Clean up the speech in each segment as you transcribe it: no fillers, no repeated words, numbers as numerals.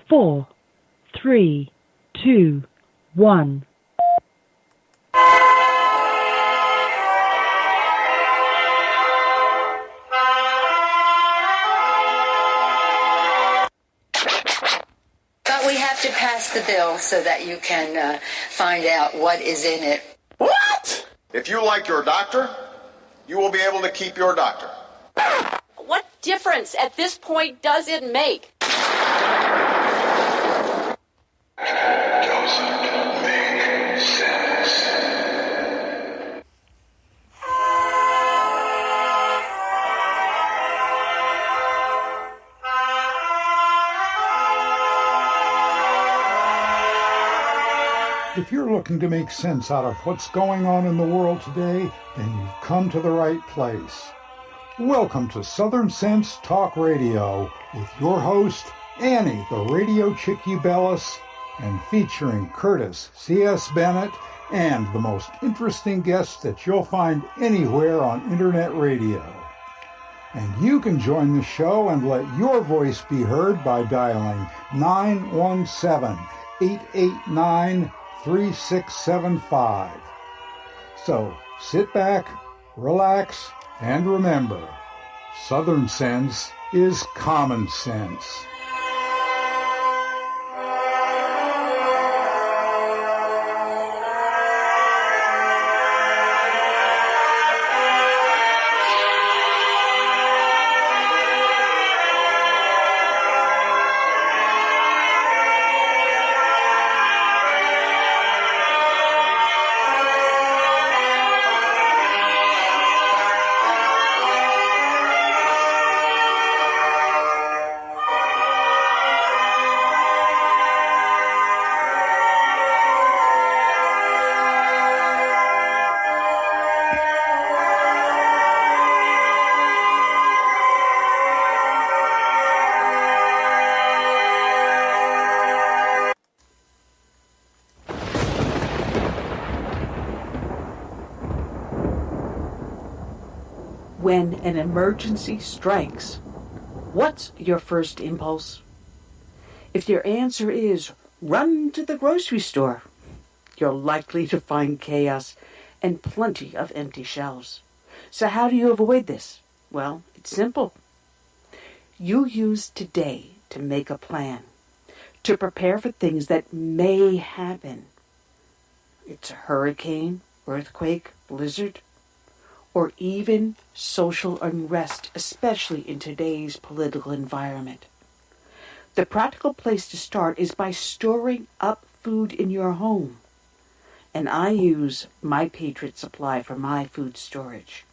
4, 3, 2, 1. But we have to pass the bill so that you can find out what is in it. What? If you like your doctor, you will be able to keep your doctor. What difference at this point does it make? Doesn't make sense. If you're looking to make sense out of what's going on in the world today, then you've come to the right place. Welcome to Southern Sense Talk Radio with your host, Annie, the Radio Chickie Bellis, and featuring Curtis C.S. Bennett and the most interesting guests that you'll find anywhere on Internet radio. And you can join the show and let your voice be heard by dialing 917-889-3675. So sit back, relax, and remember, Southern sense is common sense. When an emergency strikes, what's your first impulse? If your answer is run to the grocery store, you're likely to find chaos and plenty of empty shelves. So how do you avoid this? Well, it's simple. You use today to make a plan, to prepare for things that may happen. It's a hurricane, earthquake, blizzard, or even social unrest, especially in today's political environment. The practical place to start is by storing up food in your home. And I use My Patriot Supply for my food storage.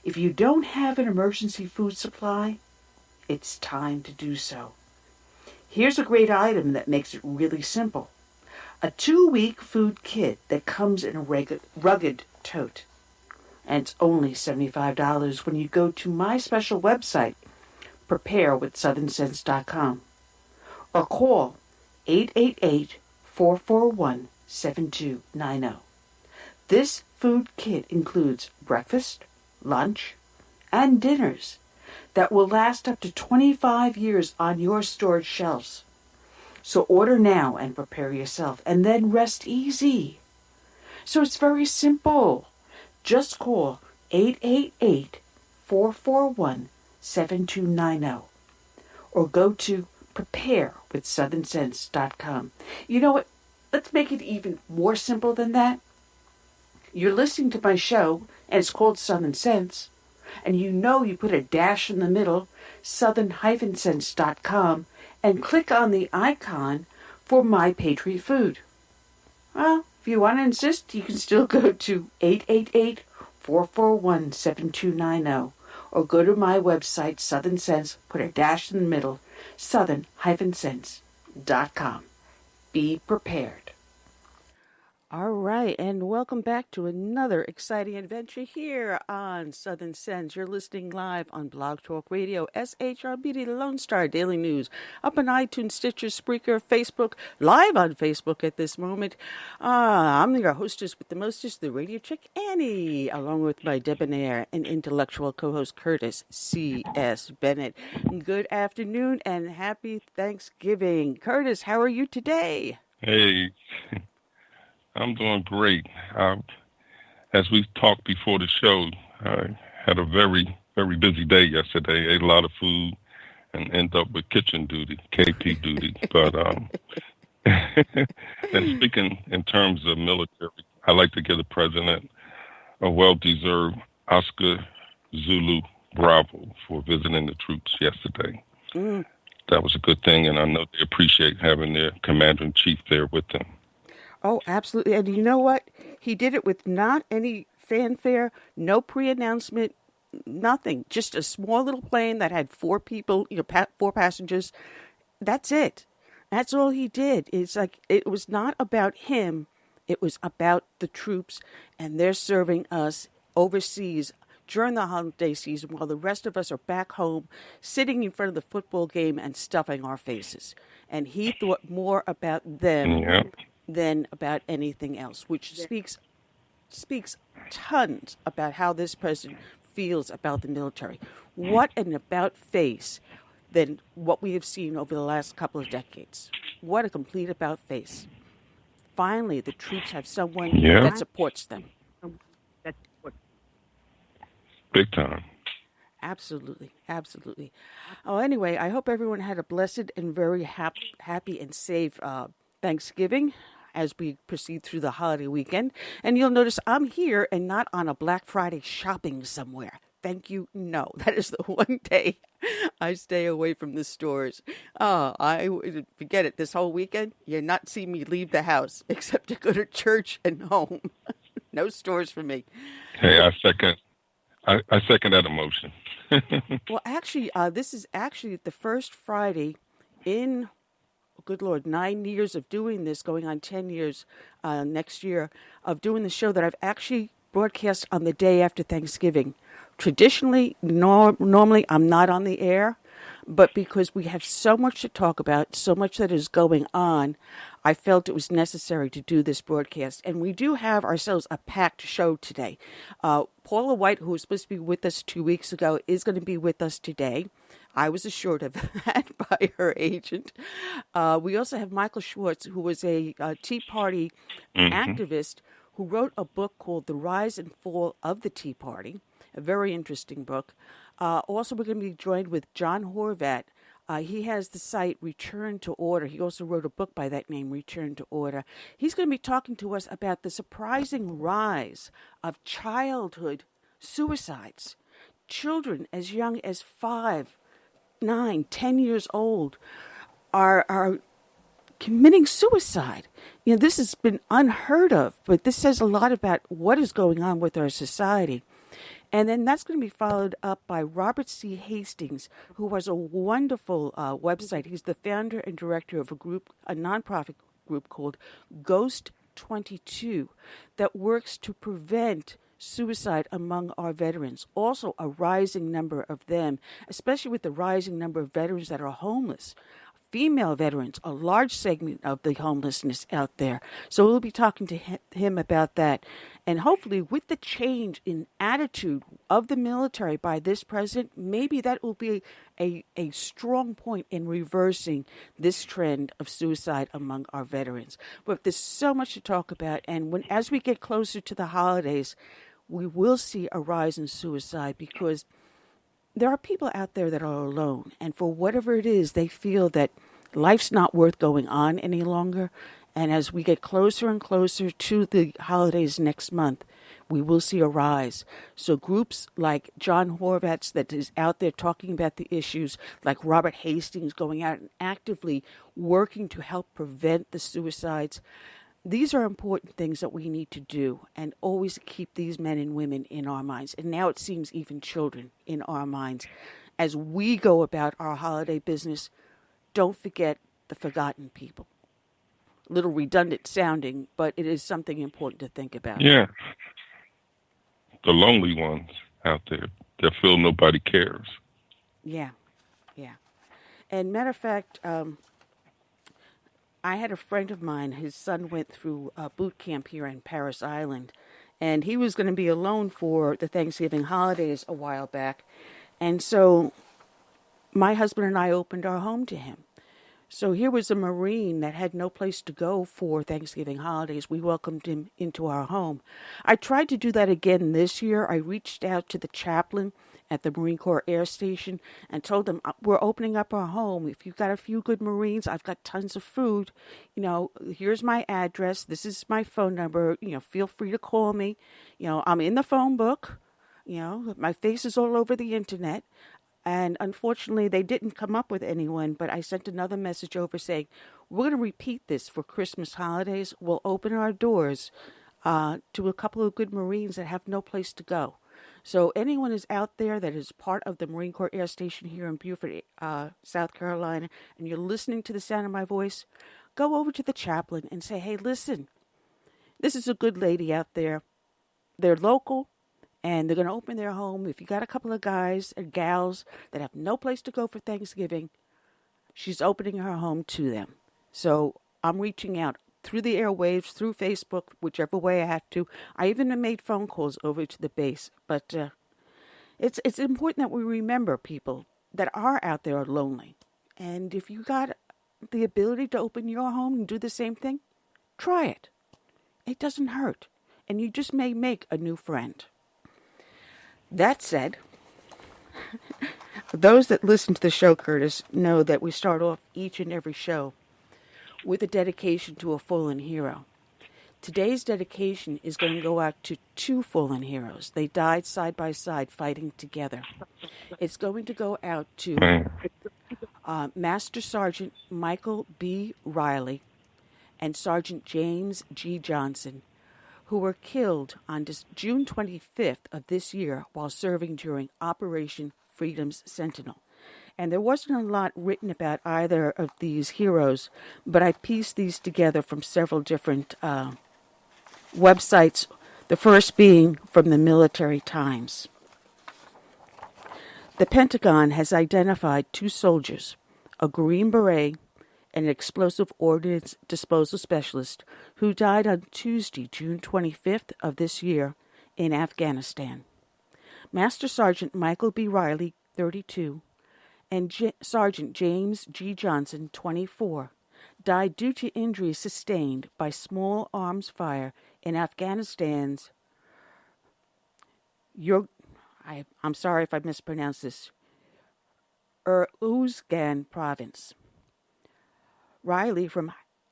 If you don't have an emergency food supply, it's time to do so. Here's a great item that makes it really simple. A 2-week food kit that comes in a rugged tote. And it's only $75 when you go to my special website, preparewithsouthernsense.com, or call 888-441-7290. This food kit includes breakfast, lunch, and dinners that will last up to 25 years on your storage shelves. So order now and prepare yourself, and then rest easy. So it's very simple. Just call 888-441-7290 or go to preparewithsouthernsense.com. You know what? Let's make it even more simple than that. You're listening to my show, and it's called Southern Sense, and you know you put a dash in the middle, southern-sense.com, and click on the icon for My Patriot Food. Well, if you want to insist, you can still go to 888-441-7290 or go to my website, Southern Sense, put a dash in the middle, southern-sense.com. Be prepared. All right, and welcome back to another exciting adventure here on Southern Sense. You're listening live on Blog Talk Radio, SHRBD, the Lone Star Daily News, up on iTunes, Stitcher, Spreaker, Facebook, live on Facebook at this moment. I'm your hostess with the mostest, the radio chick, Annie, along with my debonair and intellectual co-host, Curtis C.S. Bennett. Good afternoon and happy Thanksgiving. Curtis, how are you today? Hey, I'm doing great. As we talked before the show, I had a very, very busy day yesterday. Ate a lot of food and ended up with kitchen duty, KP duty. But and speaking in terms of military, I'd like to give the president a well-deserved Oscar Zulu Bravo for visiting the troops yesterday. That was a good thing, and I know they appreciate having their commander-in-chief there with them. Oh, absolutely. And you know what? He did it with not any fanfare, no pre-announcement, nothing. Just a small little plane that had 4 people, 4 passengers. That's it. That's all he did. It's like, it was not about him. It was about the troops, and they're serving us overseas during the holiday season while the rest of us are back home sitting in front of the football game and stuffing our faces. And he thought more about them than about anything else, which speaks tons about how this president feels about the military. What an about face than what we have seen over the last couple of decades. What a complete about face. Finally, the troops have someone that supports them. Big time. Absolutely, absolutely. Oh, anyway, I hope everyone had a blessed and very happy and safe Thanksgiving as we proceed through the holiday weekend. And you'll notice I'm here and not on a Black Friday shopping somewhere. Thank you. No, that is the one day I stay away from the stores. I forget it. This whole weekend, you'll not see me leave the house except to go to church and home. No stores for me. Hey, I second that emotion. Well, actually, this is actually the first Friday in, good Lord, 9 years of doing this, going on 10 years next year, of doing the show that I've actually broadcast on the day after Thanksgiving. Traditionally, normally I'm not on the air, but because we have so much to talk about, so much that is going on, I felt it was necessary to do this broadcast. And we do have ourselves a packed show today. Paula White, who was supposed to be with us 2 weeks ago, is going to be with us today. I was assured of that by her agent. We also have Michael Swartz, who was a Tea Party activist who wrote a book called The Rise and Fall of the Tea Party, a very interesting book. Also, we're going to be joined with John Horvat. He has the site Return to Order. He also wrote a book by that name, Return to Order. He's going to be talking to us about the surprising rise of childhood suicides. Children as young as 5, 9, 10 years old are committing suicide. This has been unheard of, but this says a lot about what is going on with our society. And then that's going to be followed up by Robert C. Hastings, who has a wonderful website. He's the founder and director of a nonprofit group called Ghost 22 that works to prevent suicide among our veterans. Also, a rising number of them, especially with the rising number of veterans that are homeless. Female veterans, a large segment of the homelessness out there. So we'll be talking to him about that. And hopefully with the change in attitude of the military by this president, maybe that will be a strong point in reversing this trend of suicide among our veterans. But there's so much to talk about. And as we get closer to the holidays, we will see a rise in suicide because there are people out there that are alone, and for whatever it is, they feel that life's not worth going on any longer. And as we get closer and closer to the holidays next month, we will see a rise. So groups like John Horvat's that is out there talking about the issues, like Robert Hastings going out and actively working to help prevent the suicides, these are important things that we need to do and always keep these men and women in our minds. And now it seems even children in our minds. As we go about our holiday business, don't forget the forgotten people. a little redundant sounding, but it is something important to think about. Yeah. The lonely ones out there that feel nobody cares. Yeah. And matter of fact, I had a friend of mine, his son went through boot camp here in Paris Island, and he was going to be alone for the Thanksgiving holidays a while back. And so my husband and I opened our home to him. So here was a Marine that had no place to go for Thanksgiving holidays. We welcomed him into our home. I tried to do that again this year. I reached out to the chaplain at the Marine Corps Air Station and told them, we're opening up our home. If you've got a few good Marines, I've got tons of food. Here's my address. This is my phone number. Feel free to call me. I'm in the phone book. My face is all over the internet. And unfortunately, they didn't come up with anyone, but I sent another message over saying, we're going to repeat this for Christmas holidays. We'll open our doors to a couple of good Marines that have no place to go. So anyone is out there that is part of the Marine Corps Air Station here in Beaufort, South Carolina, and you're listening to the sound of my voice, go over to the chaplain and say, hey, listen, this is a good lady out there. They're local. And they're going to open their home. If you got a couple of guys and gals that have no place to go for Thanksgiving, she's opening her home to them. So I'm reaching out through the airwaves, through Facebook, whichever way I have to. I even made phone calls over to the base. But it's important that we remember people that are out there are lonely. And if you got the ability to open your home and do the same thing, try it. It doesn't hurt. And you just may make a new friend. That said, those that listen to the show, Curtis, know that we start off each and every show with a dedication to a fallen hero. Today's dedication is going to go out to two fallen heroes. They died side by side fighting together. It's going to go out to Master Sergeant Michael B. Riley and Sergeant James G. Johnson, who were killed on June 25th of this year while serving during Operation Freedom's Sentinel. And there wasn't a lot written about either of these heroes, but I pieced these together from several different websites, the first being from the Military Times. The Pentagon has identified two soldiers, a Green Beret and an explosive ordnance disposal specialist, who died on Tuesday, June 25th of this year in Afghanistan. Master Sergeant Michael B. Riley, 32, and Sergeant James G. Johnson, 24, died due to injuries sustained by small arms fire in Afghanistan's I'm sorry if I mispronounced this, Uruzgan province. Riley from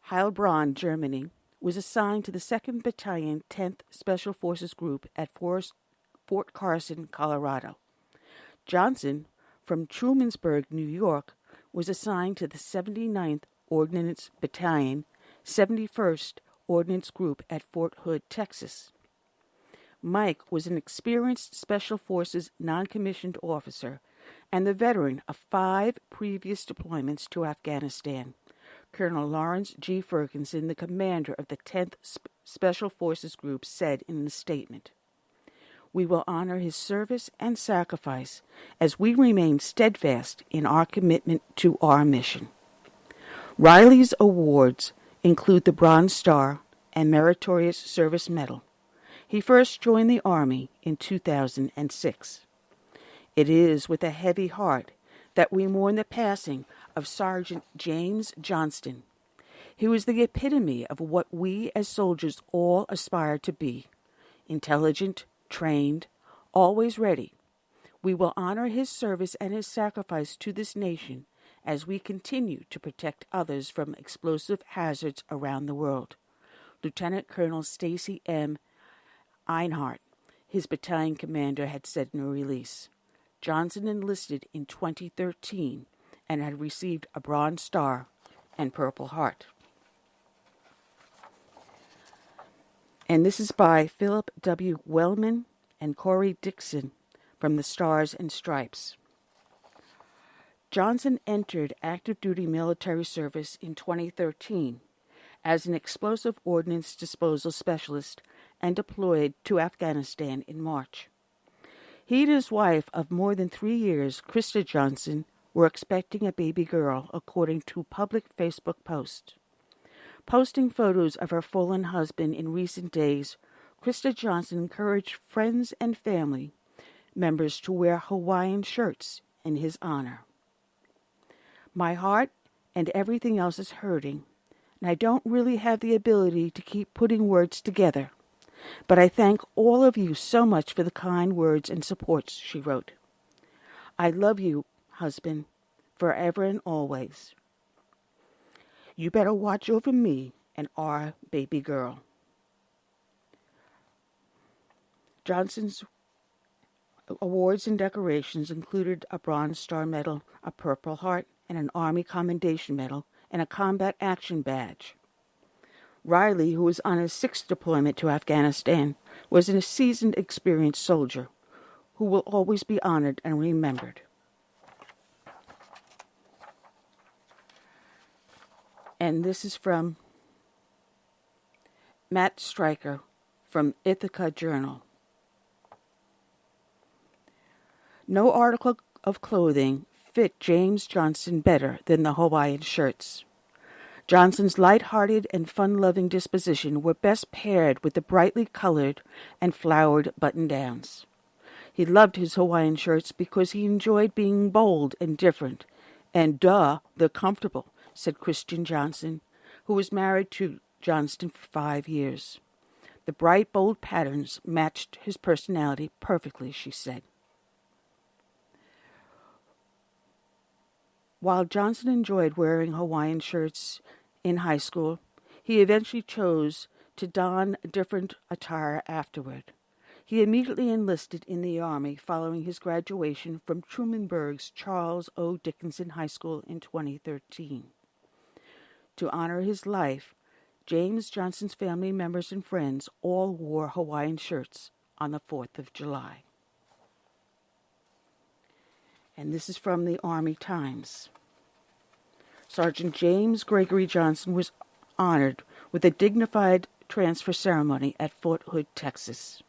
Heilbronn, Germany, was assigned to the 2nd Battalion, 10th Special Forces Group at Fort Carson, Colorado. Johnson, from Trumansburg, New York, was assigned to the 79th Ordnance Battalion, 71st Ordnance Group at Fort Hood, Texas. Mike was an experienced Special Forces non-commissioned officer and the veteran of 5 previous deployments to Afghanistan. Colonel Lawrence G. Ferguson, the commander of the 10th Special Forces Group, said in the statement, "We will honor his service and sacrifice as we remain steadfast in our commitment to our mission." Riley's awards include the Bronze Star and Meritorious Service Medal. He first joined the Army in 2006. It is with a heavy heart that we mourn the passing of Sergeant James Johnston. He was the epitome of what we as soldiers all aspire to be: intelligent, trained, always ready. We will honor his service and his sacrifice to this nation as we continue to protect others from explosive hazards around the world. Lieutenant Colonel Stacy M. Einhart, his battalion commander, had said in a release. Johnson enlisted in 2013 and had received a Bronze Star and Purple Heart. And this is by Philip W. Wellman and Corey Dixon from the Stars and Stripes. Johnson entered active duty military service in 2013 as an explosive ordnance disposal specialist and deployed to Afghanistan in March. He and his wife of more than 3 years, Krista Johnston, were expecting a baby girl, according to public Facebook posts. Posting photos of her fallen husband in recent days, Krista Johnston encouraged friends and family members to wear Hawaiian shirts in his honor. My heart and everything else is hurting, and I don't really have the ability to keep putting words together. But I thank all of you so much for the kind words and supports, she wrote. I love you, husband, forever and always. You better watch over me and our baby girl. Johnston's awards and decorations included a Bronze Star Medal, a Purple Heart, and an Army Commendation Medal, and a Combat Action Badge. Riley, who was on his 6th deployment to Afghanistan, was a seasoned, experienced soldier who will always be honored and remembered. And this is from Matt Stryker from Ithaca Journal. No article of clothing fit James Johnston better than the Hawaiian shirts. Johnston's light-hearted and fun-loving disposition were best paired with the brightly colored and flowered button-downs. He loved his Hawaiian shirts because he enjoyed being bold and different, and they're comfortable, said Christian Johnston, who was married to Johnston for 5 years. The bright, bold patterns matched his personality perfectly, she said. While Johnston enjoyed wearing Hawaiian shirts in high school, he eventually chose to don different attire afterward. He immediately enlisted in the Army following his graduation from Trumanburg's Charles O. Dickinson High School in 2013. To honor his life, James Johnston's family members and friends all wore Hawaiian shirts on the 4th of July. And this is from the Army Times. Sergeant James Gregory Johnston was honored with a dignified transfer ceremony at Fort Hood, Texas.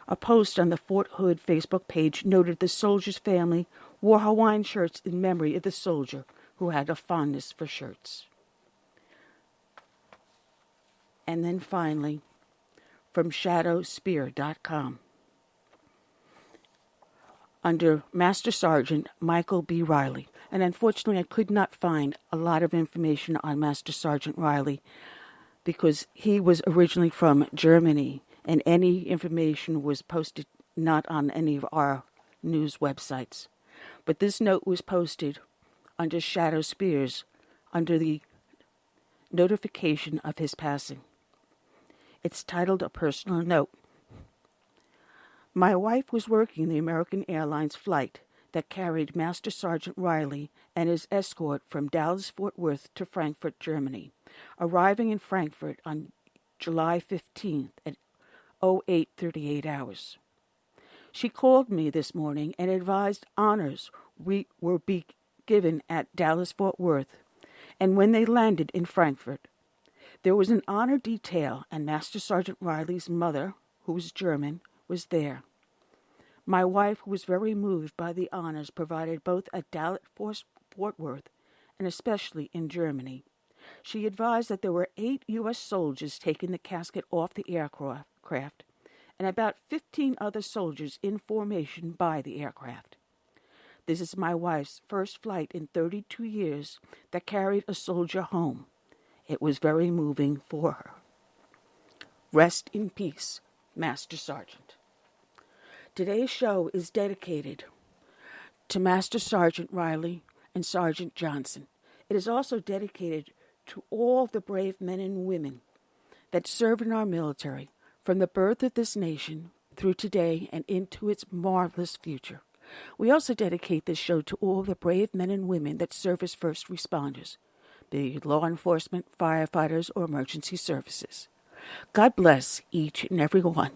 A post on the Fort Hood Facebook page noted the soldier's family wore Hawaiian shirts in memory of the soldier who had a fondness for shirts. And then finally, from shadowspear.com. Under Master Sergeant Michael B. Riley. And unfortunately, I could not find a lot of information on Master Sergeant Riley because he was originally from Germany, and any information was posted not on any of our news websites. But this note was posted under Shadow Spears under the notification of his passing. It's titled A Personal Note. My wife was working the American Airlines flight that carried Master Sergeant Riley and his escort from Dallas-Fort Worth to Frankfurt, Germany, arriving in Frankfurt on July 15th at 08:38 hours. She called me this morning and advised honors were be given at Dallas-Fort Worth, and when they landed in Frankfurt, there was an honor detail, and Master Sergeant Riley's mother, who was German, was there. My wife was very moved by the honors provided both at Dallas-Fort Worth and especially in Germany. She advised that there were 8 U.S. soldiers taking the casket off the aircraft and about 15 other soldiers in formation by the aircraft. This is my wife's first flight in 32 years that carried a soldier home. It was very moving for her. Rest in peace, Master Sergeant. Today's show is dedicated to Master Sergeant Riley and Sergeant Johnston. It is also dedicated to all the brave men and women that serve in our military from the birth of this nation through today and into its marvelous future. We also dedicate this show to all the brave men and women that serve as first responders, be it law enforcement, firefighters, or emergency services. God bless each and every one.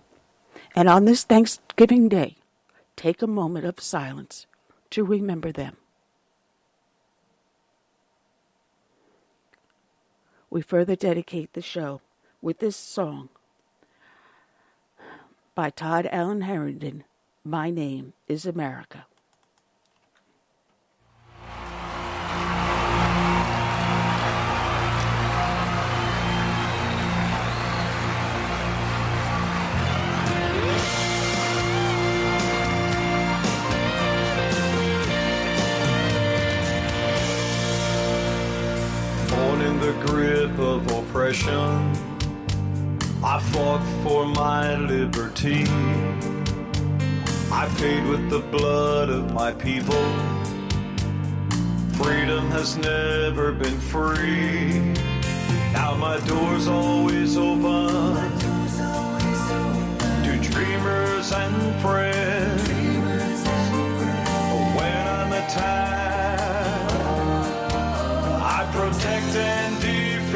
And on this Thanksgiving Day, take a moment of silence to remember them. we further dedicate the show with this song by Todd Allen Harrington, My Name is America. Born in the grip of oppression, I fought for my liberty. I paid with the blood of my people. Freedom has never been free. Now my door's always open to dreamers and friends. When I'm attacked, I protect and defend,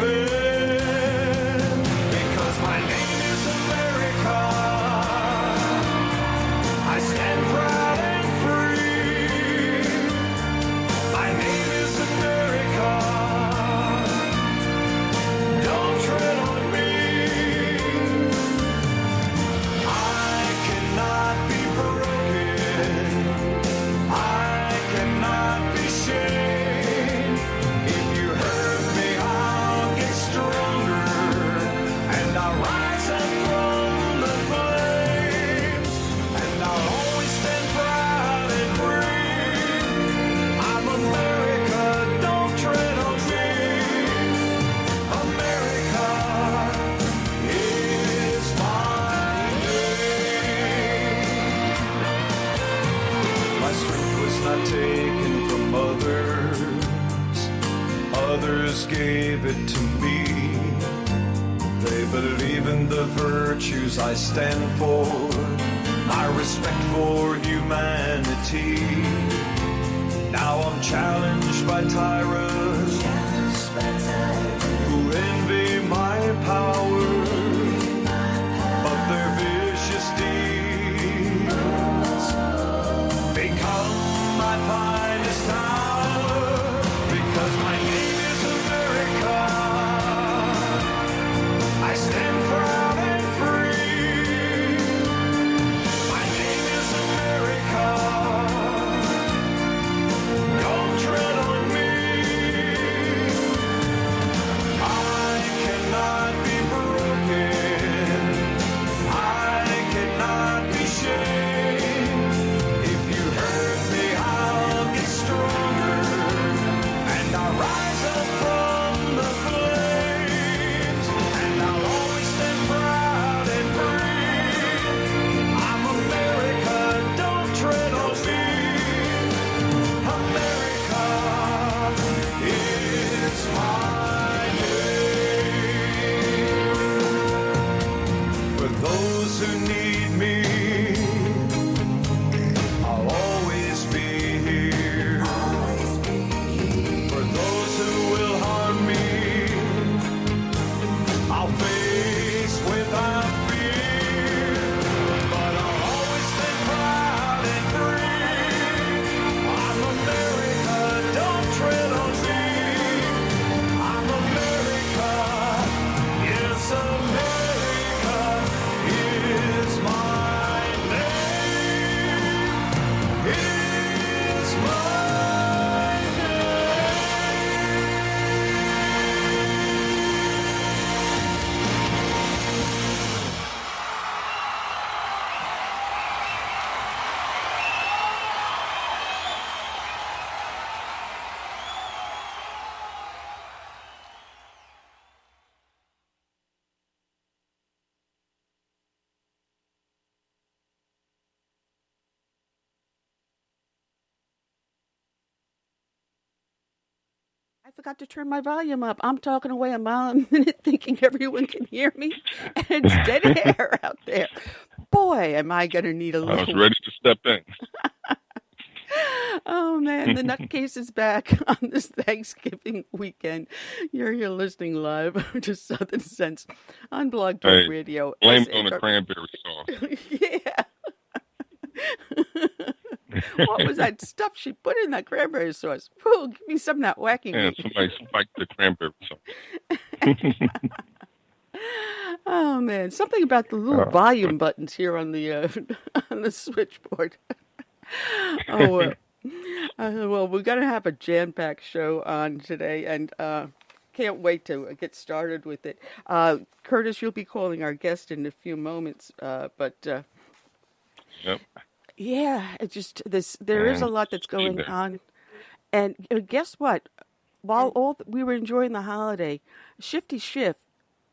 because my name is America. I stand proud and free. My name is America. Don't tread on me. I cannot be broken. I cannot be shamed. If you hurt me, I'll get stronger, and I'll rise up from the flames, and I'll always stand proud and free. I'm America, don't tread on me. America is my name. My strength was not taken from others. Others gave it to me. They believe in the virtues I stand for, my respect for humanity. Now I'm challenged by tyrants who envy my power, but their vicious deeds become my finest hour, because my name is America. I stand proud and free. My name is America. Don't tread on me. I cannot be broken. I cannot be shamed. If you hurt me, I'll get stronger, and I'll rise up from the flames, and I'll always stand proud and free. I'm America, don't tread on me. America is my name. For those who need me, I'll always be here. For those who will harm me, I'll face without fear. But I'll always stand proud and free. I'm America, don't tread on me. I'm America, yes, America is my name. Is my I forgot to turn my volume up. I'm talking away a mile a minute thinking everyone can hear me, and it's dead air out there. Boy, am I going to need a I was little... ready to step in. Oh, man, the nutcase is back on this Thanksgiving weekend. You're listening live to Southern Sense on Blog Talk Hey, Radio. blame it on the cranberry sauce. Yeah. What was that stuff she put in that cranberry sauce? Ooh, give me some of that wacky And meat. somebody spiked the cranberry sauce. Oh man, something about the little volume buttons here on the on the switchboard. Oh well, we're gonna have a jam-packed show on today, and can't wait to get started with it. Curtis, you'll be calling our guest in a few moments, but Yep. yeah, it's just this. There is a lot that's going on, and guess what? While we were enjoying the holiday, Shifty Schiff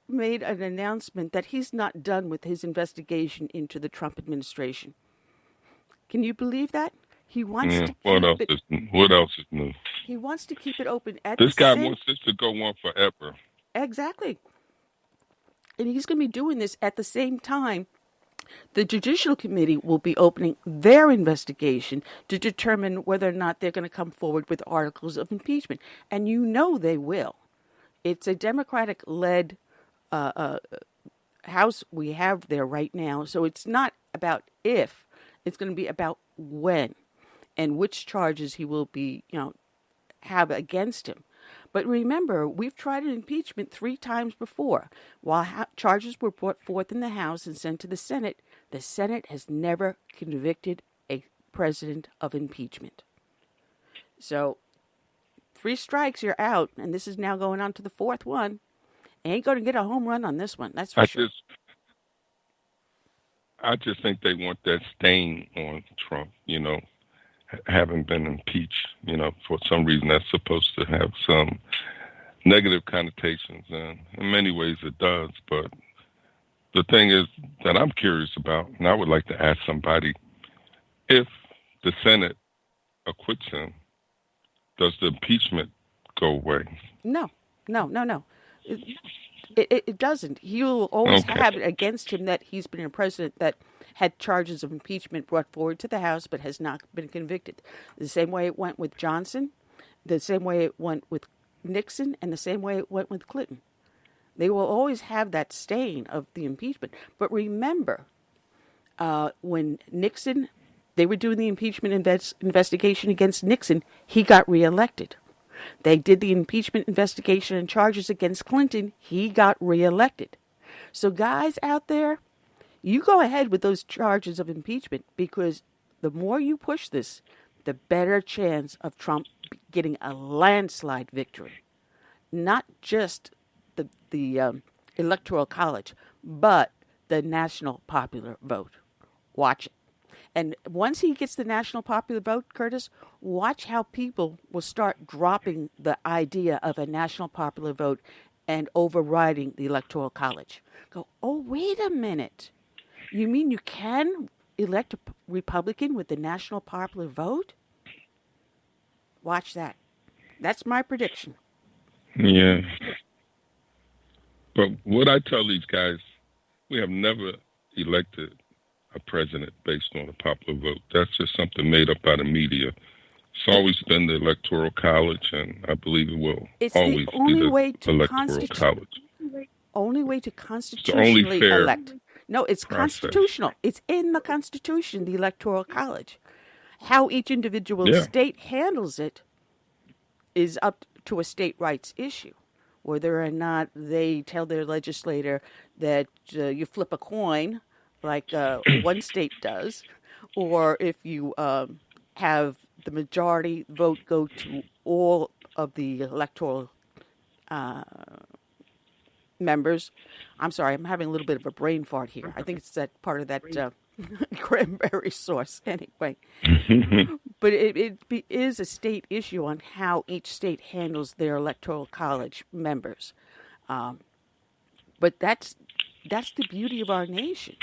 made an announcement that he's not done with his investigation into the Trump administration. Can you believe that? He wants to what else is new? He wants to keep it open at This the guy same... wants this to go on forever. Exactly. And he's going to be doing this at the same time the Judicial Committee will be opening their investigation to determine whether or not they're going to come forward with articles of impeachment. And you know they will. It's a Democratic-led House we have there right now. So it's not about if, it's going to be about when and which charges he will be, have against him. But remember, we've tried an impeachment 3 times before. While charges were brought forth in the House and sent to the Senate has never convicted a president of impeachment. So 3 strikes, you're out, and this is now going on to the 4th one. Ain't going to get a home run on this one, that's for sure. I just think they want that stain on Trump, having been impeached. For some reason that's supposed to have some negative connotations, and in many ways it does. But the thing is that I'm curious about, and I would like to ask somebody, if the Senate acquits him, does the impeachment go away? No. It doesn't. He will always have it against him that he's been a president that had charges of impeachment brought forward to the House but has not been convicted. The same way it went with Johnson, the same way it went with Nixon, and the same way it went with Clinton. They will always have that stain of the impeachment. But remember, when Nixon, they were doing the impeachment investigation against Nixon, he got reelected. They did the impeachment investigation and charges against Clinton. He got reelected. So guys out there, you go ahead with those charges of impeachment, because the more you push this, the better chance of Trump getting a landslide victory. Not just the Electoral College, but the national popular vote. Watch it. And once he gets the national popular vote, Curtis, watch how people will start dropping the idea of a national popular vote and overriding the Electoral College. Go, oh, wait a minute. You mean you can elect a Republican with the national popular vote? Watch that. That's my prediction. Yeah. But what I tell these guys, we have never elected a president based on a popular vote. That's just something made up by the media. It's always been the Electoral College, and I believe it will always be the Electoral College. Only way to constitutionally elect. No, it's constitutional. It's in the Constitution, the Electoral College. How each individual state handles it is up to a state rights issue. Whether or not they tell their legislator that you flip a coin, like one state does, or if you have the majority vote go to all of the electoral members. I'm sorry, I'm having a little bit of a brain fart here. I think it's that part of that cranberry sauce anyway. But it is a state issue on how each state handles their Electoral College members. But that's the beauty of our nation.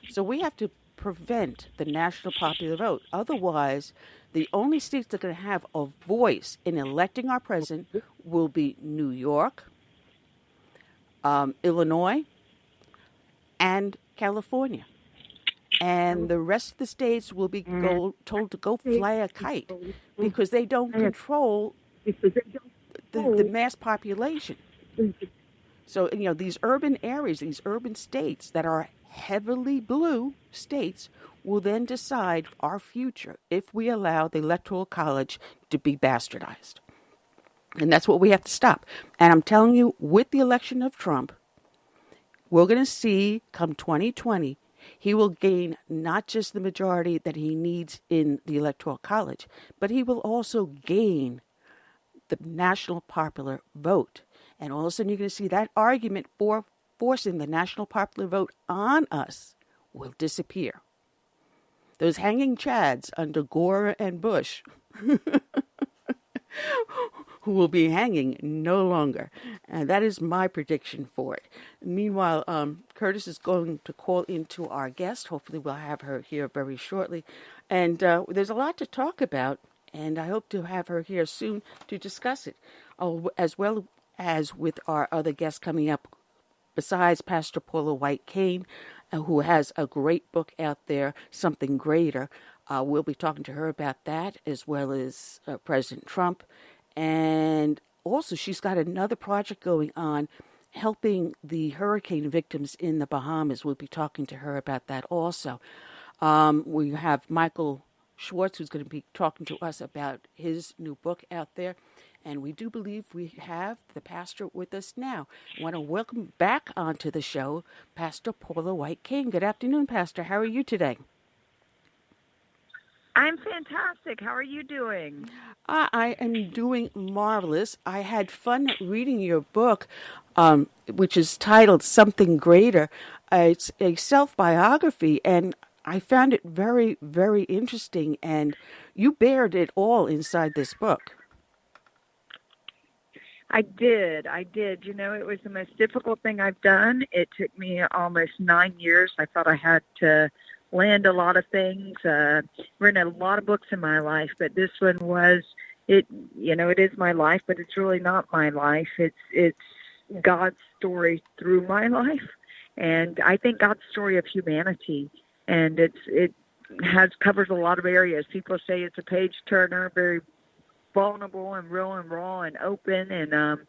So we have to prevent the national popular vote. Otherwise, the only states that are going to have a voice in electing our president will be New York, Illinois, and California. And the rest of the states will be told to go fly a kite because they don't control the mass population. So, these urban areas, these urban states that are heavily blue states will then decide our future if we allow the Electoral College to be bastardized. And that's what we have to stop. And I'm telling you, with the election of Trump, we're going to see come 2020, he will gain not just the majority that he needs in the Electoral College, but he will also gain the national popular vote. And all of a sudden you're going to see that argument for forcing the national popular vote on us will disappear. Those hanging chads under Gore and Bush who will be hanging no longer. And that is my prediction for it. Meanwhile, Curtis is going to call into our guest. Hopefully we'll have her here very shortly. And there's a lot to talk about, and I hope to have her here soon to discuss it, as well as with our other guests coming up, besides Pastor Paula White-Cain, who has a great book out there, Something Greater. We'll be talking to her about that, as well as President Trump. And also, she's got another project going on helping the hurricane victims in the Bahamas. We'll be talking to her about that also. We have Michael Swartz, who's going to be talking to us about his new book out there. And we do believe we have the pastor with us now. I want to welcome back onto the show Pastor Paula White-Cain. Good afternoon, Pastor. How are you today? I'm fantastic. How are you doing? I am doing marvelous. I had fun reading your book, which is titled Something Greater. It's a self-biography, and I found it very, very interesting, and you bared it all inside this book. I did. You know, it was the most difficult thing I've done. It took me almost 9 years. I thought I had to land a lot of things, written a lot of books in my life, but this one was, it is my life, but it's really not my life. It's God's story through my life. And I think God's story of humanity. And it covers a lot of areas. People say it's a page turner, very vulnerable and real and raw and open. And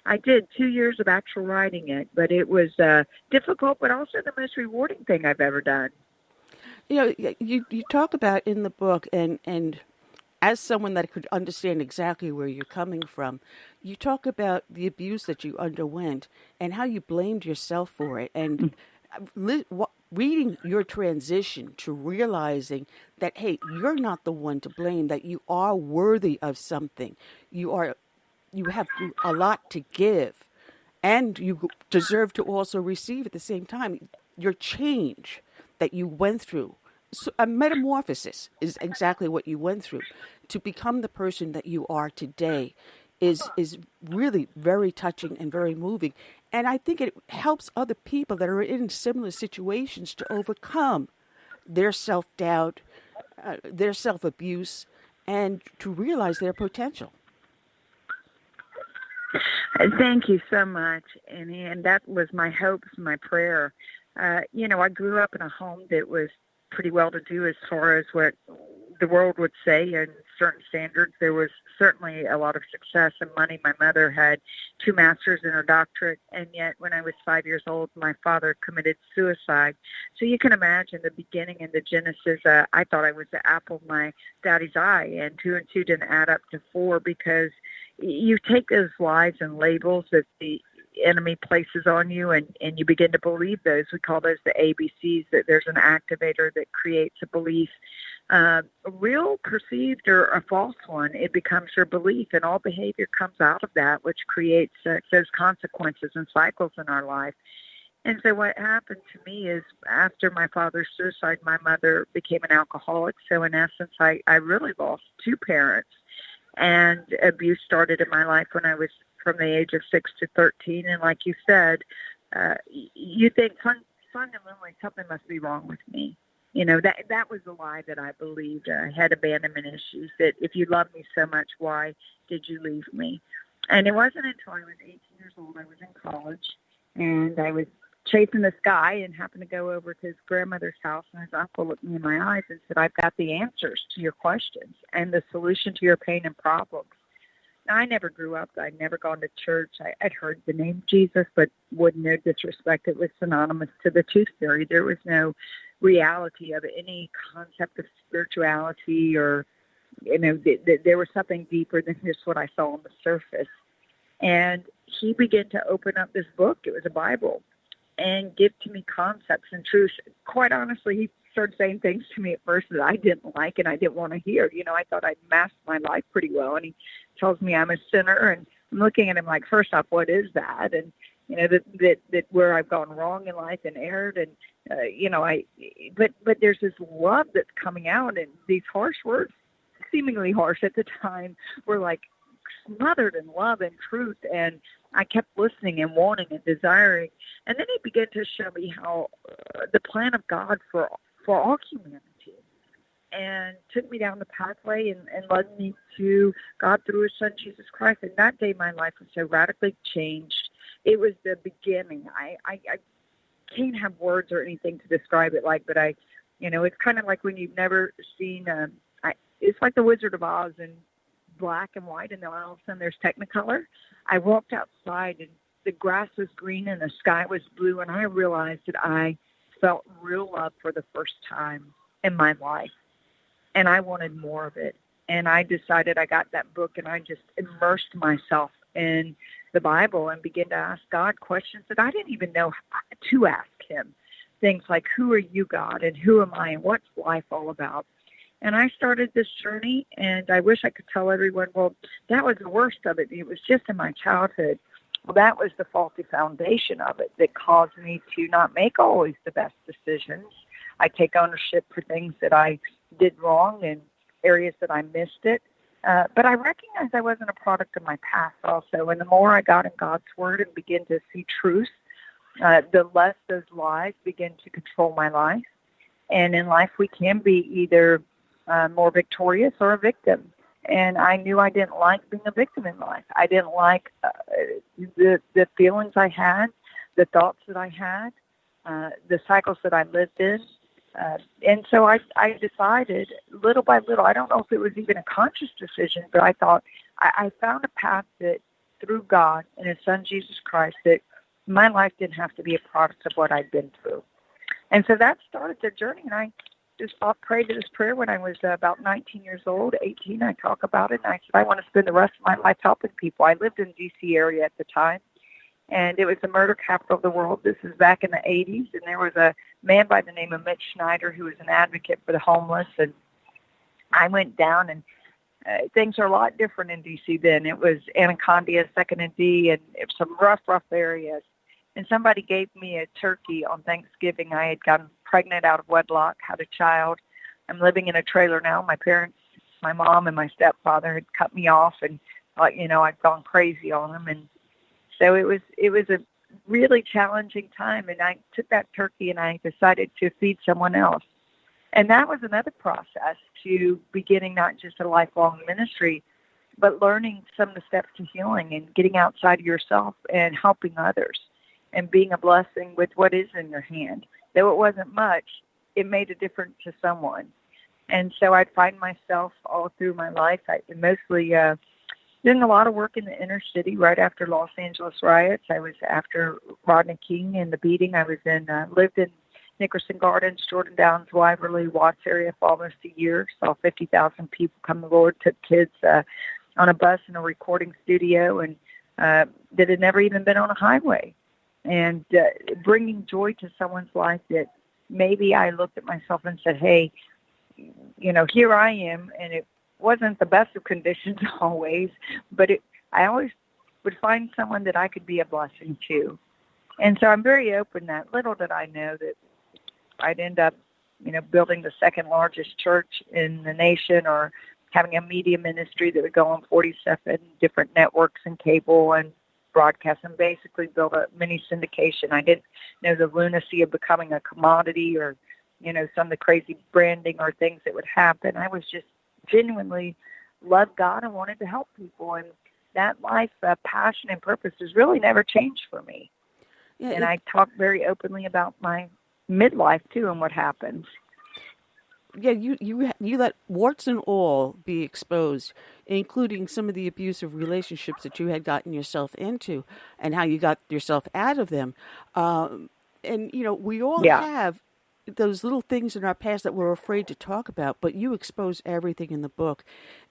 I did 2 years of actual writing it, but it was difficult, but also the most rewarding thing I've ever done. You know, you talk about in the book, and as someone that could understand exactly where you're coming from, you talk about the abuse that you underwent and how you blamed yourself for it. And reading your transition to realizing that, hey, you're not the one to blame, that you are worthy of something. You have a lot to give, and you deserve to also receive at the same time. Your change that you went through, so a metamorphosis is exactly what you went through to become the person that you are today, is really very touching and very moving. And I think it helps other people that are in similar situations to overcome their self-doubt, their self-abuse, and to realize their potential. Thank you so much. And that was my hopes, my prayer. I grew up in a home that was pretty well-to-do as far as what the world would say in certain standards. There was certainly a lot of success and money. My mother had 2 masters and her doctorate, and yet when I was 5 years old, my father committed suicide. So you can imagine the beginning and the genesis. I thought I was the apple of my daddy's eye, and 2 and 2 didn't add up to 4 because you take those lies and labels that the enemy places on you, and you begin to believe those. We call those the ABCs, that there's an activator that creates a belief, a real, perceived, or a false one. It becomes your belief, and all behavior comes out of that, which creates those consequences and cycles in our life. And so what happened to me is after my father's suicide, my mother became an alcoholic. So in essence, I really lost 2 parents. And abuse started in my life when I was from the age of 6 to 13. And like you said, you think fundamentally something must be wrong with me. You know, that was the lie that I believed. I had abandonment issues, that if you love me so much, why did you leave me? And it wasn't until I was 18 years old, I was in college, and I was chasing this guy and happened to go over to his grandmother's house, and his uncle looked me in my eyes and said, I've got the answers to your questions and the solution to your pain and problems. Now, I never grew up. I'd never gone to church. I'd heard the name Jesus, but with no disrespect, it was synonymous to the tooth fairy. There was no reality of any concept of spirituality, or, there was something deeper than just what I saw on the surface. And he began to open up this book. It was a Bible, and give to me concepts and truths. Quite honestly, he started saying things to me at first that I didn't like and I didn't want to hear. I thought I'd masked my life pretty well, and he tells me I'm a sinner, and I'm looking at him like, first off, what is that? And that where I've gone wrong in life and erred, and but there's this love that's coming out, and these harsh words, seemingly harsh at the time, were like smothered in love and truth, and I kept listening and wanting and desiring. And then he began to show me how the plan of God for all humanity, and took me down the pathway and led me to God through his son, Jesus Christ. And that day, my life was so radically changed. It was the beginning. I can't have words or anything to describe it like, but it's kind of like when you've never seen, it's like the Wizard of Oz in black and white, and then all of a sudden there's Technicolor. I walked outside, and the grass was green and the sky was blue, and I realized that I felt real love for the first time in my life, and I wanted more of it. And I decided, I got that book, and I just immersed myself in the Bible and began to ask God questions that I didn't even know to ask him. Things like, who are you, God, and who am I, and what's life all about? And I started this journey, and I wish I could tell everyone, well, that was the worst of it. It was just in my childhood. Well, that was the faulty foundation of it that caused me to not make always the best decisions. I take ownership for things that I did wrong and areas that I missed it. But I recognized I wasn't a product of my past also. And the more I got in God's Word and began to see truth, the less those lies began to control my life. And in life, we can be either more victorious or a victim. And I knew I didn't like being a victim in life. I didn't like the feelings I had, the thoughts that I had, the cycles that I lived in. And so I decided little by little, I don't know if it was even a conscious decision, but I thought I found a path that through God and his son, Jesus Christ, that my life didn't have to be a product of what I'd been through. And so that started the journey, and I just prayed this prayer when I was about 19 years old, 18. I talk about it, and I said, I want to spend the rest of my life helping people. I lived in the D.C. area at the time, and it was the murder capital of the world. This is back in the 80s, and there was a man by the name of Mitch Schneider who was an advocate for the homeless, and I went down, and things are a lot different in D.C. then. It was Anaconda, 2nd and D, and it was some rough areas. And somebody gave me a turkey on Thanksgiving. I had gotten pregnant out of wedlock, had a child. I'm living in a trailer now. My parents, my mom and my stepfather had cut me off, and I'd gone crazy on them. And so it was a really challenging time. And I took that turkey and I decided to feed someone else. And that was another process to beginning not just a lifelong ministry, but learning some of the steps to healing and getting outside of yourself and helping others and being a blessing with what is in your hand. Though it wasn't much, it made a difference to someone. And so I'd find myself all through my life, I mostly doing a lot of work in the inner city right after Los Angeles riots. I was after Rodney King and the beating. I was lived in Nickerson Gardens, Jordan Downs, Waverly, Watts area for almost a year. Saw 50,000 people come to the Lord, took kids on a bus in a recording studio, and that had never even been on a highway. And bringing joy to someone's life that maybe I looked at myself and said, hey, here I am, and it wasn't the best of conditions always, but I always would find someone that I could be a blessing to. And so I'm very open that little did I know that I'd end up, building the second largest church in the nation, or having a media ministry that would go on 47 different networks and cable and broadcast, and basically build a mini syndication. I didn't know the lunacy of becoming a commodity, or, some of the crazy branding or things that would happen. I was just genuinely loved God and wanted to help people. And that life, passion and purpose has really never changed for me. Yeah, and I talk very openly about my midlife too and what happens. you let warts and all be exposed, including some of the abusive relationships that you had gotten yourself into, and how you got yourself out of them. And we all have those little things in our past that we're afraid to talk about, but you expose everything in the book.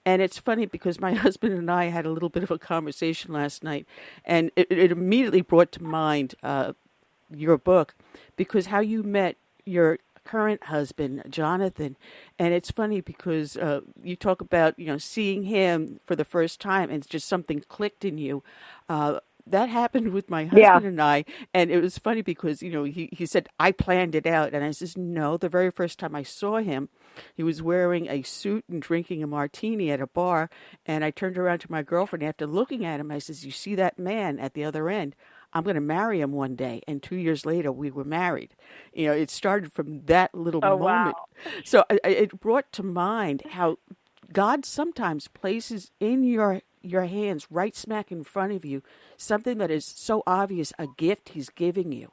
And it's funny because my husband and I had a little bit of a conversation last night, and it immediately brought to mind your book, because how you met your current husband, Jonathan. And it's funny because you talk about, seeing him for the first time and just something clicked in you. That happened with my husband and I, and it was funny because, he said, I planned it out. And I says, no, the very first time I saw him, he was wearing a suit and drinking a martini at a bar. And I turned around to my girlfriend after looking at him. I says, you see that man at the other end? I'm going to marry him one day. And 2 years later, we were married. It started from that little moment. Wow. So it brought to mind how God sometimes places in your hands, right smack in front of you, something that is so obvious, a gift he's giving you.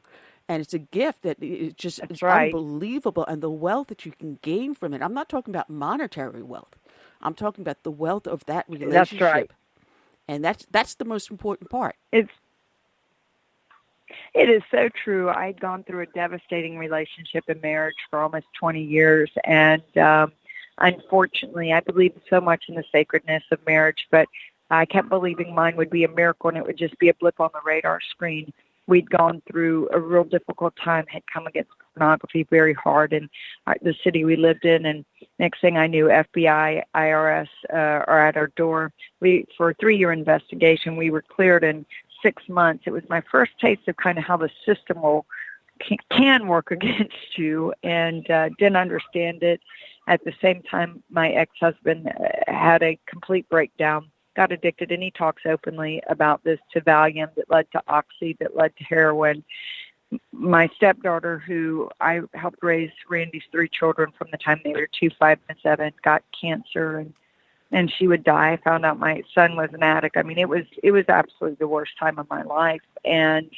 And it's a gift that is just unbelievable, and the wealth that you can gain from it. I'm not talking about monetary wealth. I'm talking about the wealth of that relationship. That's right. And that's the most important part. It is so true. I'd gone through a devastating relationship and marriage for almost 20 years, and unfortunately, I believed so much in the sacredness of marriage, but I kept believing mine would be a miracle and it would just be a blip on the radar screen. We'd gone through a real difficult time, had come against pornography very hard in the city we lived in, and next thing I knew, FBI, IRS are at our door. For a 3-year investigation, we were cleared in 6 months. It was my first taste of kind of how the system can work against you, and didn't understand it. At the same time, my ex-husband had a complete breakdown, got addicted, and he talks openly about this, to Valium, that led to Oxy, that led to heroin. My stepdaughter, who I helped raise Randy's 3 children from the time they were 2, 5, and 7, got cancer, and she would die. I found out my son was an addict. I mean, it was absolutely the worst time of my life. And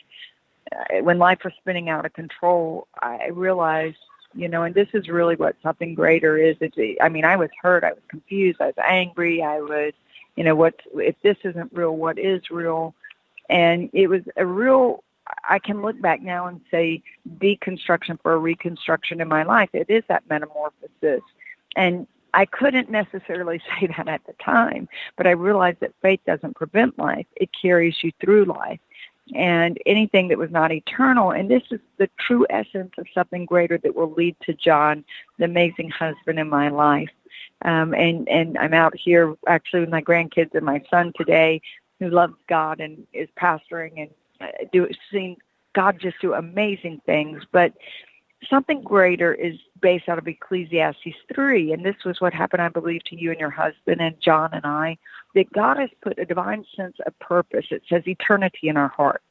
when life was spinning out of control, I realized, and this is really what something greater is. I was hurt. I was confused. I was angry. I was, if this isn't real, what is real? And it was I can look back now and say deconstruction for a reconstruction in my life. It is that metamorphosis. And I couldn't necessarily say that at the time, but I realized that faith doesn't prevent life. It carries you through life. And anything that was not eternal, and this is the true essence of something greater that will lead to John, the amazing husband in my life. And I'm out here actually with my grandkids and my son today, who loves God and is pastoring and seeing God just do amazing things. But something greater is based out of Ecclesiastes 3, and this was what happened, I believe, to you and your husband and John and I, that God has put a divine sense of purpose. It says eternity in our heart.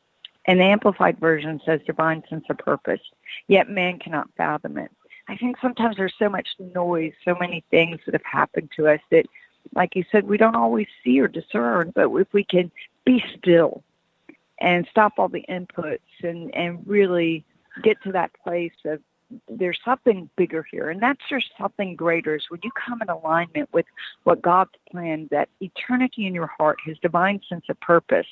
And the Amplified Version says divine sense of purpose, yet man cannot fathom it. I think sometimes there's so much noise, so many things that have happened to us that, like you said, we don't always see or discern, but if we can be still and stop all the inputs and really get to that place of there's something bigger here, and that's just something greater. Is when you come in alignment with what God's planned, that eternity in your heart, his divine sense of purpose,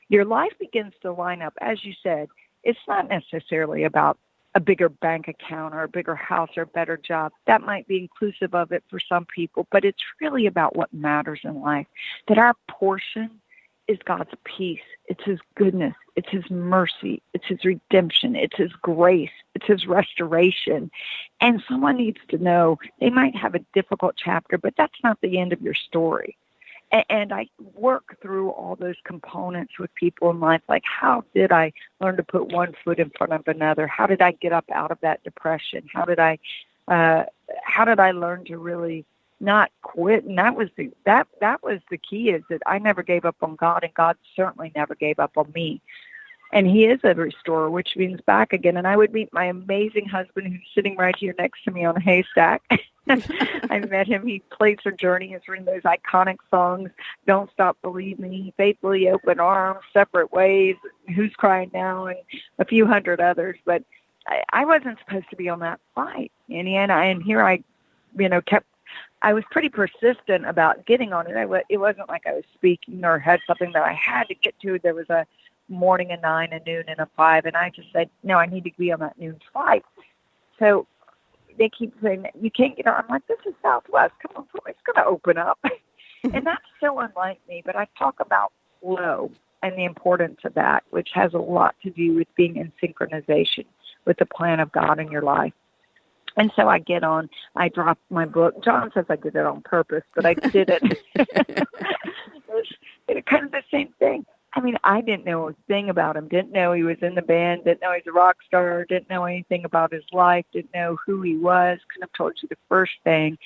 your life begins to line up. As you said, it's not necessarily about a bigger bank account or a bigger house or a better job. That might be inclusive of it for some people, but it's really about what matters in life, that our portion is God's peace. It's his goodness. It's his mercy. It's his redemption. It's his grace. It's his restoration. And someone needs to know they might have a difficult chapter, but that's not the end of your story. And I work through all those components with people in life, like how did I learn to put one foot in front of another? How did I get up out of that depression? How did I learn to really not quit? And that was the key, is that I never gave up on God, and God certainly never gave up on me. And he is a restorer, which means back again. And I would meet my amazing husband, who's sitting right here next to me on a haystack. I met him. He plays for Journey. He's written those iconic songs, Don't Stop Believe Me, Faithfully Open Arms, Separate Ways, Who's Crying Now, and a few hundred others. But I wasn't supposed to be on that flight. And here I I was pretty persistent about getting on it. It wasn't like I was speaking or had something that I had to get to. There was a morning, a 9, a noon, and a 5, and I just said, no, I need to be on that noon flight. So they keep saying, you can't get on. I'm like, this is Southwest. Come on, it's going to open up. And that's so unlike me, but I talk about flow and the importance of that, which has a lot to do with being in synchronization with the plan of God in your life. And so I get on, I drop my book. John says I did it on purpose, but I did it. It's kind of the same thing. I mean, I didn't know a thing about him, didn't know he was in the band, didn't know he's a rock star, didn't know anything about his life, didn't know who he was, couldn't have told you the first thing.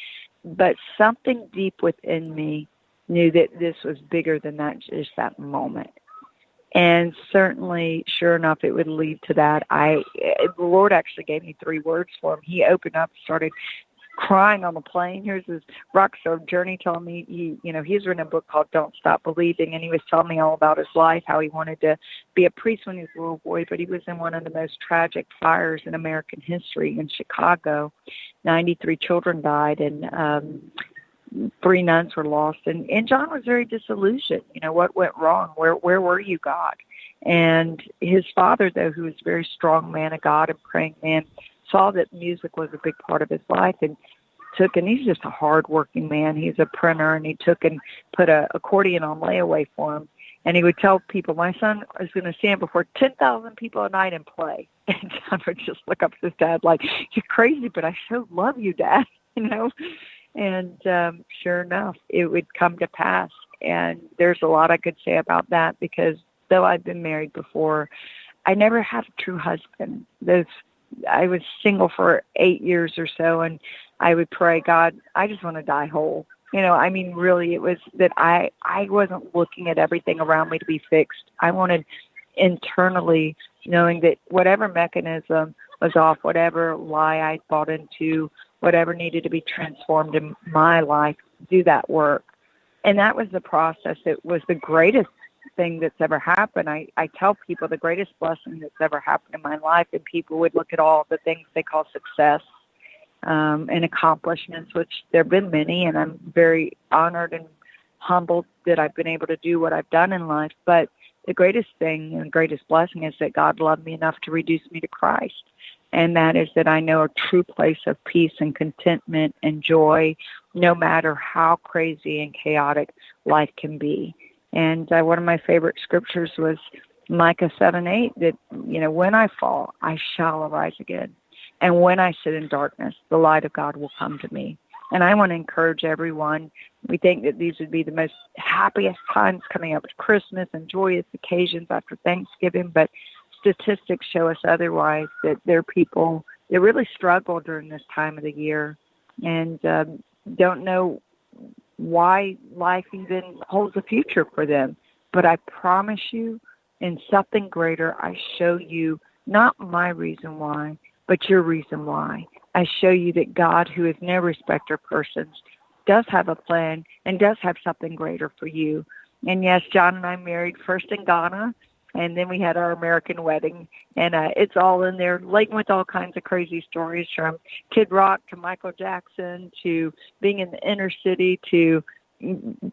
But something deep within me knew that this was bigger than that, just that moment. And certainly, sure enough, it would lead to that. The Lord actually gave me 3 words for him. He opened up, started crying on the plane. Here's his rock star journey, telling me he's written a book called Don't Stop Believing, and he was telling me all about his life, how he wanted to be a priest when he was a little boy, but he was in one of the most tragic fires in American history in Chicago. 93 children died, and 3 nuns were lost, and John was very disillusioned. What went wrong? Where were you, God? And his father, though, who was a very strong man of God and praying man, saw that music was a big part of his life and he's just a hard-working man. He's a printer, and he took and put an accordion on layaway for him. And he would tell people, my son is going to stand before 10,000 people a night and play. And John would just look up at his dad like, you're crazy, but I so love you, Dad, And sure enough, it would come to pass. And there's a lot I could say about that, because though I've been married before, I never had a true husband. I was single for 8 years or so, and I would pray, God, I just want to die whole. Really, it was that I wasn't looking at everything around me to be fixed. I wanted internally, knowing that whatever mechanism was off, whatever lie I bought into, whatever needed to be transformed in my life, do that work. And that was the process. It was the greatest thing that's ever happened. I tell people the greatest blessing that's ever happened in my life, and people would look at all the things they call success and accomplishments, which there have been many, and I'm very honored and humbled that I've been able to do what I've done in life. But the greatest thing and greatest blessing is that God loved me enough to reduce me to Christ. And that is that I know a true place of peace and contentment and joy, no matter how crazy and chaotic life can be. And one of my favorite scriptures was Micah 7:8, that, when I fall, I shall arise again. And when I sit in darkness, the light of God will come to me. And I want to encourage everyone. We think that these would be the most happiest times coming up to Christmas and joyous occasions after Thanksgiving, but statistics show us otherwise, that there are people that really struggle during this time of the year and don't know why life even holds a future for them. But I promise you, in something greater, I show you not my reason why, but your reason why. I show you that God, who is no respecter of persons, does have a plan and does have something greater for you. And yes, John and I married first in Ghana, and then we had our American wedding, and it's all in there, laden with all kinds of crazy stories, from Kid Rock to Michael Jackson to being in the inner city to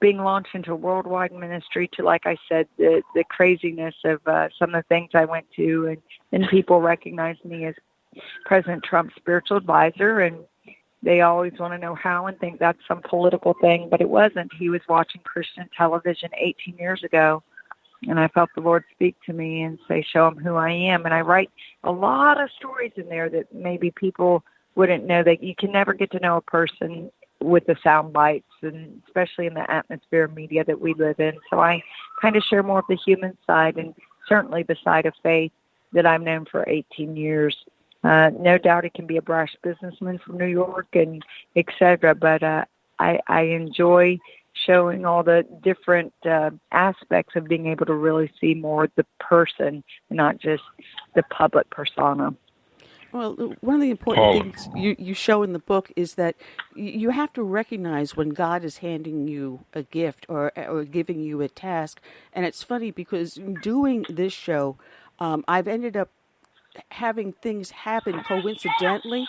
being launched into a worldwide ministry to, like I said, the craziness of some of the things I went to, and people recognized me as President Trump's spiritual advisor, and they always want to know how and think that's some political thing, but it wasn't. He was watching Christian television 18 years ago, and I felt the Lord speak to me and say, show him who I am. And I write a lot of stories in there that maybe people wouldn't know. That you can never get to know a person with the sound bites, and especially in the atmosphere media that we live in. So I kind of share more of the human side, and certainly the side of faith that I've known for 18 years. No doubt it can be a brash businessman from New York and et cetera, but I enjoy showing all the different aspects of being able to really see more of the person, not just the public persona. Well, one of the important things you show in the book is that you have to recognize when God is handing you a gift or giving you a task. And it's funny because doing this show, I've ended up having things happen coincidentally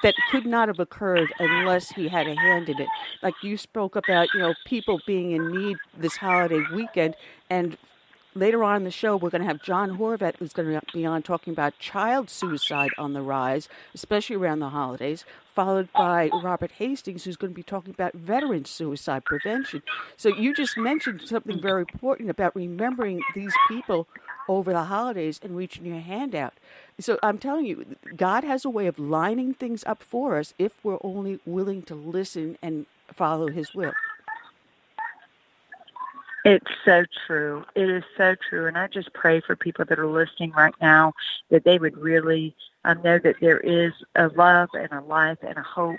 that could not have occurred unless he had a hand in it. Like you spoke about, people being in need this holiday weekend, and later on in the show, we're going to have John Horvat, who's going to be on talking about child suicide on the rise, especially around the holidays, followed by Robert Hastings, who's going to be talking about veteran suicide prevention. So you just mentioned something very important about remembering these people over the holidays and reaching your hand out. So I'm telling you, God has a way of lining things up for us if we're only willing to listen and follow his will. It's so true. It is so true. And I just pray for people that are listening right now that they would really know that there is a love and a life and a hope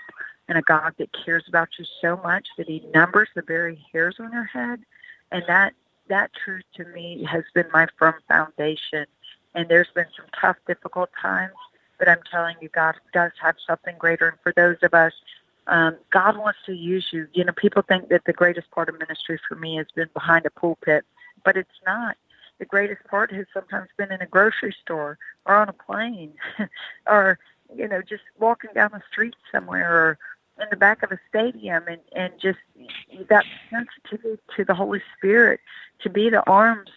and a God that cares about you so much that he numbers the very hairs on your head. And that truth to me has been my firm foundation. And there's been some tough, difficult times, but I'm telling you, God does have something greater. And for those of us, God wants to use you. People think that the greatest part of ministry for me has been behind a pulpit, but it's not. The greatest part has sometimes been in a grocery store or on a plane or, just walking down the street somewhere or in the back of a stadium and just that sensitivity to the Holy Spirit, to be the arms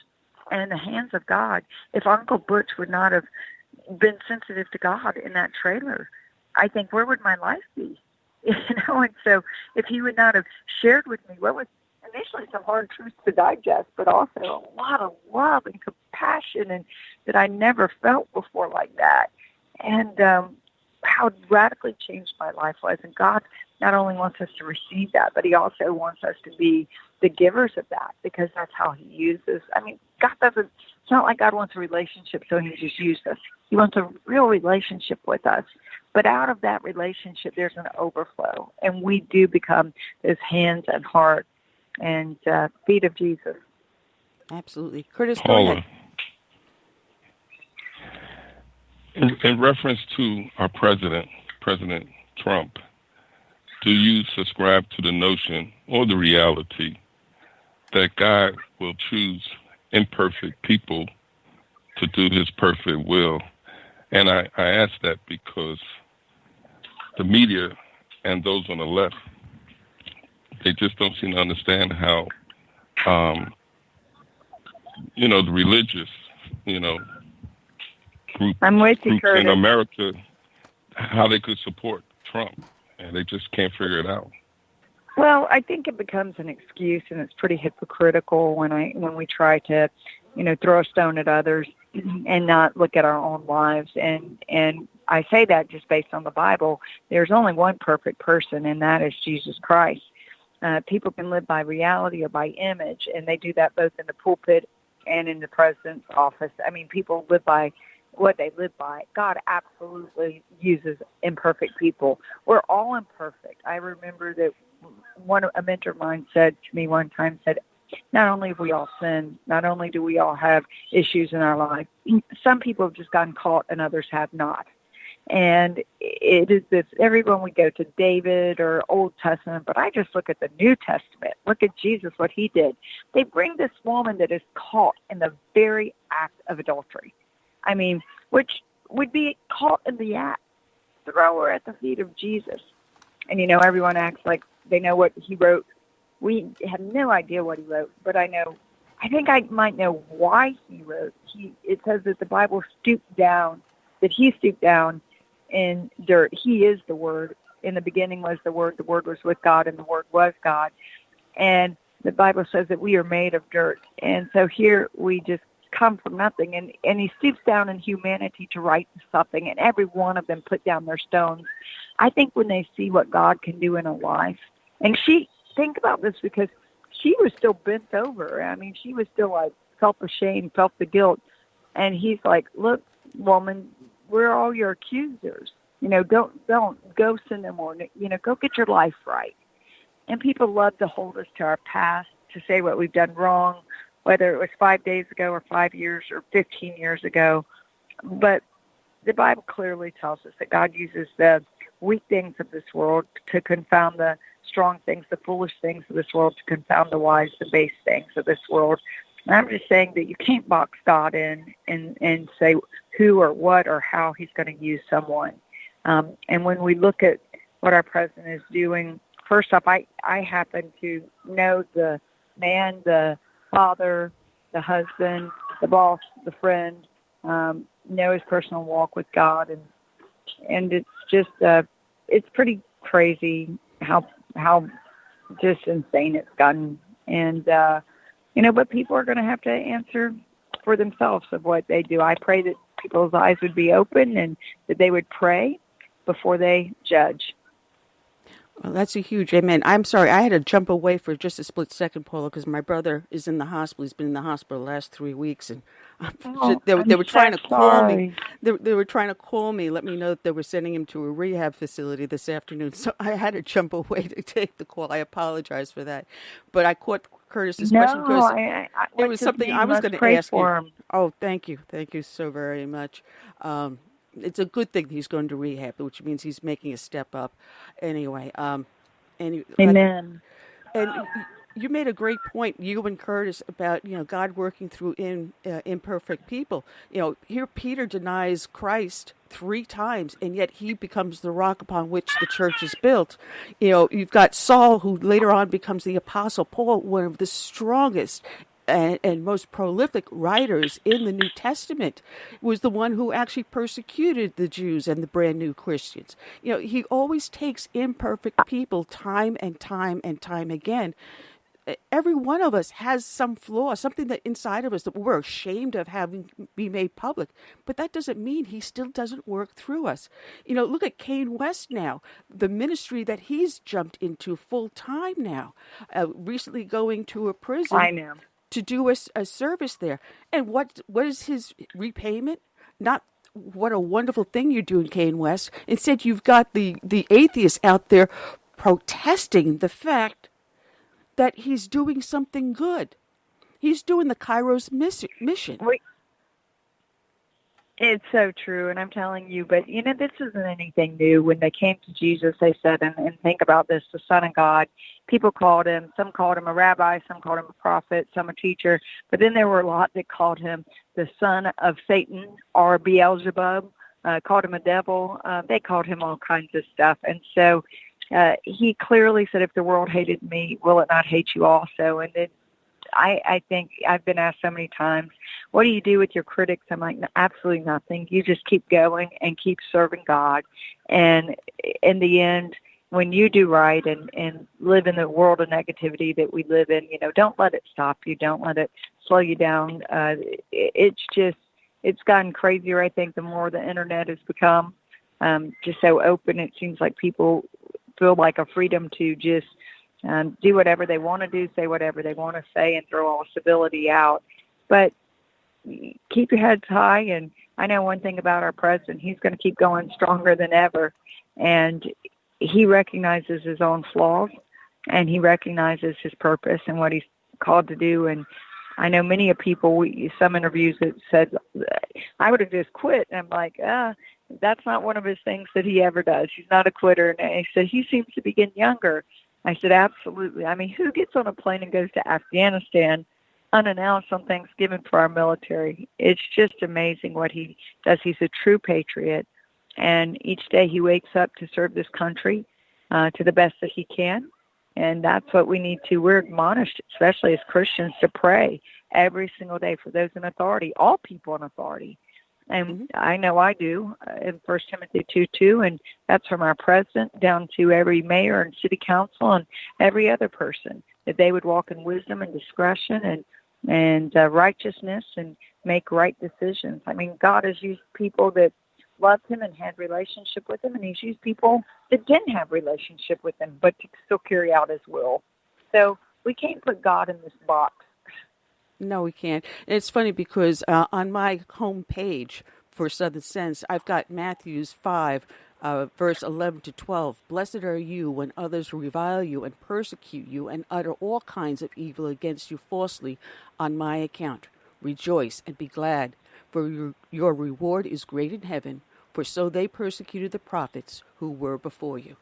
and the hands of God. If Uncle Butch would not have been sensitive to God in that trailer, I think where would my life be? And so if he would not have shared with me what was initially some hard truths to digest, but also a lot of love and compassion and that I never felt before like that. And how radically changed my life was. And God not only wants us to receive that, but he also wants us to be the givers of that, because that's how he uses. It's not like God wants a relationship so he just uses us. He wants a real relationship with us. But out of that relationship, there's an overflow, and we do become his hands and heart and feet of Jesus. Absolutely. Curtis, Paula, go ahead. In reference to our President Trump, do you subscribe to the notion or the reality that God will choose imperfect people to do his perfect will? And I ask that because the media and those on the left, they just don't seem to understand how, the religious, groups in America, how they could support Trump, and they just can't figure it out. Well, I think it becomes an excuse, and it's pretty hypocritical when we try to, throw a stone at others and not look at our own lives. And I say that just based on the Bible. There's only one perfect person, and that is Jesus Christ. People can live by reality or by image, and they do that both in the pulpit and in the president's office. I mean, people live by what they live by. God absolutely uses imperfect people. We're all imperfect. I remember that a mentor of mine said to me one time, not only have we all sinned, not only do we all have issues in our life, some people have just gotten caught and others have not. And it is this, everyone we go to David or Old Testament, but I just look at the New Testament. Look at Jesus, what he did. They bring this woman that is caught in the very act of adultery. I mean, which would be caught in the act. Throw her at the feet of Jesus. And, everyone acts like they know what he wrote. We have no idea what he wrote, but I think I might know why he wrote. It says that the Bible stooped down, that he stooped down in dirt. He is the Word. In the beginning was the Word was with God, and the Word was God. And the Bible says that we are made of dirt. And so here we just come from nothing. And he stoops down in humanity to write something, and every one of them put down their stones. I think when they see what God can do in a life, and think about this, because she was still bent over. I mean, she was still felt the shame, felt the guilt. And he's like, look, woman, we're all your accusers. Don't go sin no more. Go get your life right. And people love to hold us to our past, to say what we've done wrong, whether it was 5 days ago or 5 years or 15 years ago. But the Bible clearly tells us that God uses the weak things of this world to confound the strong things, the foolish things of this world to confound the wise, the base things of this world. And I'm just saying that you can't box God in and say who or what or how he's going to use someone. And when we look at what our president is doing, first off, I happen to know the man, the father, the husband, the boss, the friend, know his personal walk with God, and it's just it's pretty crazy how just insane it's gotten, and but people are going to have to answer for themselves of what they do. I pray that people's eyes would be open and that they would pray before they judge. Well, that's a huge amen. I'm sorry, I had to jump away for just a split second, Paula, because my brother is in the hospital. He's been in the hospital the last 3 weeks, and they were trying to call me. They were trying to call me, let me know that they were sending him to a rehab facility this afternoon. So I had to jump away to take the call. I apologize for that, but I caught Curtis's question because it was something I was going to ask you. Oh, thank you so very much. It's a good thing he's going to rehab, which means he's making a step up. Anyway, amen. And you made a great point, you and Curtis, about God working through imperfect people. Here Peter denies Christ 3 times, and yet he becomes the rock upon which the church is built. You've got Saul, who later on becomes the Apostle Paul, one of the strongest and most prolific writers in the New Testament, was the one who actually persecuted the Jews and the brand new Christians. He always takes imperfect people time and time and time again. Every one of us has some flaw, something that inside of us that we're ashamed of having be made public. But that doesn't mean he still doesn't work through us. Look at Cain West now, the ministry that he's jumped into full time now, recently going to a prison. I know. To do a service there. And what is his repayment? Not what a wonderful thing you're doing, Cain West. Instead, you've got the atheists out there protesting the fact that he's doing something good. He's doing the Kairos mission. It's so true, and I'm telling you, but this isn't anything new. When they came to Jesus, they said, and think about this, the Son of God, people called him, some called him a rabbi, some called him a prophet, some a teacher, but then there were a lot that called him the son of Satan or Beelzebub, called him a devil. They called him all kinds of stuff. And so he clearly said, if the world hated me, will it not hate you also? And then I think I've been asked so many times, what do you do with your critics? I'm like, absolutely nothing. You just keep going and keep serving God. And in the end, when you do right and live in the world of negativity that we live in, don't let it stop you. Don't let it slow you down. It's gotten crazier, I think, the more the internet has become just so open. It seems like people feel like a freedom to just do whatever they want to do, say whatever they want to say, and throw all civility out. But keep your heads high. And I know one thing about our president, he's going to keep going stronger than ever. And he recognizes his own flaws, and he recognizes his purpose and what he's called to do. And I know many of people, some interviews that said, I would have just quit. And I'm like, that's not one of his things that he ever does. He's not a quitter. And he said, he seems to be getting younger. I said, absolutely. I mean, who gets on a plane and goes to Afghanistan unannounced on Thanksgiving for our military? It's just amazing what he does. He's a true patriot. And each day he wakes up to serve this country to the best that he can. And that's what we need to. We're admonished, especially as Christians, to pray every single day for those in authority, all people in authority. And I know I do in 1 Timothy 2:2, and that's from our president down to every mayor and city council and every other person, that they would walk in wisdom and discretion and righteousness and make right decisions. I mean, God has used people that loved him and had relationship with him, and he's used people that didn't have relationship with him but to still carry out his will. So we can't put God in this box. No, we can't. And it's funny because on my home page for Southern Sense, I've got Matthew 5, verse 11 to 12. Blessed are you when others revile you and persecute you and utter all kinds of evil against you falsely on my account. Rejoice and be glad, for your reward is great in heaven, for so they persecuted the prophets who were before you.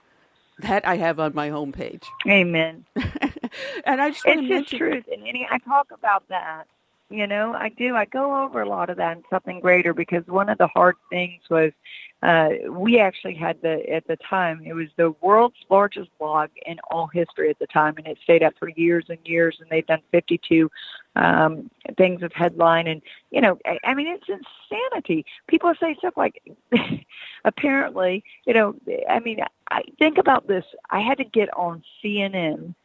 That I have on my homepage. Amen. And I just want to mention, it's truth, and I talk about that I do. I go over a lot of that in Something Greater, because one of the hard things was we actually had at the time, it was the world's largest blog in all history at the time, and it stayed up for years and years, and they've done 52 things of headline. And, I mean, it's insanity. People say stuff like, apparently, I think about this. I had to get on CNN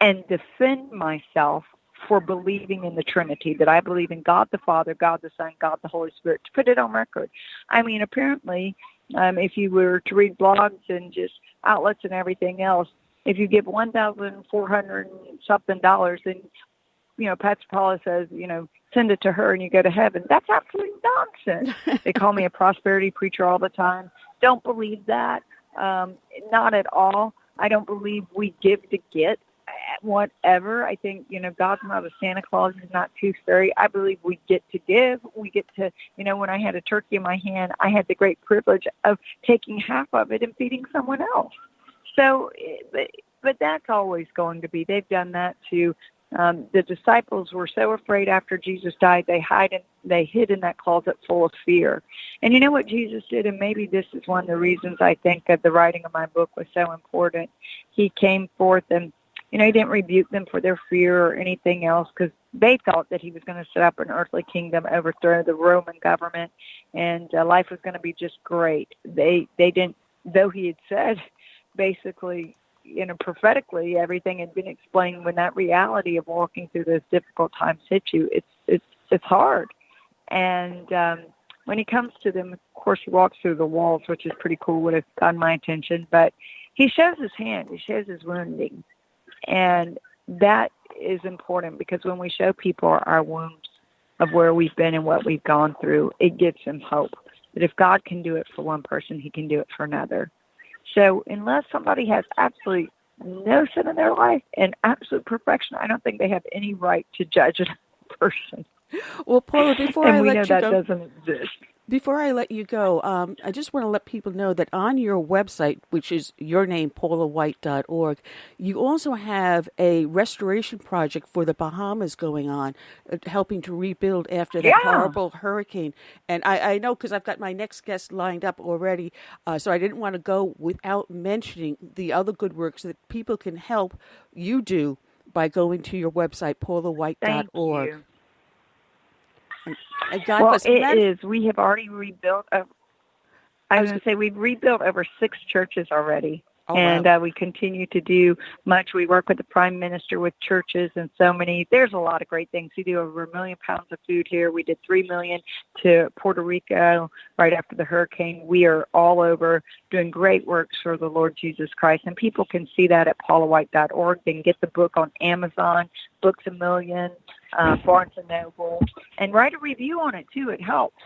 and defend myself for believing in the Trinity, that I believe in God the Father, God the Son, God the Holy Spirit, to put it on record. I mean, apparently, if you were to read blogs and just outlets and everything else, if you give $1,400 something, then, Pastor Paula says, send it to her and you go to heaven. That's absolute nonsense. They call me a prosperity preacher all the time. Don't believe that. Not at all. I don't believe we give to get. Whatever. I think, God's not a Santa Claus. He's not tooth fairy. I believe we get to give. We get to, when I had a turkey in my hand, I had the great privilege of taking half of it and feeding someone else. So, but that's always going to be. They've done that too. The disciples were so afraid after Jesus died, they hid in that closet full of fear. And you know what Jesus did? And maybe this is one of the reasons I think that the writing of my book was so important. He came forth and, he didn't rebuke them for their fear or anything else, because they thought that he was going to set up an earthly kingdom, overthrow the Roman government, and life was going to be just great. They didn't, though he had said basically, prophetically, everything had been explained. When that reality of walking through those difficult times hits you, it's hard. And when he comes to them, of course, he walks through the walls, which is pretty cool, would have gotten my attention. But he shows his hand. He shows his wounding. And that is important, because when we show people our wounds of where we've been and what we've gone through, it gives them hope that if God can do it for one person, he can do it for another. So unless somebody has absolutely no sin in their life and absolute perfection, I don't think they have any right to judge another person. Well, Paula, before I let you go, doesn't exist. Before I let you go, I just want to let people know that on your website, which is your name, paulawhite.org, you also have a restoration project for the Bahamas going on, helping to rebuild after that horrible hurricane. And I know, because I've got my next guest lined up already, so I didn't want to go without mentioning the other good works that people can help you do by going to your website, paulawhite.org. Thank you. Well, it is. We have already rebuilt. We've rebuilt over 6 churches already. Oh, and wow. We continue to do much. We work with the Prime Minister, with churches, and so many. There's a lot of great things. We do over 1 million pounds of food here. We did 3 million to Puerto Rico right after the hurricane. We are all over doing great works for the Lord Jesus Christ. And people can see that at paulawhite.org. They can get the book on Amazon, Books A Million, Barnes & Noble, and write a review on it, too. It helps.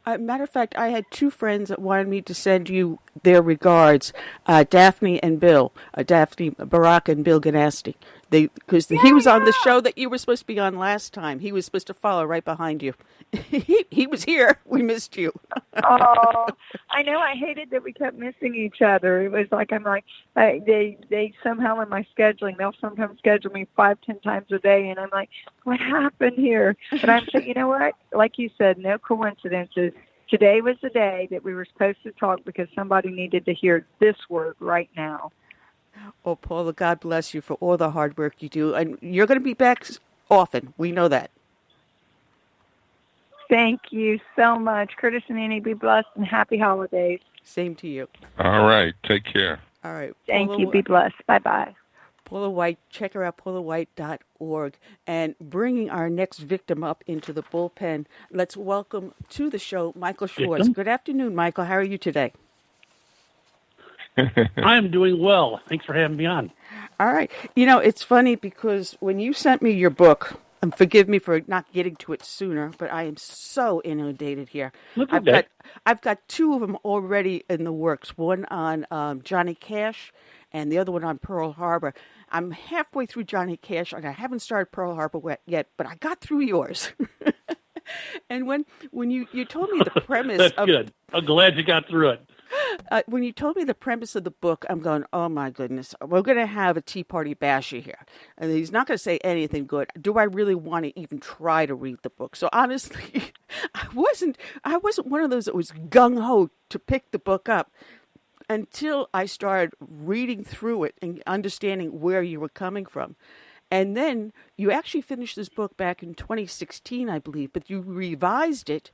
Matter of fact, I had 2 friends that wanted me to send you their regards, Daphne and Bill, Daphne Barak and Bill Ganasty. Because he was on the show that you were supposed to be on last time. He was supposed to follow right behind you. He was here. We missed you. Oh, I know. I hated that we kept missing each other. It was like, they somehow in my scheduling, they'll sometimes schedule me 5-10 times a day, and I'm like, what happened here? But I'm saying, you know what? Like you said, no coincidences. Today was the day that we were supposed to talk, because somebody needed to hear this word right now. Oh, Paula, God bless you for all the hard work you do. And you're going to be back often. We know that. Thank you so much. Curtis and Annie, be blessed and happy holidays. Same to you. All right. Take care. All right. Thank you. Be blessed. Bye-bye. Paula White, check her out, paulawhite.org. And bringing our next victim up into the bullpen, let's welcome to the show Michael Swartz. Good afternoon, Michael. How are you today? I'm doing well. Thanks for having me on. All right. It's funny because when you sent me your book, and forgive me for not getting to it sooner, but I am so inundated here. I've got 2 of them already in the works. One on Johnny Cash and the other one on Pearl Harbor. I'm halfway through Johnny Cash, and I haven't started Pearl Harbor yet, but I got through yours. And when you told me the premise That's good. I'm glad you got through it. When you told me the premise of the book, I'm going, oh my goodness, we're going to have a Tea Party basher here. And he's not going to say anything good. Do I really want to even try to read the book? So honestly, I wasn't one of those that was gung-ho to pick the book up until I started reading through it and understanding where you were coming from. And then you actually finished this book back in 2016, I believe, but you revised it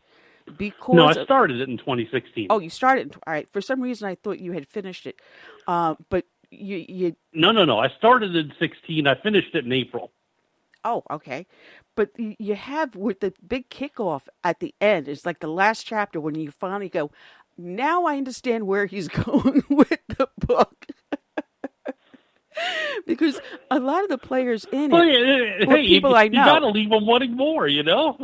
because... No, I started it in 2016. Oh, you started... All right. For some reason, I thought you had finished it. But you... No. I started in 16. I finished it in April. Oh, okay. But you have, with the big kickoff at the end, it's like the last chapter when you finally go, now I understand where he's going with the book. Because a lot of the players in it were people I know. You got to leave them wanting more, you know?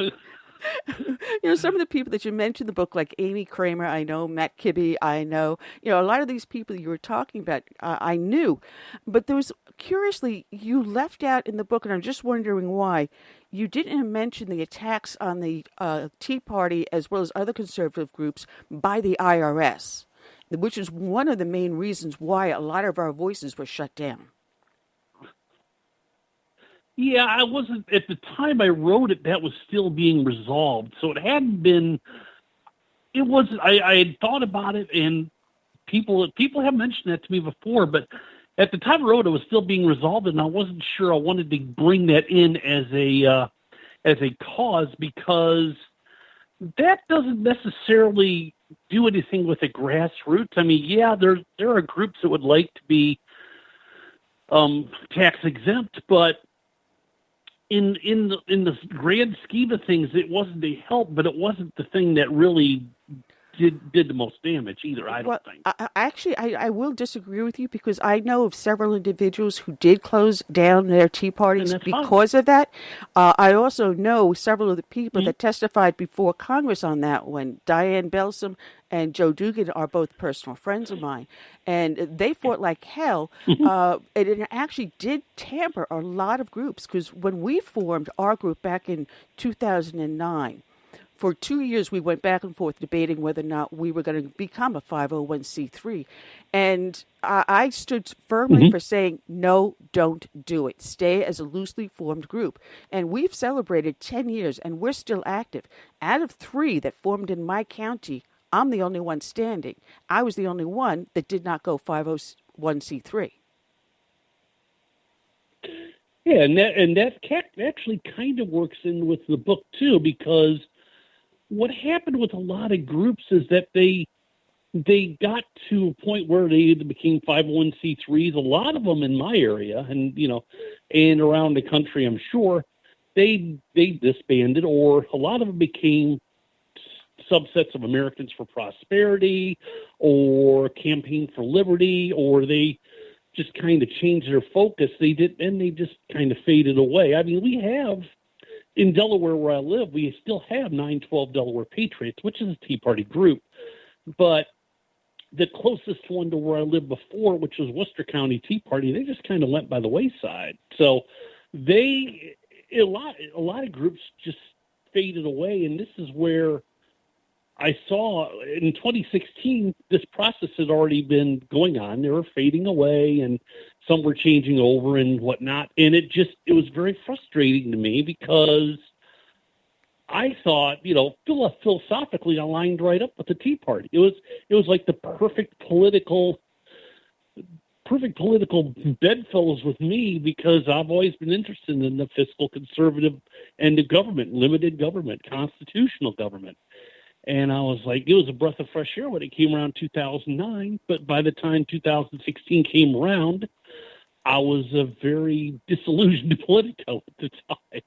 Some of the people that you mentioned in the book, like Amy Kramer, I know, Matt Kibbe, I know. A lot of these people you were talking about, I knew. But there was, curiously, you left out in the book, and I'm just wondering why, you didn't mention the attacks on the Tea Party as well as other conservative groups by the IRS, which is one of the main reasons why a lot of our voices were shut down. Yeah, I wasn't, at the time I wrote it, that was still being resolved. So it hadn't been, it wasn't, I had thought about it, and people have mentioned that to me before, but at the time I wrote it was still being resolved, and I wasn't sure I wanted to bring that in as a cause, because that doesn't necessarily do anything with the grassroots. I mean, yeah, there are groups that would like to be tax exempt, but in the grand scheme of things, it wasn't a help, but it wasn't the thing that really did the most damage either, I don't think. I will disagree with you, because I know of several individuals who did close down their Tea Parties because of that. I also know several of the people that testified before Congress on that one. Diane Belsom and Joe Dugan are both personal friends of mine, and they fought like hell. It actually did tamper a lot of groups, because when we formed our group back in 2009, for 2 years, we went back and forth debating whether or not we were going to become a 501c3. And I stood firmly for saying, no, don't do it. Stay as a loosely formed group. And we've celebrated 10 years, and we're still active. Out of 3 that formed in my county, I'm the only one standing. I was the only one that did not go 501c3. Yeah, and that actually kind of works in with the book, too, because what happened with a lot of groups is that they got to a point where they became 501c3s. A lot of them in my area, and around the country, I'm sure, they disbanded, or a lot of them became subsets of Americans for Prosperity or Campaign for Liberty, or they just kind of changed their focus. They just kind of faded away. I mean, we have, in Delaware where I live, we still have 912 Delaware Patriots, which is a Tea Party group. But the closest one to where I lived before, which was Worcester County Tea Party, they just kind of went by the wayside. So a lot of groups just faded away, and this is where I saw in 2016, this process had already been going on. They were fading away, and some were changing over and whatnot. And it was very frustrating to me, because I thought, philosophically, I lined right up with the Tea Party. It was like the perfect political bedfellows with me, because I've always been interested in the fiscal conservative and the government, limited government, constitutional government. And I was like, it was a breath of fresh air when it came around 2009. But by the time 2016 came around, I was a very disillusioned Politico at the time.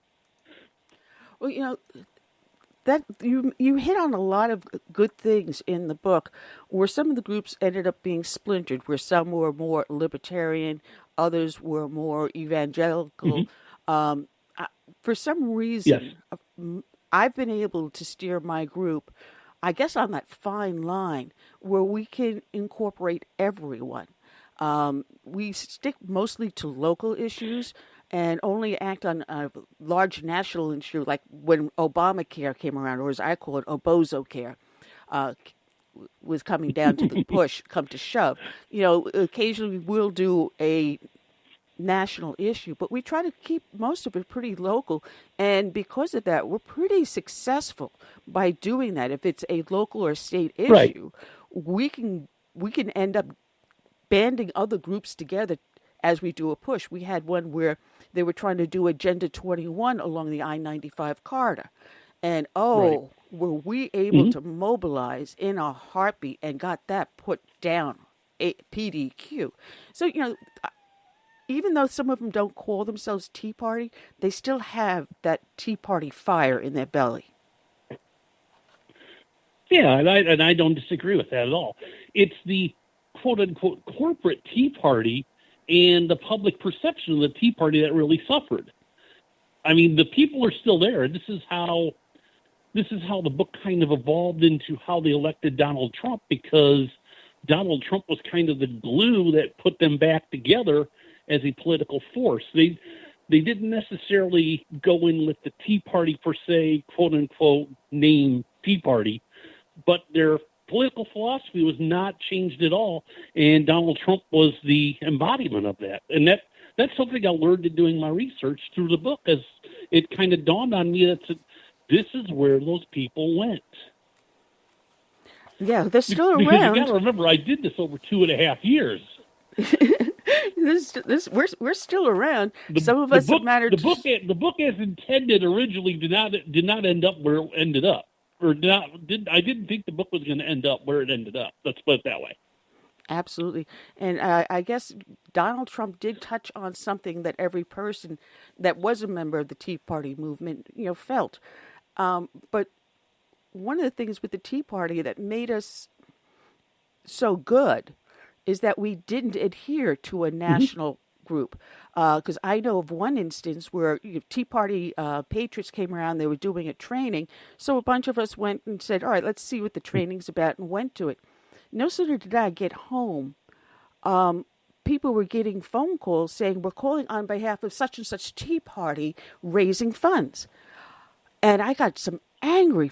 Well, that you hit on a lot of good things in the book, where some of the groups ended up being splintered, where some were more libertarian, others were more evangelical. For some reason, yes, I've been able to steer my group, I guess, on that fine line where we can incorporate everyone. We stick mostly to local issues and only act on a large national issue, like when Obamacare came around, or as I call it, Obozocare. was coming down to the push, come to shove. Occasionally we'll do a national issue, but we try to keep most of it pretty local. And because of that, we're pretty successful by doing that. If it's a local or state issue, right, we can end up banding other groups together as we do a push. We had one where they were trying to do Agenda 21 along the I-95 corridor. And, were we able to mobilize in a heartbeat and got that put down, PDQ. So, even though some of them don't call themselves Tea Party, they still have that Tea Party fire in their belly. Yeah, and I don't disagree with that at all. It's the quote-unquote corporate Tea Party and the public perception of the Tea Party that really suffered. I mean, the people are still there. This is how the book kind of evolved into how they elected Donald Trump, because Donald Trump was kind of the glue that put them back together as a political force. They didn't necessarily go in with the Tea Party per se, quote unquote, name Tea Party, but their political philosophy was not changed at all, and Donald Trump was the embodiment of that. And that's something I learned in doing my research through the book, as it kind of dawned on me that this is where those people went. Yeah, they're still because around. You got to remember, I did this over 2.5 years. We're still around. Some of us have mattered. The book, as intended originally, did not end up where it ended up, I didn't think the book was going to end up where it ended up. Let's put it that way. Absolutely. And I guess Donald Trump did touch on something that every person that was a member of the Tea Party movement, felt. But one of the things with the Tea Party that made us so good is that we didn't adhere to a national group. Because I know of one instance where Tea Party patriots came around, they were doing a training. So a bunch of us went and said, all right, let's see what the training's about, and went to it. No sooner did I get home, people were getting phone calls saying, we're calling on behalf of such and such Tea Party raising funds. And I got some angry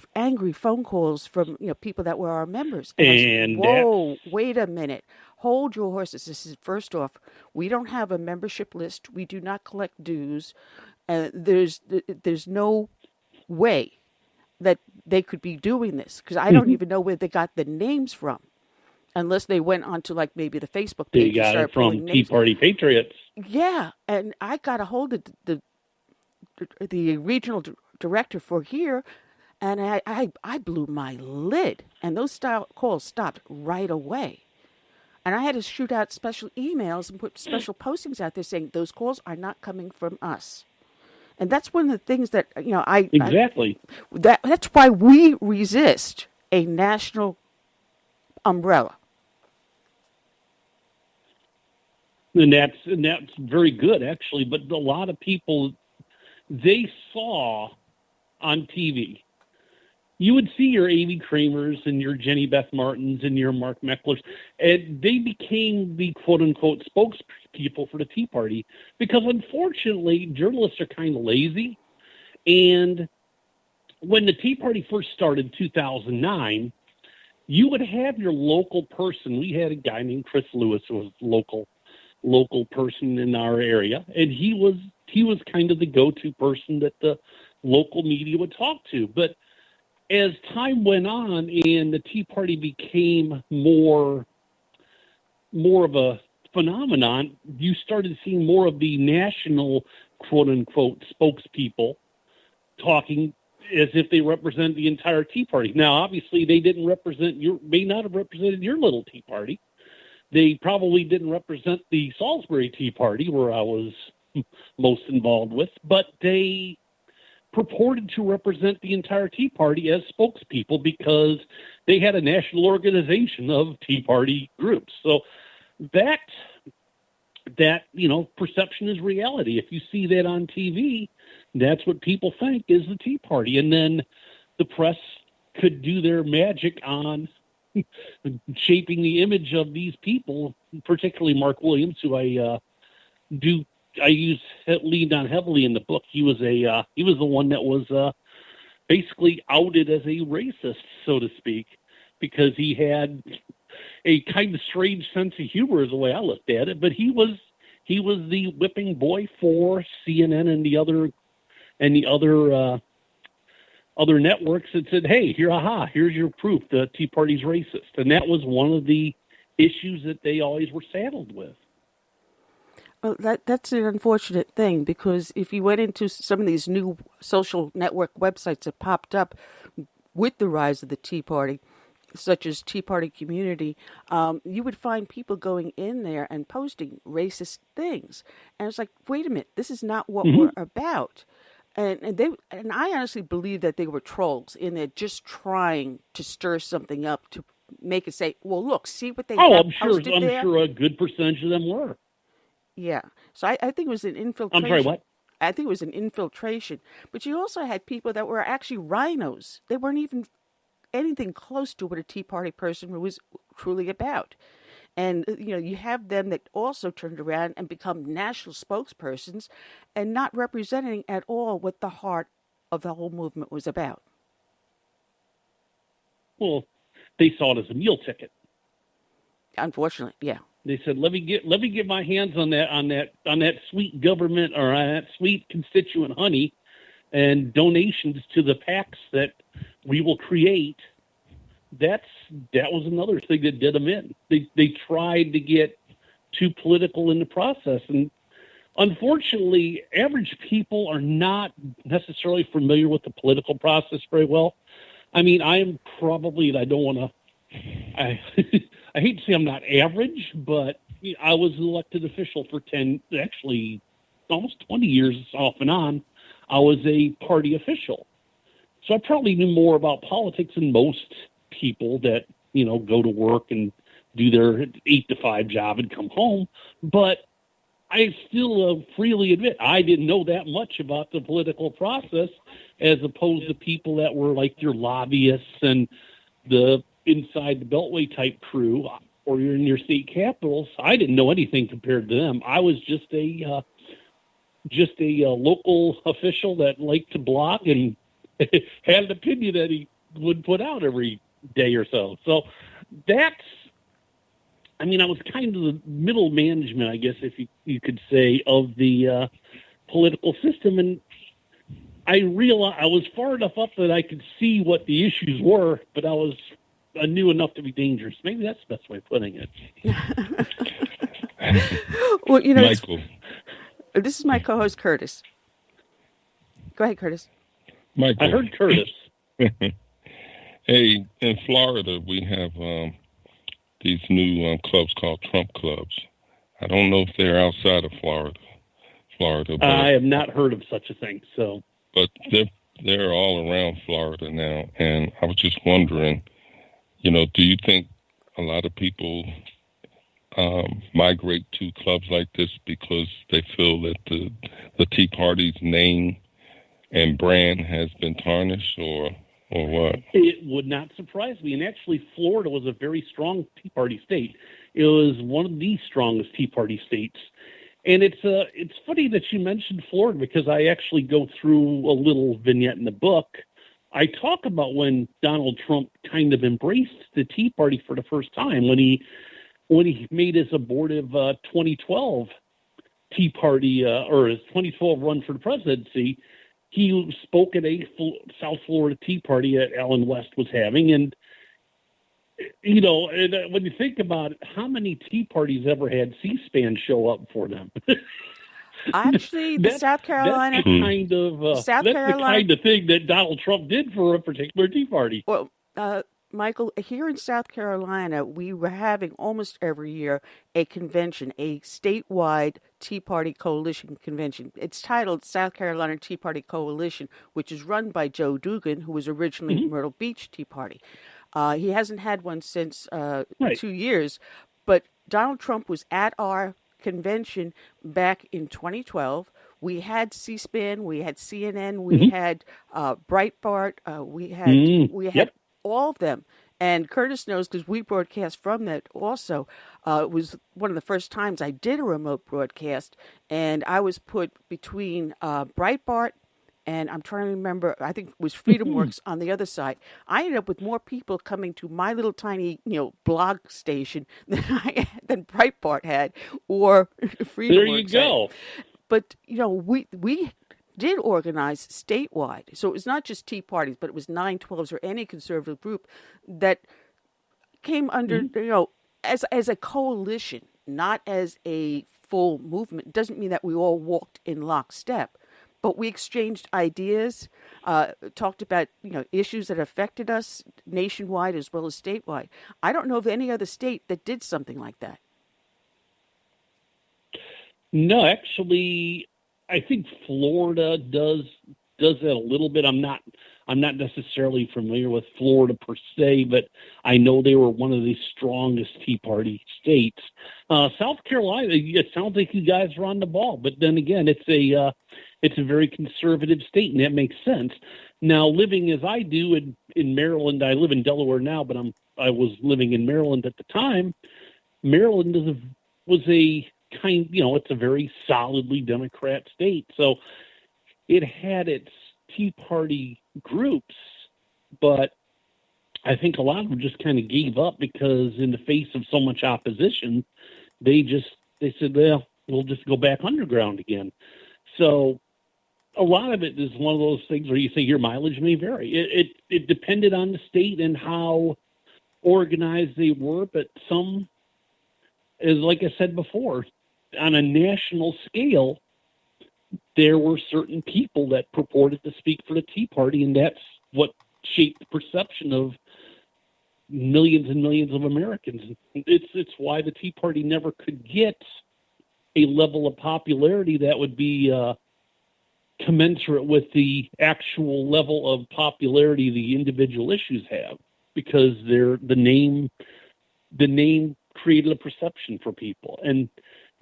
phone calls from people that were our members. And I said, whoa, wait a minute. Hold your horses. This is, first off, we don't have a membership list. We do not collect dues. There's no way that they could be doing this, because I don't even know where they got the names from, unless they went onto like maybe the Facebook page. They got it from Tea Party Patriots. Yeah, and I got a hold of the regional director for here, and I blew my lid, and those calls stopped right away. And I had to shoot out special emails and put special postings out there saying those calls are not coming from us. And that's one of the things that, that's why we resist a national umbrella. And that's very good, actually. But a lot of people, they saw on TV, you would see your Amy Kramers and your Jenny Beth Martins and your Mark Mecklers, and they became the quote-unquote spokespeople for the Tea Party, because unfortunately journalists are kind of lazy. And when the Tea Party first started in 2009, you would have your local person. We had a guy named Chris Lewis who was a local person in our area, and he was kind of the go-to person that the local media would talk to. But as time went on and the Tea Party became more of a phenomenon, you started seeing more of the national quote-unquote spokespeople talking as if they represent the entire Tea Party. Now, obviously, they may not have represented your little Tea Party. They probably didn't represent the Salisbury Tea Party, where I was most involved with, but they purported to represent the entire Tea Party as spokespeople because they had a national organization of Tea Party groups. So that perception is reality. If you see that on TV, that's what people think is the Tea Party. And then the press could do their magic on shaping the image of these people, particularly Mark Williams, who I leaned on heavily in the book. He was the one that was basically outed as a racist, so to speak. because he had a kind of strange sense of humor, is the way I looked at it. But he was the whipping boy for CNN and the other networks that said, "Hey, here's your proof the Tea Party's racist," and that was one of the issues that they always were saddled with. Well, that's an unfortunate thing, because if you went into some of these new social network websites that popped up with the rise of the Tea Party, such as Tea Party Community, you would find people going in there and posting racist things. And it's like, wait a minute, this is not what we're about. And I honestly believe that they were trolls in there just trying to stir something up to make it say, well, look, see what they have posted there? I'm sure a good percentage of them were. Yeah. So I think it was an infiltration. I'm sorry, what? I think it was an infiltration. But you also had people that were actually rhinos. They weren't even anything close to what a Tea Party person was truly about. And, you have them that also turned around and become national spokespersons and not representing at all what the heart of the whole movement was about. Well, they saw it as a meal ticket. Unfortunately, yeah. They said, "Let me get my hands on that sweet government or on that sweet constituent honey, and donations to the PACs that we will create." That was another thing that did them in. They tried to get too political in the process, and unfortunately, average people are not necessarily familiar with the political process very well. I mean, I am probably, and I don't want to. I hate to say I'm not average, but I was an elected official for almost 20 years off and on. I was a party official. So I probably knew more about politics than most people that, go to work and do their 8 to 5 job and come home. But I still freely admit I didn't know that much about the political process, as opposed to people that were like your lobbyists and the inside the Beltway type crew, or you're in your state capitals. I didn't know anything compared to them. I was just a local official that liked to blog and had an opinion that he would put out every day or so. So I was kind of the middle management, I guess, if you could say, of the political system. And I realized I was far enough up that I could see what the issues were, but I knew enough to be dangerous. Maybe that's the best way of putting it. Well, Michael. This is my co-host, Curtis. Go ahead, Curtis. Michael. I heard Curtis. Hey, in Florida, we have these new clubs called Trump clubs. I don't know if they're outside of Florida. But I have not heard of such a thing. So, but they're all around Florida now, and I was just wondering, do you think a lot of people migrate to clubs like this because they feel that the Tea Party's name and brand has been tarnished, or what? It would not surprise me. And actually, Florida was a very strong Tea Party state. It was one of the strongest Tea Party states. And it's funny that you mentioned Florida, because I actually go through a little vignette in the book. I talk about when Donald Trump kind of embraced the Tea Party for the first time, when he made his abortive 2012 Tea Party or his 2012 run for the presidency. He spoke at a South Florida Tea Party that Alan West was having, and when you think about it, how many Tea Parties ever had C-SPAN show up for them? Actually, South Carolina, that's the kind of thing that Donald Trump did for a particular Tea Party. Well, Michael, here in South Carolina, we were having almost every year a convention, a statewide Tea Party Coalition convention. It's titled South Carolina Tea Party Coalition, which is run by Joe Dugan, who was originally Myrtle Beach Tea Party. He hasn't had one since 2 years, but Donald Trump was at our convention back in 2012. We had C-SPAN, we had CNN, we had Breitbart, we had all of them. And Curtis knows, because we broadcast from that also. It was one of the first times I did a remote broadcast, and I was put between Breitbart and I'm trying to remember, I think it was Freedom Works on the other side. I ended up with more people coming to my little tiny, blog station than Breitbart had or Freedom Works. There you go. Had. But, we did organize statewide. So it was not just Tea Parties, but it was 912s or any conservative group that came under, as a coalition, not as a full movement. It doesn't mean that we all walked in lockstep, but we exchanged ideas, talked about, issues that affected us nationwide as well as statewide. I don't know of any other state that did something like that. No, actually, I think Florida does that a little bit. I'm not necessarily familiar with Florida per se, but I know they were one of the strongest Tea Party states. South Carolina, it sounds like you guys are on the ball, but then again, it's a very conservative state, and that makes sense. Now, living as I do in Maryland, I live in Delaware now, but I was living in Maryland at the time. Maryland was a kind, it's a very solidly Democrat state, so it had its Tea Party groups, but I think a lot of them just kind of gave up because in the face of so much opposition, they said, well, we'll just go back underground again. So a lot of it is one of those things where you say your mileage may vary. It depended on the state and how organized they were, but some, as like I said before, on a national scale, there were certain people that purported to speak for the Tea Party, and that's what shaped the perception of millions and millions of Americans. It's why the Tea Party never could get a level of popularity that would be commensurate with the actual level of popularity the individual issues have, because the name created a perception for people. And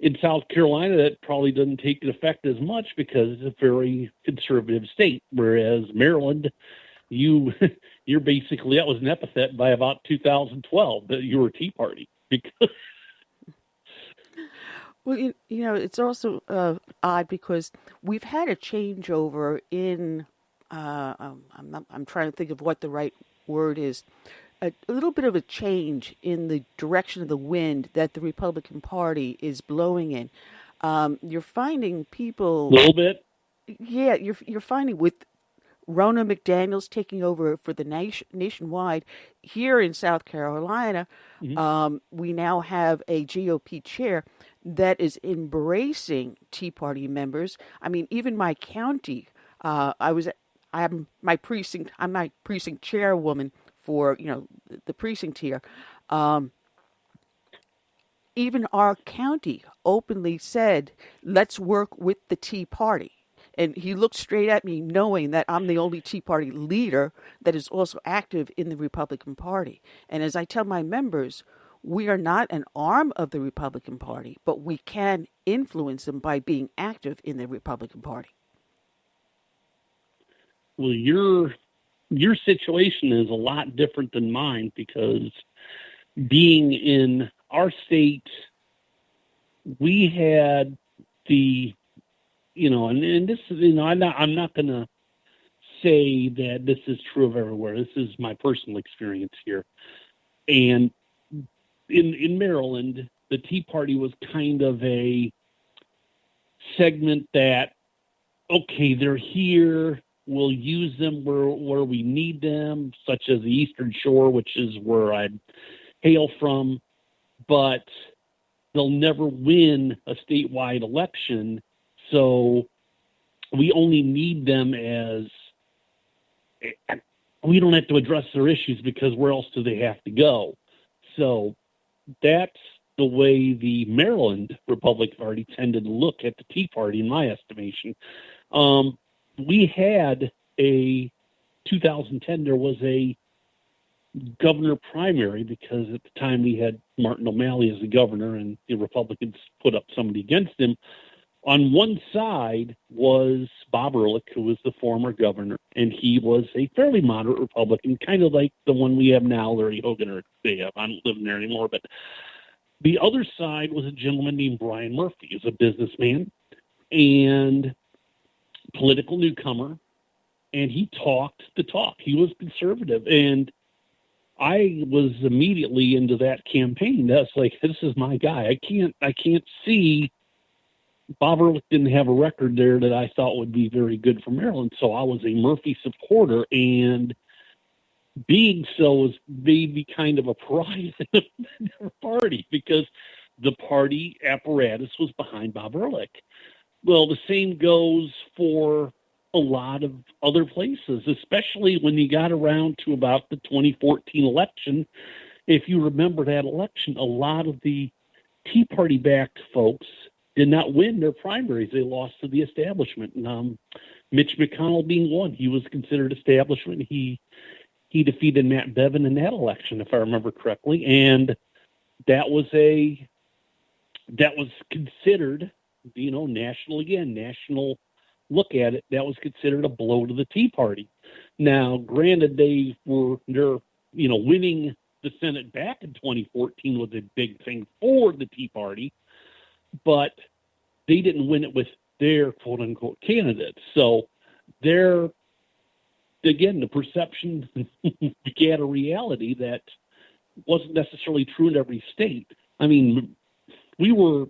in South Carolina, that probably doesn't take effect as much because it's a very conservative state, whereas Maryland, you're basically, that was an epithet by about 2012 that you were Tea Party. Because well, it's also odd because we've had a changeover in. I'm trying to think of what the right word is. A little bit of a change in the direction of the wind that the Republican Party is blowing in. You're finding people a little bit. Yeah, you're finding with Ronna McDaniels taking over for the nationwide here in South Carolina. Mm-hmm. We now have a GOP chair that is embracing Tea Party members. I mean, even my county. I'm my precinct chairwoman for the precinct here. Even our county openly said, let's work with the Tea Party. And he looked straight at me knowing that I'm the only Tea Party leader that is also active in the Republican Party. And as I tell my members, we are not an arm of the Republican Party, but we can influence them by being active in the Republican Party. Well, your situation is a lot different than mine because being in our state, we had the, and this is, I'm not going to say that this is true of everywhere. This is my personal experience here. And in Maryland, the Tea Party was kind of a segment that, okay, they're here. We'll use them where we need them, such as the Eastern Shore, which is where I hail from, but they'll never win a statewide election, so we only need them as we don't have to address their issues because where else do they have to go? So that's the way the Maryland Republican Party tended to look at the Tea Party, in my estimation. We had 2010, there was a governor primary because at the time we had Martin O'Malley as the governor and the Republicans put up somebody against him. On one side was Bob Ehrlich, who was the former governor, and he was a fairly moderate Republican, kind of like the one we have now, Larry Hogan, or they have. I don't live in there anymore, but the other side was a gentleman named Brian Murphy. He's a businessman and political newcomer, and he talked the talk. He was conservative, and I was immediately into that campaign. That's like, this is my guy. I can't see Bob Ehrlich didn't have a record there that I thought would be very good for Maryland. So I was a Murphy supporter, and being so made me kind of a pariah in the party because the party apparatus was behind Bob Ehrlich. Well, the same goes for a lot of other places, especially when you got around to about the 2014 election. If you remember that election, a lot of the Tea Party-backed folks did not win their primaries. They lost to the establishment. Mitch McConnell being one, he was considered establishment. He defeated Matt Bevin in that election, if I remember correctly, and that was considered, national look at it. That was considered a blow to the Tea Party. Now, granted, they're winning the Senate back in 2014 was a big thing for the Tea Party, but they didn't win it with their quote-unquote candidates. So the perception begat a reality that wasn't necessarily true in every state. I mean, we were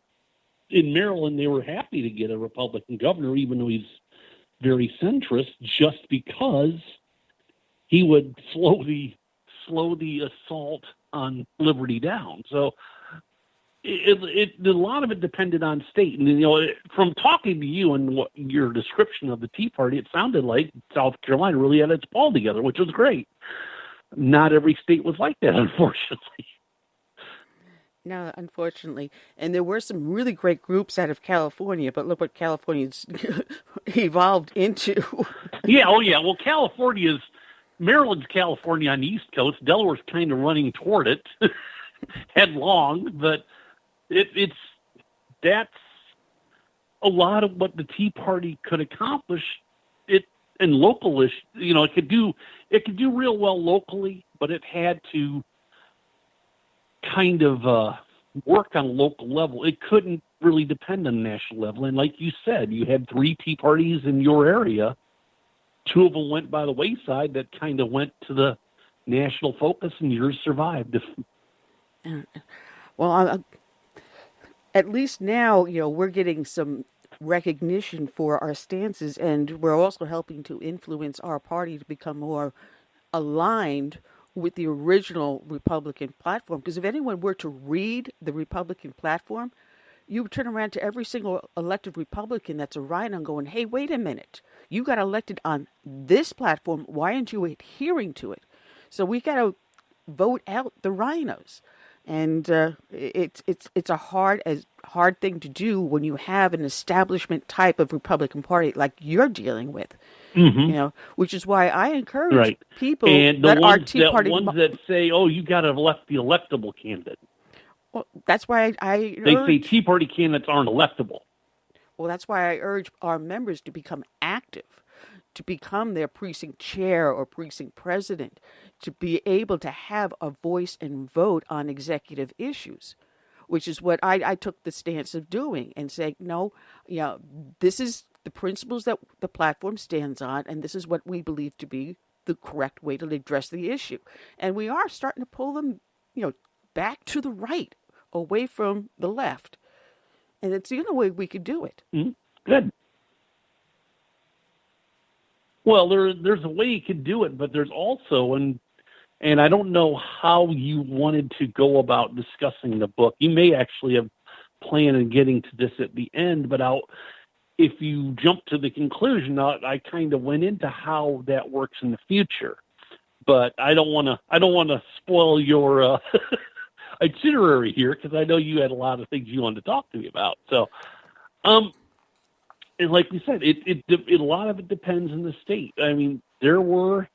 in Maryland, they were happy to get a Republican governor, even though he's very centrist, just because he would slow the assault on liberty down. So a lot of it depended on state. And, from talking to you and what your description of the Tea Party, it sounded like South Carolina really had its ball together, which was great. Not every state was like that, unfortunately. No, unfortunately. And there were some really great groups out of California, but look what California's evolved into. Yeah, oh yeah. Well, Maryland's California on the East Coast. Delaware's kind of running toward it headlong, but that's a lot of what the Tea Party could accomplish. And localish, it could do real well locally, but it had to kind of work on a local level. It couldn't really depend on the national level. And like you said, you had 3 Tea Parties in your area. 2 of them went by the wayside that kind of went to the national focus, and yours survived. Well, at least now, we're getting some recognition for our stances, and we're also helping to influence our party to become more aligned with the original Republican platform. Because if anyone were to read the Republican platform, you turn around to every single elected Republican that's a rhino going, hey, wait a minute. You got elected on this platform. Why aren't you adhering to it? So we got to vote out the rhinos. And it's a hard thing to do when you have an establishment type of Republican Party like you're dealing with. Mm-hmm. Which is why I encourage people and that are Tea Party. Ones that say, "Oh, you got to elect the electable candidate." Well, that's why they say Tea Party candidates aren't electable. Well, that's why I urge our members to become active, to become their precinct chair or precinct president, to be able to have a voice and vote on executive issues, which is what I took the stance of doing and saying, no, this is the principles that the platform stands on, and this is what we believe to be the correct way to address the issue. And we are starting to pull them, back to the right, away from the left. And it's the only way we could do it. Mm-hmm. Good. Well, there's a way you could do it, but there's also, and I don't know how you wanted to go about discussing the book. You may actually have planned on getting to this at the end, but if you jump to the conclusion, I kind of went into how that works in the future. But I don't want to spoil your itinerary here, because I know you had a lot of things you wanted to talk to me about. So, and like we said, a lot of it depends on the state. I mean, the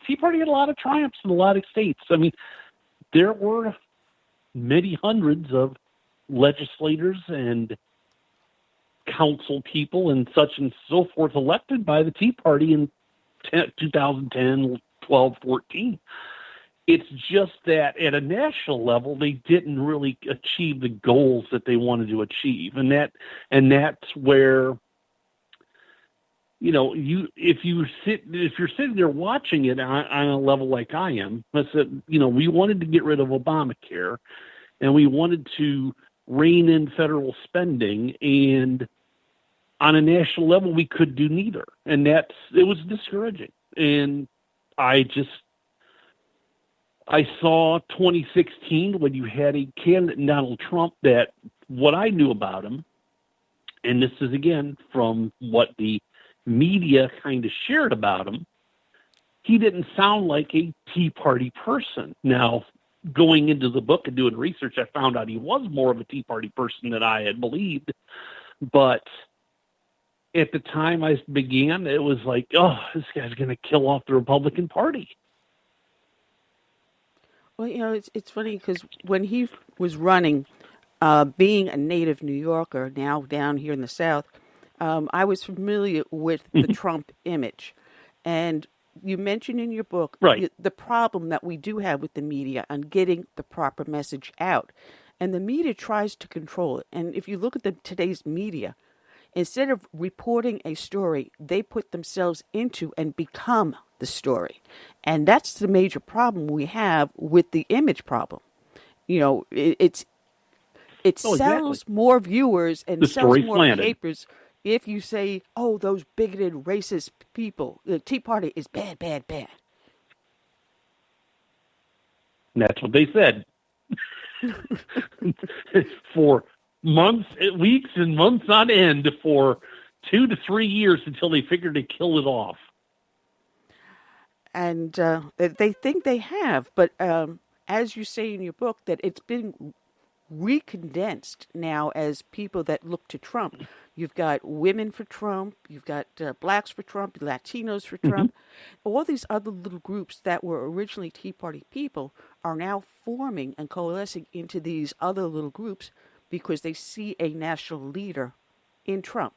Tea Party had a lot of triumphs in a lot of states. I mean, there were many hundreds of legislators and council people and such and so forth elected by the Tea Party in 2010, 12, 14. It's just that at a national level, they didn't really achieve the goals that they wanted to achieve. And that's where, if you're sitting there watching it on a level like I am, I said, we wanted to get rid of Obamacare, and we wanted to rein in federal spending, and on a national level, we could do neither, and it was discouraging. And I saw 2016 when you had a candidate in Donald Trump that what I knew about him, and this is again from what the media kind of shared about him, he didn't sound like a Tea Party person. Now, going into the book and doing research, I found out he was more of a Tea Party person than I had believed. But at the time I began, it was like, oh, this guy's going to kill off the Republican Party. Well, it's funny because when he was running, being a native New Yorker, now down here in the South, I was familiar with the Trump image. And you mentioned in your book the problem that we do have with the media on getting the proper message out. And the media tries to control it. And if you look at today's media, instead of reporting a story, they put themselves into and become the story. And that's the major problem we have with the image problem. It sells more viewers and sells more papers if you say, oh, those bigoted, racist people, the Tea Party is bad, bad, bad. And that's what they said. For months, weeks, and months on end for 2 to 3 years until they figured to kill it off. And they think they have, but as you say in your book, that it's been recondensed now as people that look to Trump. You've got women for Trump, you've got blacks for Trump, Latinos for Trump. All these other little groups that were originally Tea Party people are now forming and coalescing into these other little groups because they see a national leader in Trump.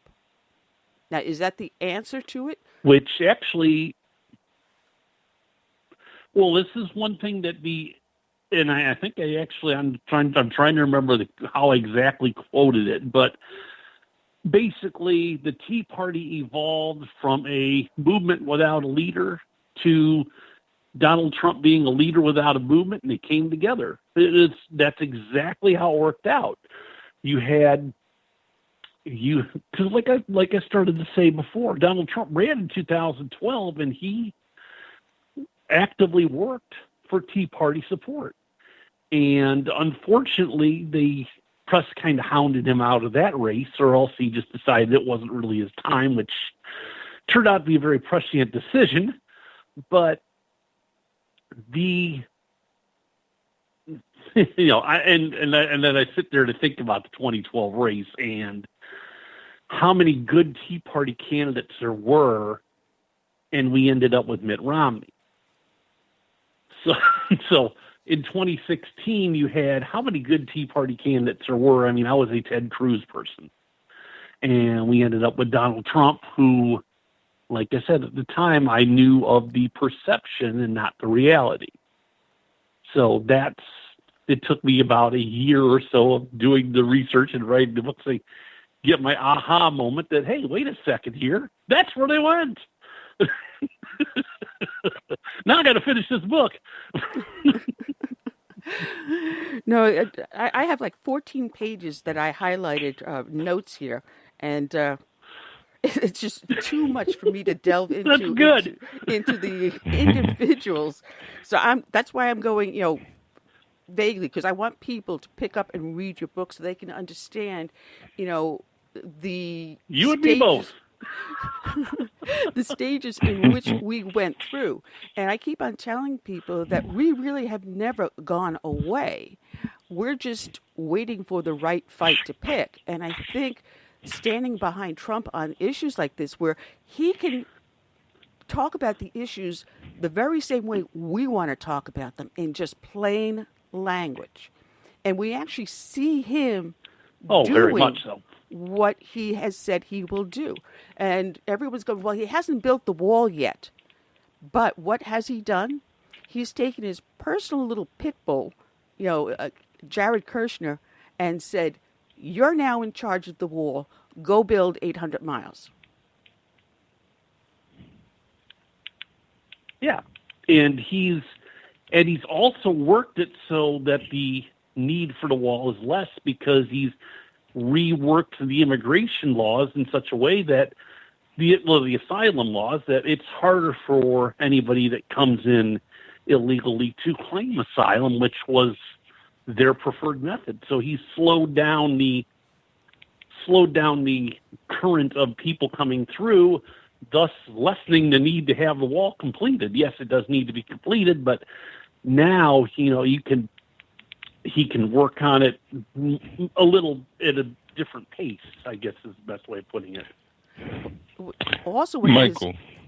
Now, is that the answer to it? Which actually, well, this is one thing that and I think I'm trying to remember how I exactly quoted it, but basically the Tea Party evolved from a movement without a leader to Donald Trump being a leader without a movement, and they came together. That's exactly how it worked out. Because like I started to say before, Donald Trump ran in 2012, and he actively worked for Tea Party support. And unfortunately, the press kind of hounded him out of that race, or else he just decided it wasn't really his time, which turned out to be a very prescient decision. But and then I sit there to think about the 2012 race and how many good Tea Party candidates there were, and we ended up with Mitt Romney. So in 2016, you had how many good Tea Party candidates there were? I mean, I was a Ted Cruz person. And we ended up with Donald Trump, who, like I said, at the time, I knew of the perception and not the reality. So it took me about a year or so of doing the research and writing the book to get my aha moment that, hey, wait a second here. That's where they went. Now I got to finish this book. No, I have like 14 pages that I highlighted notes here, and it's just too much for me to delve into the individuals. So that's why I'm going, vaguely, because I want people to pick up and read your book so they can understand, the you and me both. The stages in which we went through. And I keep on telling people that we really have never gone away. We're just waiting for the right fight to pick. And I think standing behind Trump on issues like this, where he can talk about the issues the very same way we want to talk about them, in just plain language. And we actually see him doing very much so what he has said he will do. And everyone's going, well, he hasn't built the wall yet. But what has he done? He's taken his personal little pit bull, Jared Kushner, and said, you're now in charge of the wall. Go build 800 miles. Yeah, and he's also worked it so that the need for the wall is less, because he's reworked the immigration laws in such a way that the asylum laws, that it's harder for anybody that comes in illegally to claim asylum, which was their preferred method. So he's slowed down the current of people coming through, thus lessening the need to have the wall completed. Yes, it does need to be completed, but now, he can work on it a little at a different pace, I guess is the best way of putting it. Also, what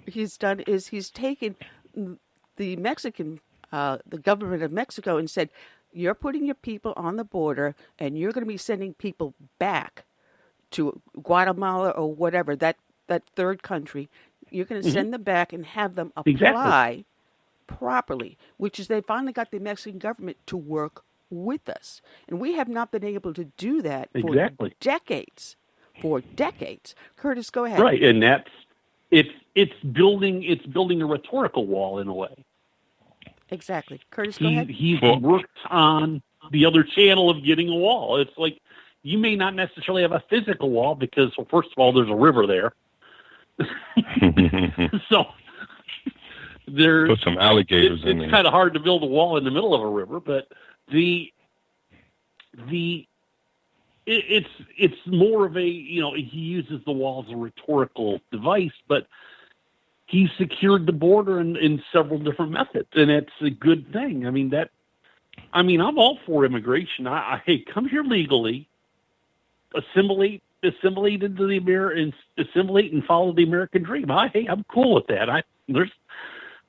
he's done is he's taken the Mexican, the government of Mexico, and said, you're putting your people on the border, and you're going to be sending people back to Guatemala or whatever, that third country. You're going to send them back and have them apply properly, which is they finally got the Mexican government to work with us. And we have not been able to do that for decades. For decades. Curtis, go ahead. Right, and it's building a rhetorical wall in a way. Exactly. Curtis, go ahead. He's worked on the other channel of getting a wall. It's like, you may not necessarily have a physical wall because, well, first of all, there's a river there. So there's put some alligators in there. It's kind of hard to build a wall in the middle of a river, but it's more of a, he uses the wall as a rhetorical device, but he secured the border in several different methods, and it's a good thing. I'm all for immigration. Hey, come here legally, assimilate into the assimilate and follow the American dream. I'm cool with that.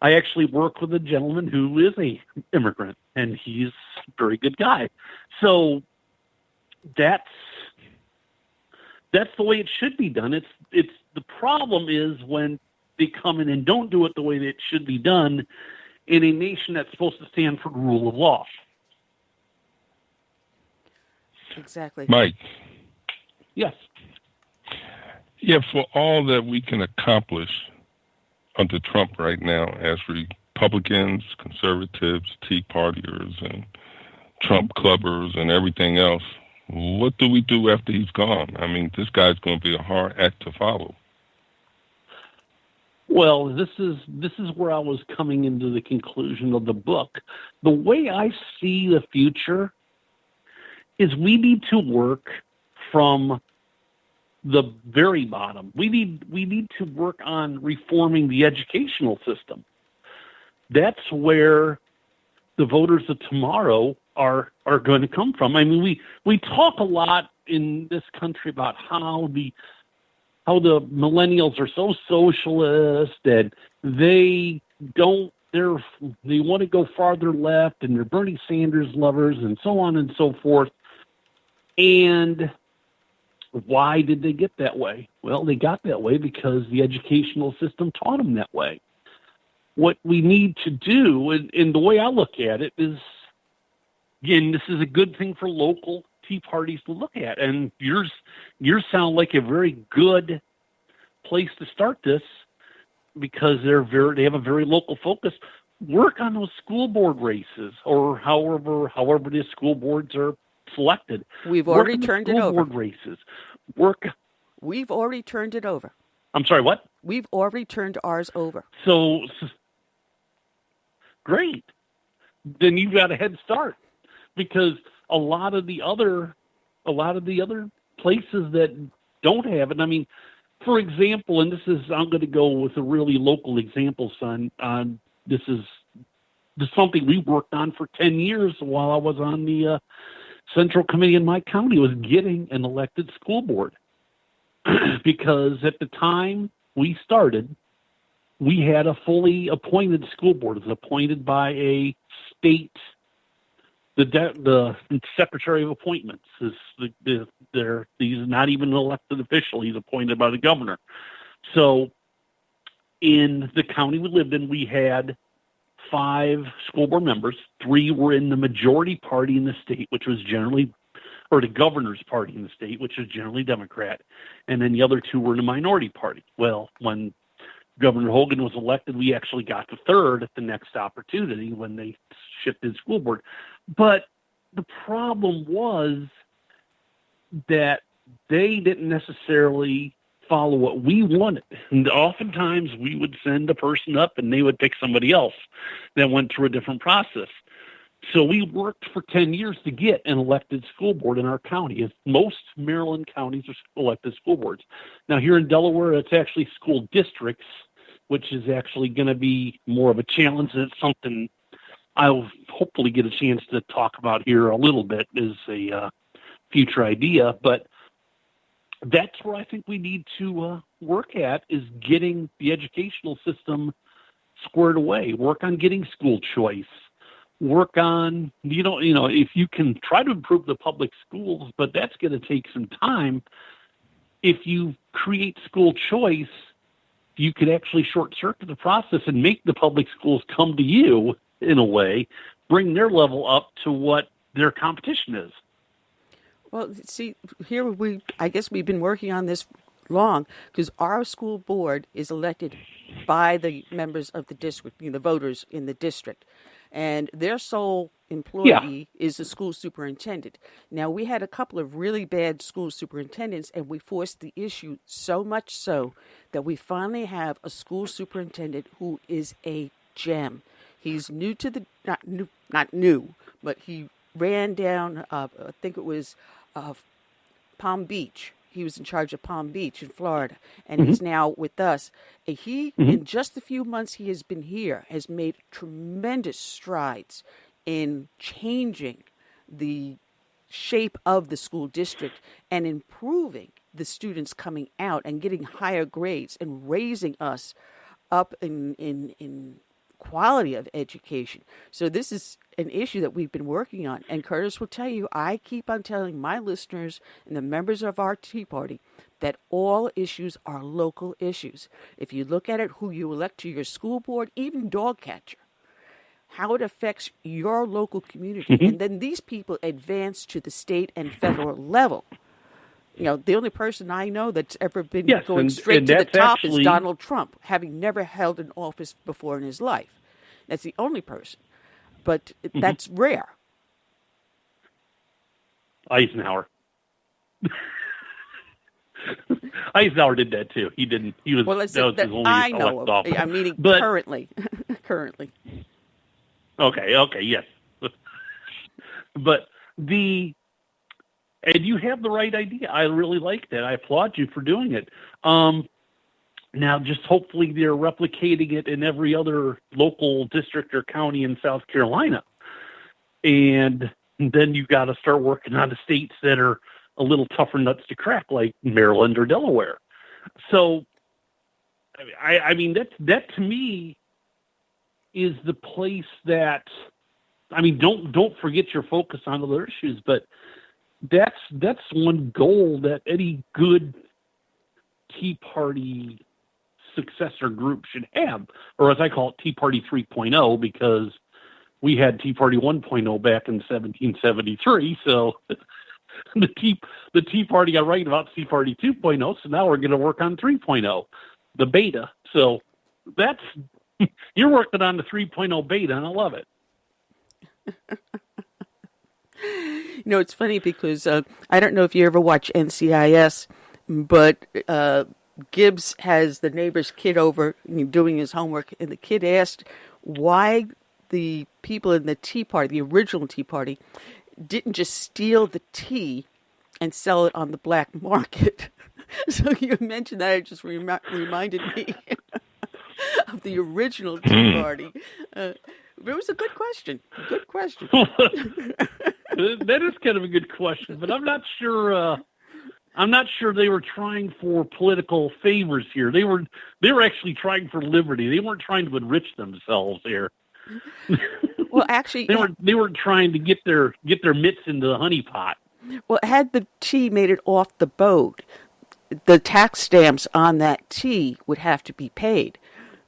I actually work with a gentleman who is a immigrant, and he's a very good guy. So that's the way it should be done. It's the problem is when they come in and don't do it the way that it should be done in a nation that's supposed to stand for the rule of law. Exactly. Mike. Yes. Yeah, for all that we can accomplish under Trump right now as Republicans, conservatives, Tea Partiers, and Trump clubbers and everything else, what do we do after he's gone? This guy's going to be a hard act to follow. Well, this is where I was coming into the conclusion of the book. The way I see the future is we need to work from the very bottom. We need to work on reforming the educational system. That's where the voters of tomorrow are going to come from. We talk a lot in this country about how the millennials are so socialist and they want to go farther left and they're Bernie Sanders lovers and so on and so forth. And why did they get that way? Well, they got that way because the educational system taught them that way. What we need to do, and the way I look at it is, again, this is a good thing for local Tea Parties to look at. And yours sound like a very good place to start this because they have a very local focus. Work on those school board races or however the school boards are selected. We've already turned it over. Board races. We've already turned it over. I'm sorry, what? We've already turned ours over. So great. Then you've got a head start because a lot of the other places that don't have it. For example, and I'm going to go with a really local example, son. This is something we worked on for 10 years while I was on the Central Committee in my county, was getting an elected school board. Because at the time we started, we had a fully appointed school board. It was appointed by a state, the Secretary of Appointments. He's not even an elected official. He's appointed by the governor. So in the county we lived in, we had 5 school board members. 3 were in the majority party in the state, which was generally, or the governor's party in the state, which is generally Democrat. And then the other 2 were in the minority party. Well, when Governor Hogan was elected, we actually got to third at the next opportunity when they shifted school board. But the problem was that they didn't necessarily follow what we wanted. And oftentimes we would send a person up and they would pick somebody else that went through a different process. So we worked for 10 years to get an elected school board in our county. Most Maryland counties are elected school boards. Now here in Delaware, it's actually school districts, which is actually going to be more of a challenge. It's something I'll hopefully get a chance to talk about here a little bit as a future idea. But that's where I think we need to work at, is getting the educational system squared away, work on getting school choice, work on, if you can try to improve the public schools, but that's going to take some time. If you create school choice, you could actually short circuit the process and make the public schools come to you in a way, bring their level up to what their competition is. Well, see, here I guess we've been working on this long, because our school board is elected by the members of the district, the voters in the district, and their sole employee is the school superintendent. Now, we had a couple of really bad school superintendents, and we forced the issue so much so that we finally have a school superintendent who is a gem. He's new to the, not new, but he ran down, I think it was Palm Beach. He was in charge of Palm Beach in Florida, and he's now with us. And he, in just the few months he has been here, has made tremendous strides in changing the shape of the school district and improving the students coming out and getting higher grades and raising us up in quality of education. So this is an issue that we've been working on. And Curtis will tell you, I keep on telling my listeners and the members of our Tea Party that all issues are local issues. If you look at it, who you elect to your school board, even dog catcher, how it affects your local community. And then these people advance to the state and federal level. The only person I know that's ever been going straight to the top is Donald Trump, having never held an office before in his life. That's the only person. But that's rare. Eisenhower. Eisenhower did that too. He didn't. He was. Well, that was his only I know of. Office. I'm meaning but, currently. Currently. Okay. Yes. But and you have the right idea. I really like that. I applaud you for doing it. Now, just hopefully they're replicating it in every other local district or county in South Carolina. And then you got to start working on the states that are a little tougher nuts to crack, like Maryland or Delaware. So, I mean, that to me is the place that, don't forget your focus on other issues, but that's one goal that any good Tea Party successor group should have, or as I call it, Tea Party 3.0, because we had Tea Party 1.0 back in 1773. So the Tea Party got right about Tea Party 2.0. So now we're going to work on 3.0, the beta. So that's you're working on the 3.0 beta, and I love it. It's funny because I don't know if you ever watch NCIS, but Gibbs has the neighbor's kid over doing his homework, and the kid asked why the people in the Tea Party, the original Tea Party, didn't just steal the tea and sell it on the black market. So you mentioned that, it just reminded me of the original Tea Party. But it was a good question. Good question. That is kind of a good question, but I'm not sure. I'm not sure they were trying for political favors here. They were actually trying for liberty. They weren't trying to enrich themselves here. Well, actually, they were trying to get their mitts into the honey pot. Well, had the tea made it off the boat, the tax stamps on that tea would have to be paid.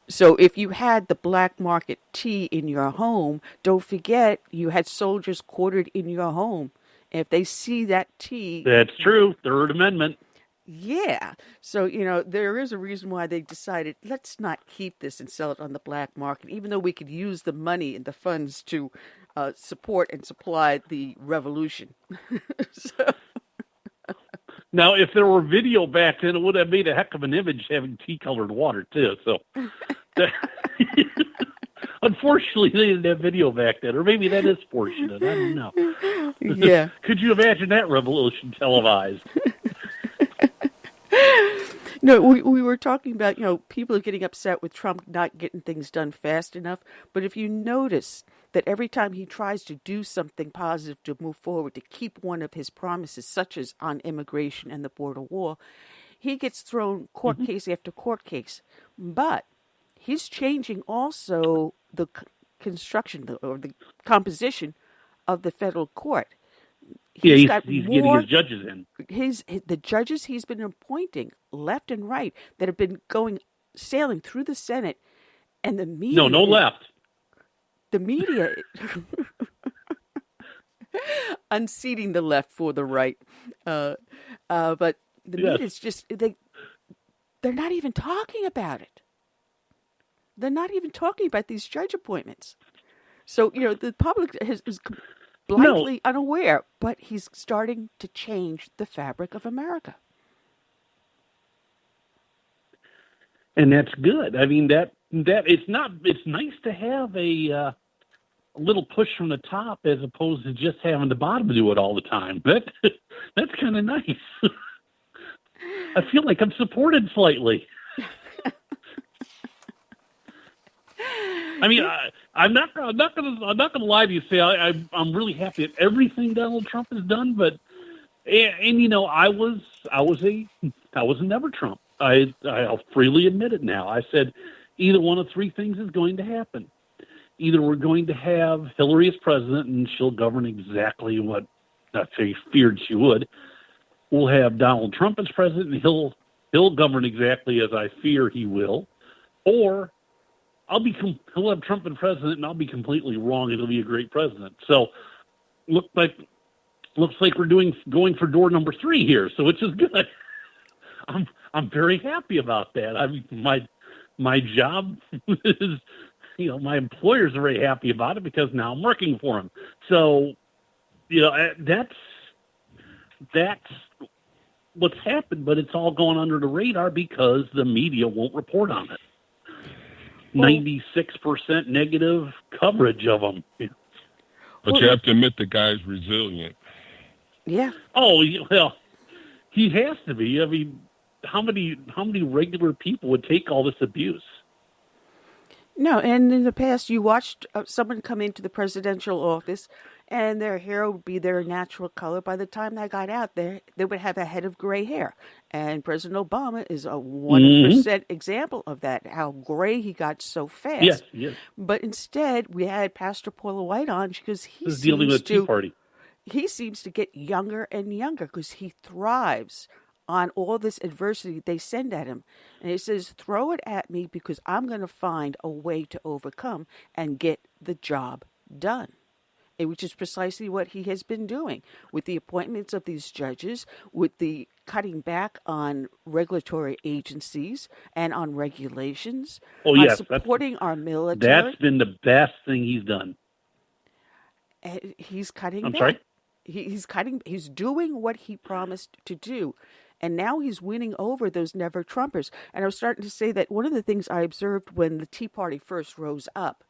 So if you had the black market tea in your home, don't forget you had soldiers quartered in your home. And if they see that tea... That's true. Third Amendment. Yeah. So, there is a reason why they decided, let's not keep this and sell it on the black market, even though we could use the money and the funds to support and supply the revolution. Now, if there were video back then, it would have made a heck of an image having tea-colored water, too. So, unfortunately, they didn't have video back then, or maybe that is fortunate. I don't know. Yeah. Could you imagine that revolution televised? No, we were talking about, people are getting upset with Trump not getting things done fast enough. But if you notice that every time he tries to do something positive to move forward, to keep one of his promises, such as on immigration and the border wall, he gets thrown court case after court case. But he's changing also the construction or the composition of the federal court. He's getting his judges in. The judges he's been appointing left and right that have been sailing through the Senate and the media. No left. The media unseating the left for the right. But the media is just, they're not even talking about it. They're not even talking about these judge appointments. So, the public is blindly unaware, but he's starting to change the fabric of America. And that's good. I mean, that it's nice to have a little push from the top as opposed to just having the bottom do it all the time. That's kind of nice. I feel like I'm supported slightly. I mean, I'm not gonna lie to you. Say I'm really happy at everything Donald Trump has done, but I was a never Trump. I'll freely admit it now. I said either one of three things is going to happen. Either we're going to have Hillary as president, and she'll govern exactly what I feared she would. We'll have Donald Trump as president, and he'll govern exactly as I fear he will, or he'll have Trump as president, and I'll be completely wrong. It'll be a great president. So, looks like we're going for door number 3 here. So, which is good. I'm very happy about that. I mean, my job is, my employers are very happy about it because now I'm working for them. So, that's what's happened, but it's all going under the radar because the media won't report on it. 96% negative coverage of them. But you have to admit the guy's resilient. Yeah. Oh, well, he has to be. I mean, how many regular people would take all this abuse? No, and in the past, you watched someone come into the presidential office, and their hair would be their natural color. By the time they got out there, they would have a head of gray hair. And President Obama is a 100% example of that, how gray he got so fast. Yes. But instead, we had Pastor Paula White on because he's dealing with the Tea Party. He seems to get younger and younger because he thrives on all this adversity they send at him. And he says, throw it at me because I'm going to find a way to overcome and get the job done. Which is precisely what he has been doing with the appointments of these judges, with the cutting back on regulatory agencies and on regulations, on supporting our military. That's been the best thing he's done. He's cutting back. Sorry? He's doing what he promised to do. And now he's winning over those never Trumpers. And I was starting to say that one of the things I observed when the Tea Party first rose up,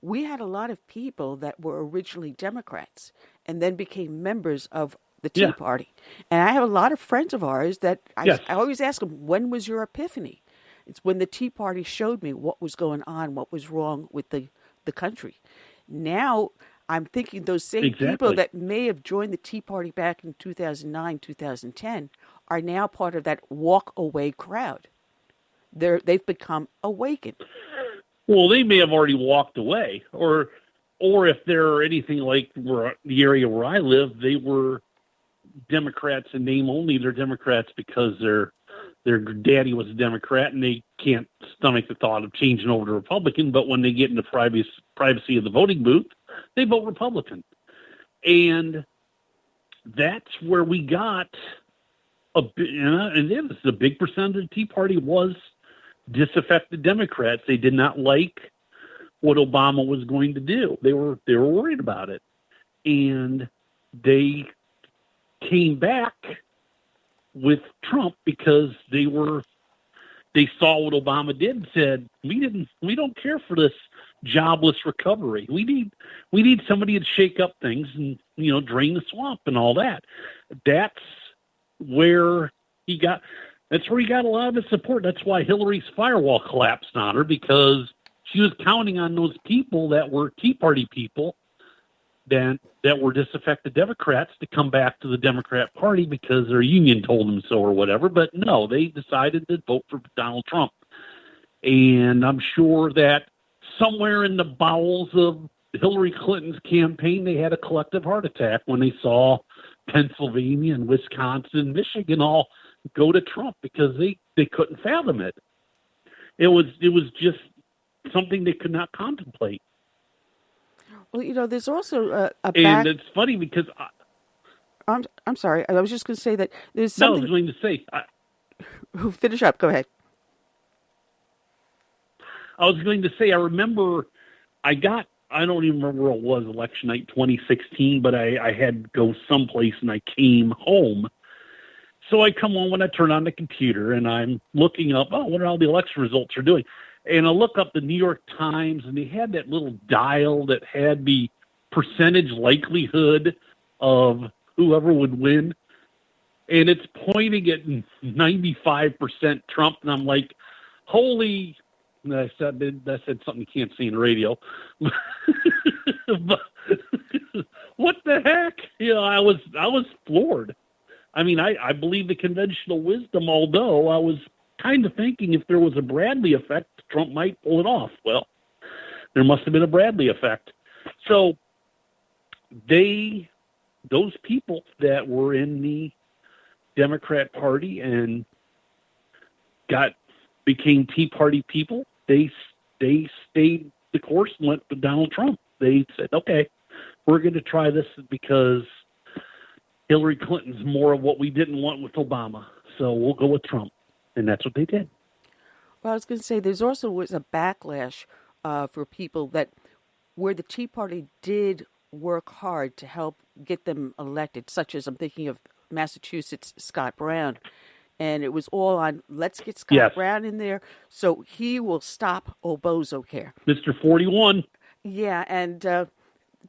we had a lot of people that were originally Democrats and then became members of the Tea Party. And I have a lot of friends of ours that I always ask them, when was your epiphany? It's when the Tea Party showed me what was going on, what was wrong with the country. Now I'm thinking those same people that may have joined the Tea Party back in 2009, 2010 are now part of that walk-away crowd. They've become awakened. Well, they may have already walked away, or if they're anything like the area where I live, they were Democrats in name only. They're Democrats because their daddy was a Democrat, and they can't stomach the thought of changing over to Republican. But when they get into privacy of the voting booth, they vote Republican, and that's where we got and it is a big percentage of the Tea Party was disaffected Democrats. They did not like what Obama was going to do. They were worried about it, and they came back with Trump because they saw what Obama did and said, we don't care for this jobless recovery. We need somebody to shake up things and, drain the swamp and all that. That's where he got a lot of his support. That's why Hillary's firewall collapsed on her, because she was counting on those people that were Tea Party people that were disaffected Democrats to come back to the Democrat Party because their union told them so or whatever. But no, they decided to vote for Donald Trump. And I'm sure that somewhere in the bowels of Hillary Clinton's campaign, they had a collective heart attack when they saw Pennsylvania and Wisconsin and Michigan all go to Trump, because they couldn't fathom it. It was just something they could not contemplate. Well, there's also and it's funny because I'm sorry. I was just going to say that there's something. No, I was going to say. Finish up. Go ahead. I was going to say, I remember I don't even remember where it was, election night 2016, but I had to go someplace and I came home. So I come home and I turn on the computer and I'm looking up, what all the election results are doing. And I look up the New York Times, and they had that little dial that had the percentage likelihood of whoever would win. And it's pointing at 95% Trump. And I'm like, holy, I said something you can't see in the radio. But, what the heck? I was floored. I mean, I believe the conventional wisdom, although I was kind of thinking if there was a Bradley effect, Trump might pull it off. Well, there must have been a Bradley effect. So those people that were in the Democrat Party and became Tea Party people, they stayed the course and went with Donald Trump. They said, okay, we're going to try this because Hillary Clinton's more of what we didn't want with Obama. So we'll go with Trump. And that's what they did. Well, I was going to say there's also was a backlash for people that where the Tea Party did work hard to help get them elected, such as I'm thinking of Massachusetts, Scott Brown. And it was all on, let's get Scott Brown in there so he will stop Obamacare. Mr. 41. Yeah, and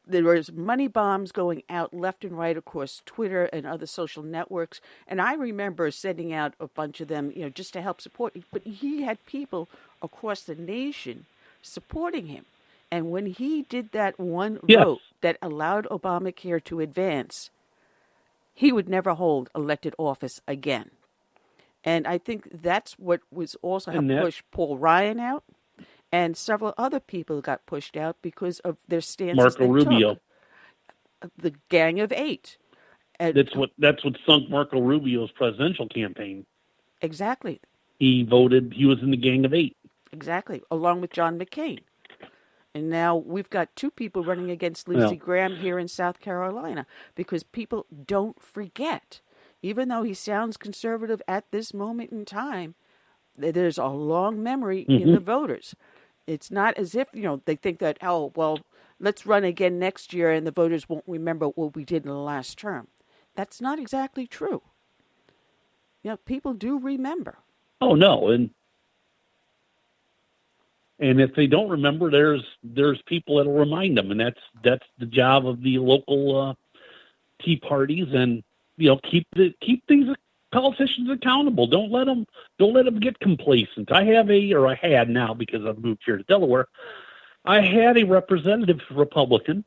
there was money bombs going out left and right across Twitter and other social networks. And I remember sending out a bunch of them, just to help support. But he had people across the nation supporting him. And when he did that one vote that allowed Obamacare to advance, he would never hold elected office again. And I think that's what was also helped push Paul Ryan out. And several other people got pushed out because of their stances. Marco Rubio. The Gang of Eight. And that's what sunk Marco Rubio's presidential campaign. Exactly. He was in the Gang of Eight. Exactly, along with John McCain. And now we've got two people running against Lindsey Graham here in South Carolina because people don't forget. Even though he sounds conservative at this moment in time, there's a long memory in the voters. It's not as if, they think that, let's run again next year and the voters won't remember what we did in the last term. That's not exactly true. People do remember. Oh, no. And if they don't remember, there's people that'll remind them. And that's the job of the local Tea Parties and, keep these politicians accountable. Don't let them get complacent. I had now because I've moved here to Delaware. I had a representative Republican,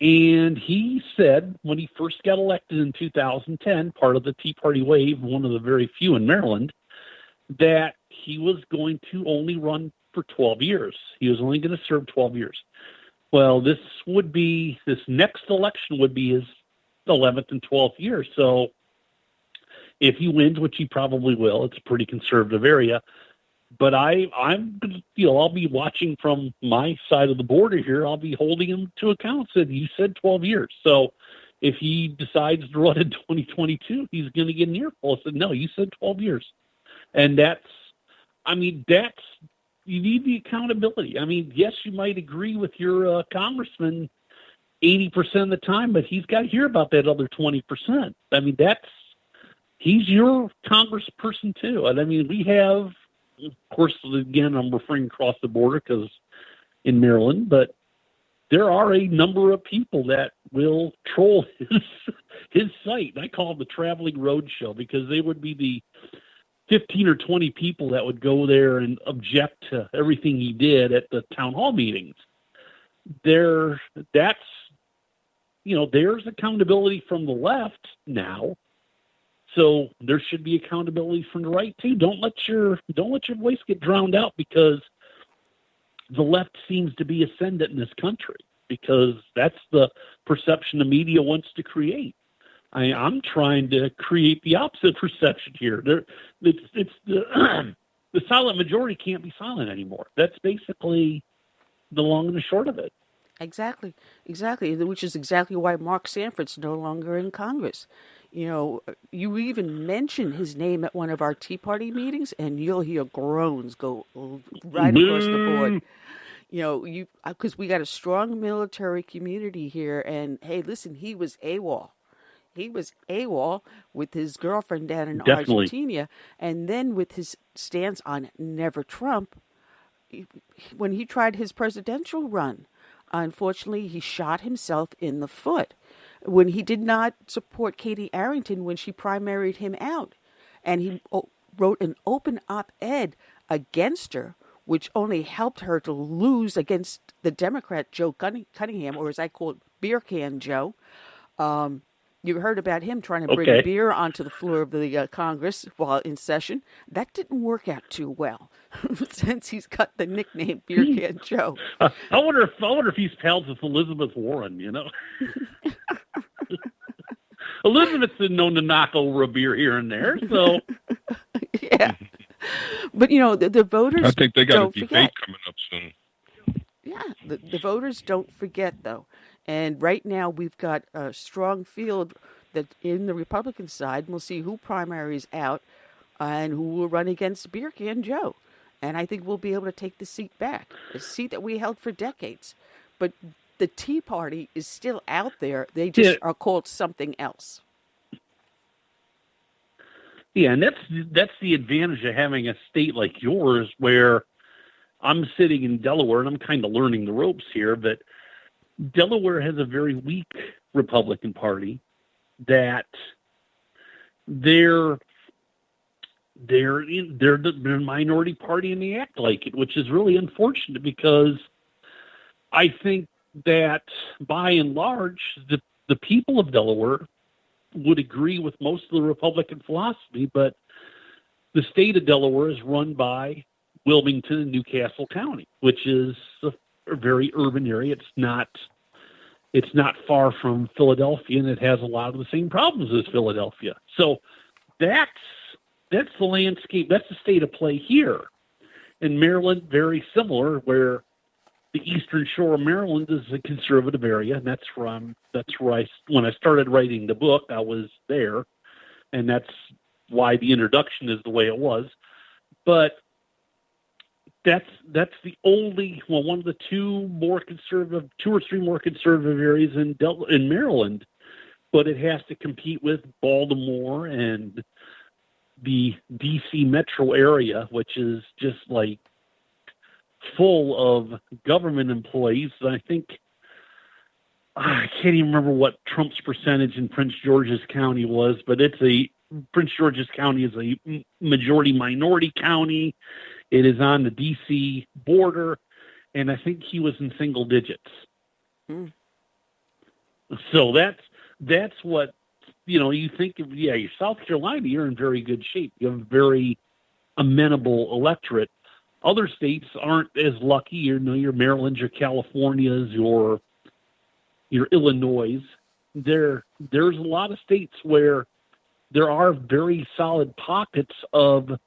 and he said when he first got elected in 2010, part of the Tea Party wave, one of the very few in Maryland, that he was going to only run for 12 years. He was only going to serve 12 years. Well, this next election would be his 11th and 12th year. So if he wins, which he probably will, it's a pretty conservative area. But I'm I'll be watching from my side of the border here. I'll be holding him to account. You said 12 years. So if he decides to run in 2022, he's going to get an earful. I said, no, you said 12 years. And you need the accountability. I mean, yes, you might agree with your congressman 80% of the time, but he's got to hear about that other 20%. I mean, he's your congressperson too. And I mean, we have, of course, again, I'm referring across the border because in Maryland, but there are a number of people that will troll his site. I call it the traveling road show because they would be the 15 or 20 people that would go there and object to everything he did at the town hall meetings. There's accountability from the left now. So there should be accountability from the right too. Don't let your voice get drowned out because the left seems to be ascendant in this country because that's the perception the media wants to create. I'm trying to create the opposite perception here. It's the silent majority can't be silent anymore. That's basically the long and the short of it. Exactly, which is exactly why Mark Sanford's no longer in Congress. You know, you even mention his name at one of our Tea Party meetings, and you'll hear groans go right across the board. You know, because we got a strong military community here, and hey, listen, he was AWOL. He was AWOL with his girlfriend down in Argentina, and then with his stance on never Trump, when he tried his presidential run, unfortunately, he shot himself in the foot when he did not support Katie Arrington when she primaried him out. And he wrote an open op-ed against her, which only helped her to lose against the Democrat Joe Cunningham, or as I call it, Beer Can Joe. You heard about him trying to bring beer onto the floor of the Congress while in session. That didn't work out too well, since he's got the nickname Beer Can Joe. I wonder if he's pals with Elizabeth Warren. You know, Elizabeth's been known to knock over a beer here and there. So yeah, but you know the voters. I think they got a debate coming up soon. Yeah, the voters don't forget though. And right now we've got a strong field that in the Republican side. We'll see who primaries out and who will run against Beer Can Joe. And I think we'll be able to take the seat back, a seat that we held for decades. But the Tea Party is still out there. They just are called something else. Yeah, and that's the advantage of having a state like yours where I'm sitting in Delaware and I'm kind of learning the ropes here, but Delaware has a very weak Republican Party that they're the minority party and they act like it, which is really unfortunate because I think that by and large the people of Delaware would agree with most of the Republican philosophy, but the state of Delaware is run by Wilmington and Newcastle County, which is a very urban area. It's not far from Philadelphia, and it has a lot of the same problems as Philadelphia. So that's the landscape. That's the state of play here. In Maryland, very similar, where the eastern shore of Maryland is a conservative area, and that's where when I started writing the book, I was there, and that's why the introduction is the way it was. But that's the only one of the two or three more conservative areas in Maryland, but it has to compete with Baltimore and the DC metro area, which is just like full of government employees. I think I can't even remember what Trump's percentage in Prince George's County was, but Prince George's County is a majority minority county. It is on the D.C. border, and I think he was in single digits. Mm. So that's what, you think of, you're South Carolina, you're in very good shape. You have a very amenable electorate. Other states aren't as lucky. Your Maryland, your Californias, your Illinois. There's a lot of states where there are very solid pockets of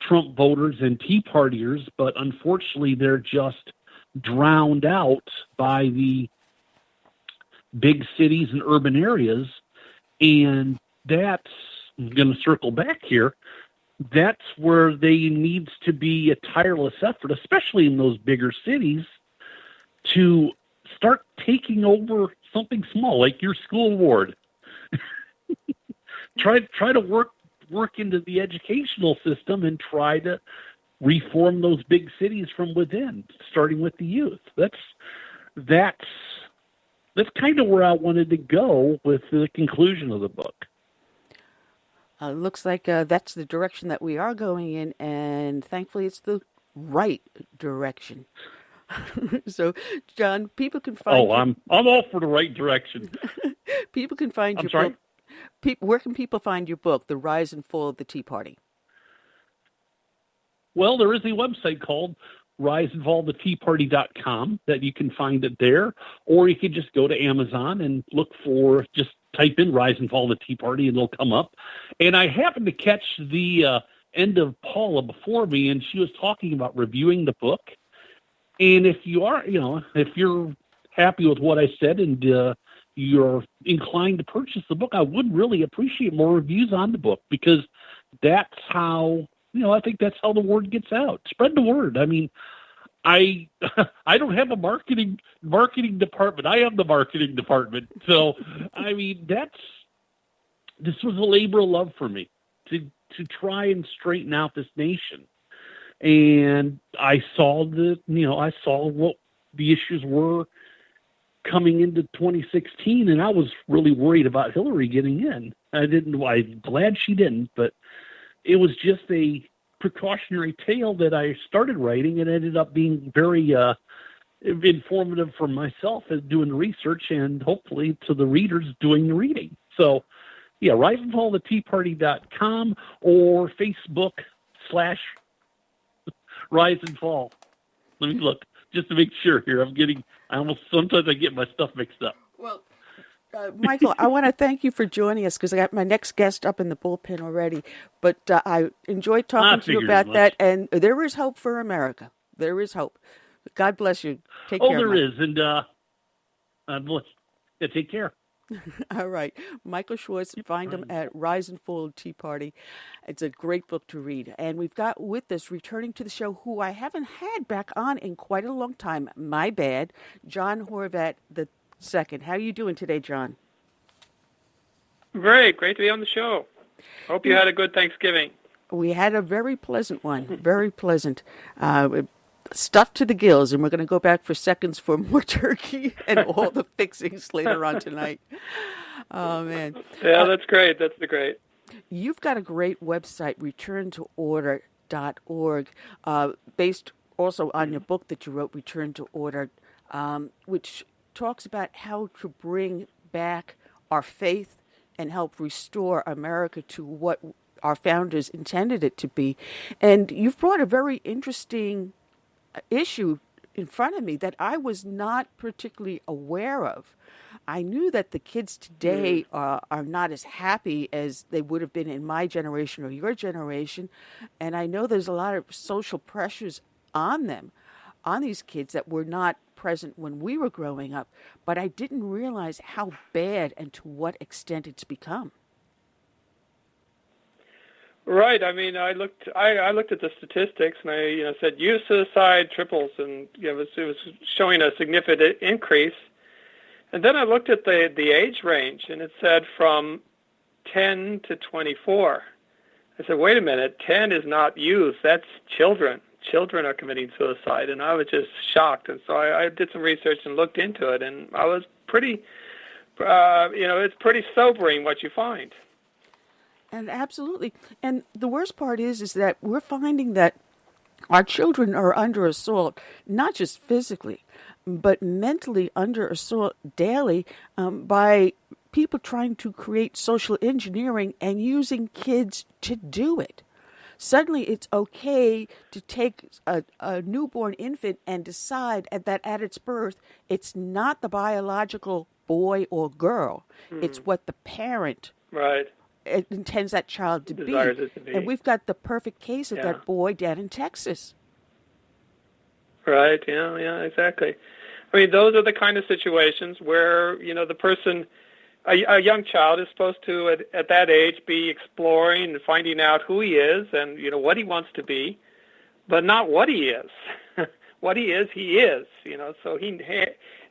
Trump voters and Tea Partiers, but unfortunately they're just drowned out by the big cities and urban areas. And that's, I'm going to circle back here, that's where there needs to be a tireless effort, especially in those bigger cities, to start taking over something small, like your school board. try to work into the educational system and try to reform those big cities from within, starting with the youth. That's kind of where I wanted to go with the conclusion of the book. Looks like that's the direction that we are going in, and thankfully it's the right direction. So, John, people can find. I'm all for the right direction. People can find your book. Where can people find your book, The Rise and Fall of the Tea Party? Well, there is a website called riseandfalloftheteaparty.com that you can find it there, or you could just go to Amazon and look for, just type in Rise and Fall of the Tea Party and it'll come up. And I happened to catch the end of Paula before me, and she was talking about reviewing the book. And if you are, if you're happy with what I said and you're inclined to purchase the book, I would really appreciate more reviews on the book, because that's how, I think that's how the word gets out. Spread the word. I mean, I don't have a marketing department. I have the marketing department. So, I mean, this was a labor of love for me to try and straighten out this nation. And I saw what the issues were coming into 2016, and I was really worried about Hillary getting in. I'm glad she didn't, but it was just a precautionary tale that I started writing, and ended up being very informative for myself as doing the research, and hopefully to the readers doing the reading. So, yeah, riseandfalloftheteaparty.com or Facebook/Rise and Fall. Let me look just to make sure here. Sometimes I get my stuff mixed up. Well, Michael, I want to thank you for joining us, because I got my next guest up in the bullpen already. But I enjoyed talking to you about that, and there is hope for America. There is hope. God bless you. Take care. Oh, there is, and take care. All right. Michael Swartz, find him at Rise and Fall Tea Party. It's a great book to read. And we've got with us, returning to the show, who I haven't had back on in quite a long time. My bad. John Horvat II. How are you doing today, John? Great to be on the show. Hope you had a good Thanksgiving. We had a very pleasant one. Very pleasant. Stuffed to the gills, and we're going to go back for seconds for more turkey and all the fixings later on tonight. Oh, man. Yeah, that's great. That's great. You've got a great website, returntoorder.org, based also on your book that you wrote, Return to Order, which talks about how to bring back our faith and help restore America to what our founders intended it to be. And you've brought a very interesting issue in front of me that I was not particularly aware of. I knew that the kids today are not as happy as they would have been in my generation or your generation, and I know there's a lot of social pressures on them, on these kids, that were not present when we were growing up, but I didn't realize how bad and to what extent it's become. Right. I mean, I looked at the statistics, and I said youth suicide triples, and it was showing a significant increase. And then I looked at the age range, and it said from 10 to 24. I said, wait a minute, 10 is not youth, that's children. Children are committing suicide, and I was just shocked. And so I did some research and looked into it, and I was pretty, it's pretty sobering what you find. And absolutely. And the worst part is that we're finding that our children are under assault, not just physically, but mentally under assault daily by people trying to create social engineering and using kids to do it. Suddenly it's okay to take a newborn infant and decide that at its birth, it's not the biological boy or girl. It's what the parent it intends that child to be. And we've got the perfect case of that boy down in Texas. Right, yeah, exactly. I mean, those are the kind of situations where, the person, a young child is supposed to, at that age, be exploring and finding out who he is and, what he wants to be, but not what he is. What he is, so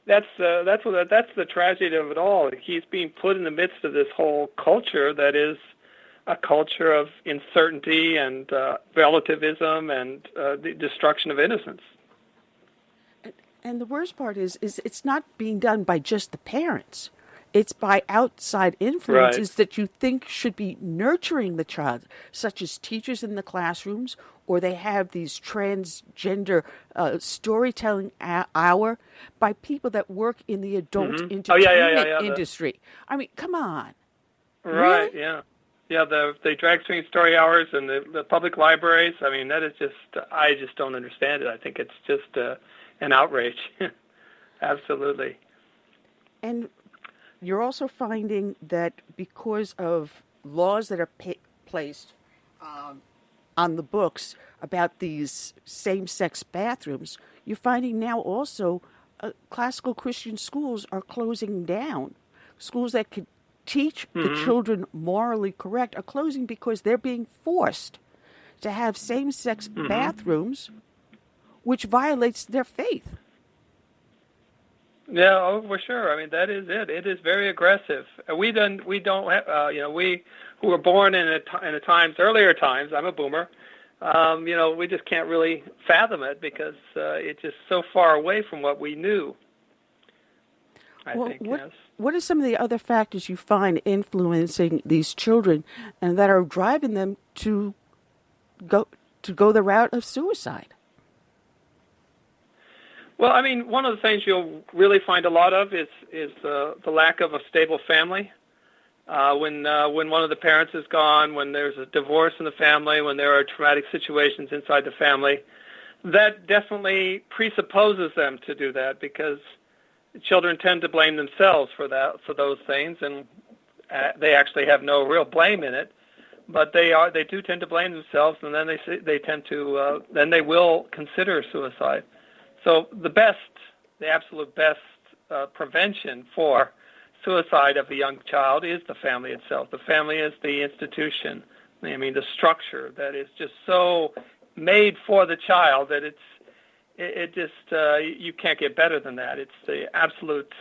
that's the tragedy of it all. He's being put in the midst of this whole culture that is a culture of uncertainty and relativism and the destruction of innocence. And the worst part is it's not being done by just the parents. It's by outside influences that you think should be nurturing the child, such as teachers in the classrooms, or they have these transgender storytelling hour by people that work in the adult entertainment industry. I mean, come on. Right, really? Yeah, the drag screen story hours and the public libraries, I mean, that is just, I just don't understand it. I think it's just an outrage. Absolutely. And you're also finding that because of laws that are placed on the books about these same-sex bathrooms, you're finding now also classical Christian schools are closing down. Schools that could teach the children morally correct are closing because they're being forced to have same-sex bathrooms, which violates their faith. Yeah, for sure. I mean, that is it. It is very aggressive. We don't have, we who were born in earlier times. I'm a boomer. We just can't really fathom it because it's just so far away from what we knew. I think. What are some of the other factors you find influencing these children and that are driving them to go the route of suicide? Well, I mean, one of the things you'll really find a lot of is the lack of a stable family. When one of the parents is gone, when there's a divorce in the family, when there are traumatic situations inside the family, that definitely presupposes them to do that because children tend to blame themselves for those things, and they actually have no real blame in it. But they do tend to blame themselves, and then they will consider suicide. So the absolute best prevention for suicide of a young child is the family itself. The family is the institution. I mean, the structure that is just so made for the child that you can't get better than that. It's the absolute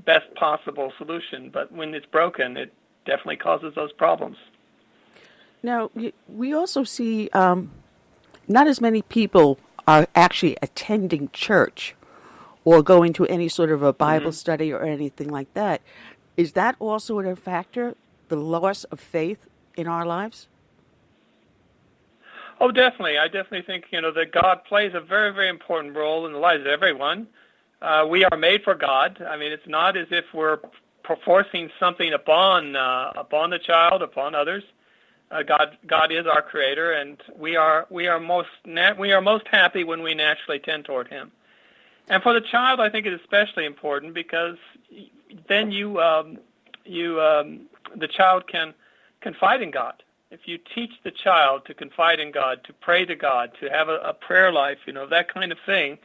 best possible solution. But when it's broken, it definitely causes those problems. Now, we also see not as many people are actually attending church or going to any sort of a Bible study or anything like that. Is that also a factor, the loss of faith in our lives? Oh, definitely. I definitely think, that God plays a very, very important role in the lives of everyone. We are made for God. I mean, it's not as if we're forcing something upon the child, upon others. God is our creator, and we are most happy when we naturally tend toward Him. And for the child, I think it is especially important because then the child can confide in God. If you teach the child to confide in God, to pray to God, to have a prayer life, that kind of thing,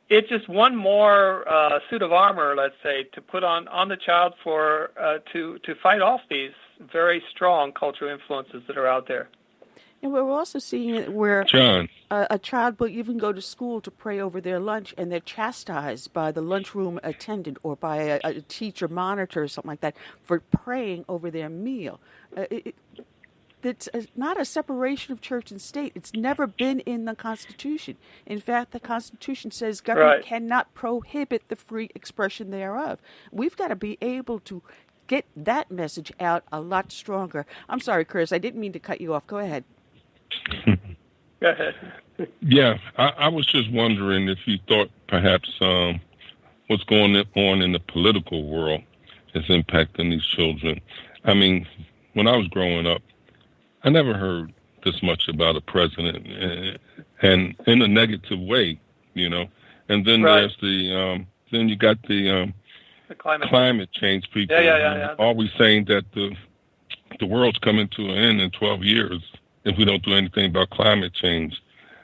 it's just one more suit of armor, let's say, to put on the child for to fight off these very strong cultural influences that are out there. And we're also seeing it where a child will even go to school to pray over their lunch, and they're chastised by the lunchroom attendant or by a teacher monitor or something like that for praying over their meal. It's not a separation of church and state. It's never been in the Constitution. In fact, the Constitution says government cannot prohibit the free expression thereof. We've got to be able to get that message out a lot stronger. I'm sorry, Chris, I didn't mean to cut you off. Go ahead. Go ahead. Yeah, I was just wondering if you thought perhaps what's going on in the political world is impacting these children. I mean, when I was growing up, I never heard this much about a president, and in a negative way, And then there's then you got the climate change people always saying that the world's coming to an end in 12 years if we don't do anything about climate change.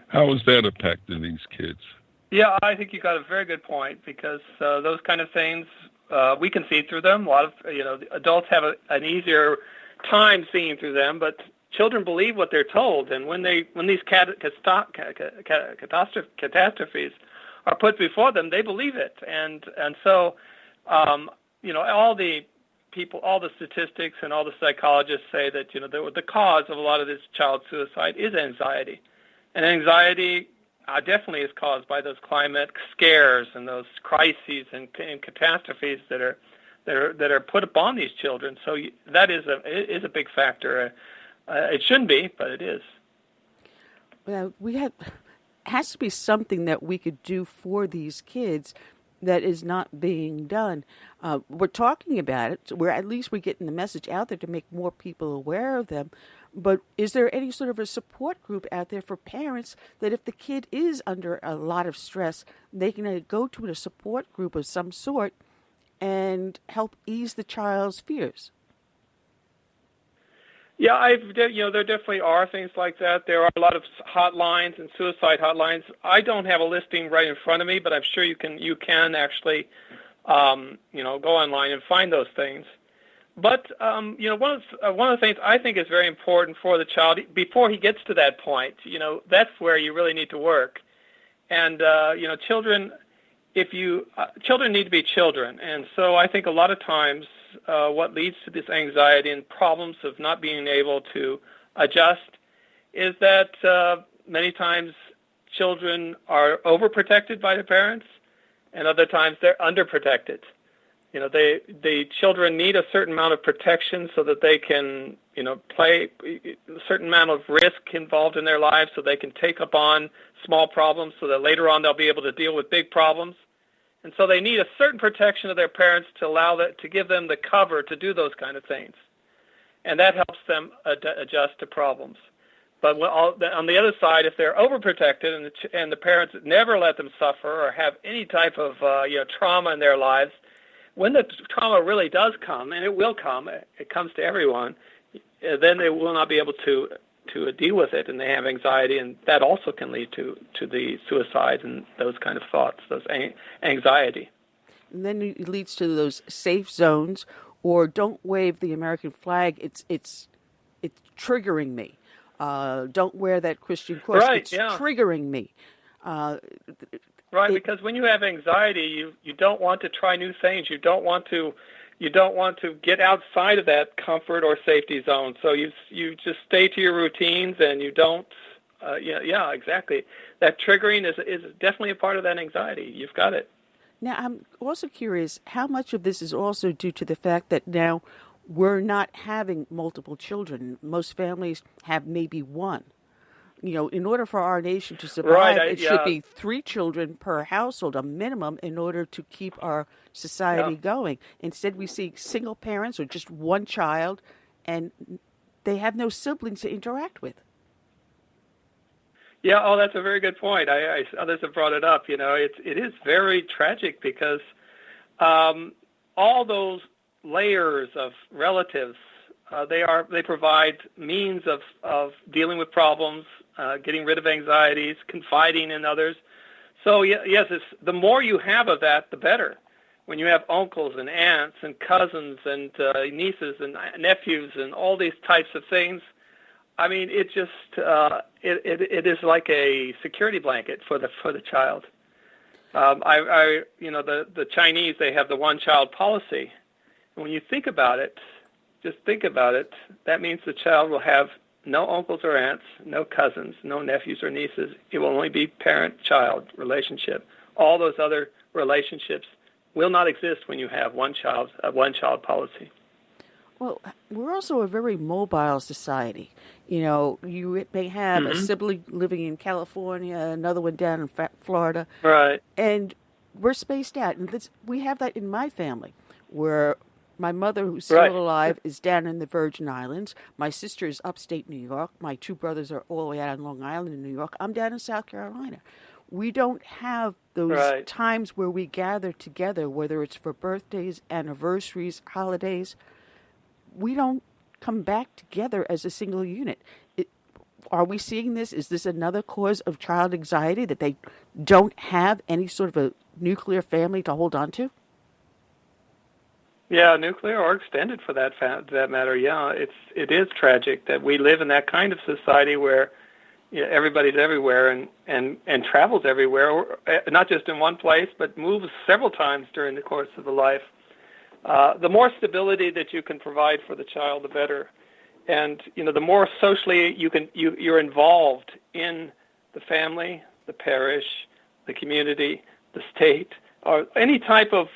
How has that impacted these kids? Yeah, I think you got a very good point, because those kind of things, we can see through them. A lot of adults have an easier time seeing through them, but children believe what they're told, and when these catastrophes are put before them, they believe it, and so all the people, all the statistics, and all the psychologists say that the cause of a lot of this child suicide is anxiety, and anxiety definitely is caused by those climate scares and those crises and catastrophes that are put upon these children. So that is a big factor. It shouldn't be, but it is. Well, has to be something that we could do for these kids that is not being done. We're talking about it. So at least we're getting the message out there to make more people aware of them. But is there any sort of a support group out there for parents that if the kid is under a lot of stress, they can go to a support group of some sort and help ease the child's fears? Yeah, there definitely are things like that. There are a lot of hotlines and suicide hotlines. I don't have a listing right in front of me, but I'm sure you can actually, go online and find those things. But one of the things I think is very important for the child before he gets to that point, that's where you really need to work. And children need to be children, and so I think a lot of times what leads to this anxiety and problems of not being able to adjust is that many times children are overprotected by their parents, and other times they're underprotected. The children need a certain amount of protection so that they can, play a certain amount of risk involved in their lives, so they can take up on small problems, so that later on they'll be able to deal with big problems. And so they need a certain protection of their parents to give them the cover to do those kind of things. And that helps them adjust to problems. But on the other side, if they're overprotected and the parents never let them suffer or have any type of trauma in their lives, when the trauma really does come, and it will come, it comes to everyone, then they will not be able to deal with it, and they have anxiety, and that also can lead to the suicide and those kind of thoughts, those anxiety. And then it leads to those safe zones, or don't wave the American flag. It's triggering me. Don't wear that Christian cross. Right, it's triggering me. Right, because when you have anxiety, you don't want to try new things. You don't want to get outside of that comfort or safety zone. So you just stay to your routines, and you don't. Exactly. That triggering is definitely a part of that anxiety. You've got it. Now, I'm also curious how much of this is also due to the fact that now we're not having multiple children. Most families have maybe one. In order for our nation to survive, it should be 3 children per household, a minimum, in order to keep our society going. Instead, we see single parents or just one child, and they have no siblings to interact with. Yeah, that's a very good point. Others have brought it up. It is very tragic because all those layers of relatives, they provide means of dealing with problems, getting rid of anxieties, confiding in others. So yes, the more you have of that, the better. When you have uncles and aunts and cousins and nieces and nephews and all these types of things, I mean, it just it is like a security blanket for the child. The Chinese, they have the one-child policy. And when you think about it, just think about it, that means the child will have no uncles or aunts, no cousins, no nephews or nieces. It will only be parent-child relationship. All those other relationships will not exist when you have one-child policy. Well, we're also a very mobile society. You may have a sibling living in California, another one down in Florida. Right. And we're spaced out. And we have that in my family, where my mother, who's still alive, is down in the Virgin Islands. My sister is upstate New York. My 2 brothers are all the way out on Long Island in New York. I'm down in South Carolina. We don't have those times where we gather together, whether it's for birthdays, anniversaries, holidays. We don't come back together as a single unit. Are we seeing this? Is this another cause of child anxiety, that they don't have any sort of a nuclear family to hold on to? Yeah, nuclear or extended for that matter. Yeah, it is tragic that we live in that kind of society where everybody's everywhere and travels everywhere, not just in one place, but moves several times during the course of the life. The more stability that you can provide for the child, the better. And the more socially you're involved in the family, the parish, the community, the state, or any type of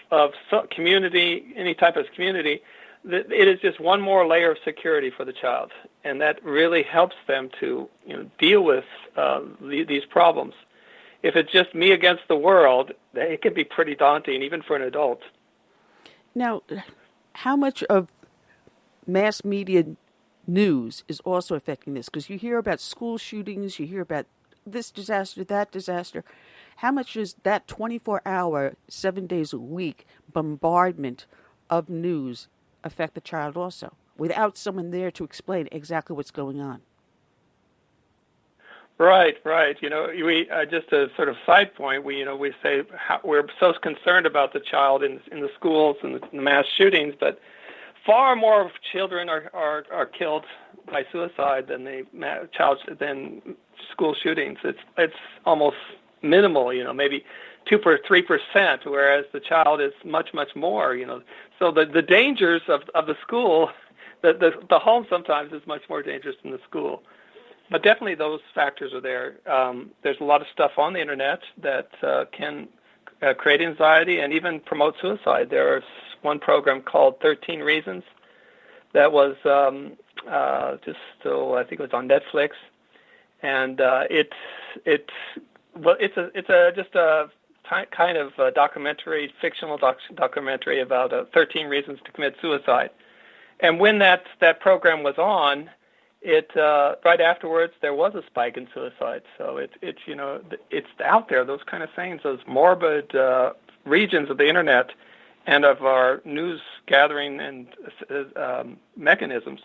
community, it is just one more layer of security for the child, and that really helps them to deal with these problems. If it's just me against the world, it can be pretty daunting, even for an adult. Now, how much of mass media news is also affecting this? Because you hear about school shootings, you hear about this disaster, that disaster. How much is that 24-hour, 7 days a week bombardment of news affect the child also, without someone there to explain exactly what's going on? Right. We just a sort of side point. We say we're so concerned about the child in the schools and the mass shootings, but far more children are killed by suicide than school shootings. It's almost minimal, maybe 2 or 3%, whereas the child is much more. So the dangers of the school, the home sometimes is much more dangerous than the school. But definitely those factors are there. There's a lot of stuff on the internet that can create anxiety and even promote suicide. There's one program called 13 Reasons that was I think it was on Netflix, and it's just a kind of a documentary, fictional documentary about 13 reasons to commit suicide. And when that program was on, right afterwards there was a spike in suicide. So it's out there. Those kind of things, those morbid regions of the internet and of our news gathering and mechanisms,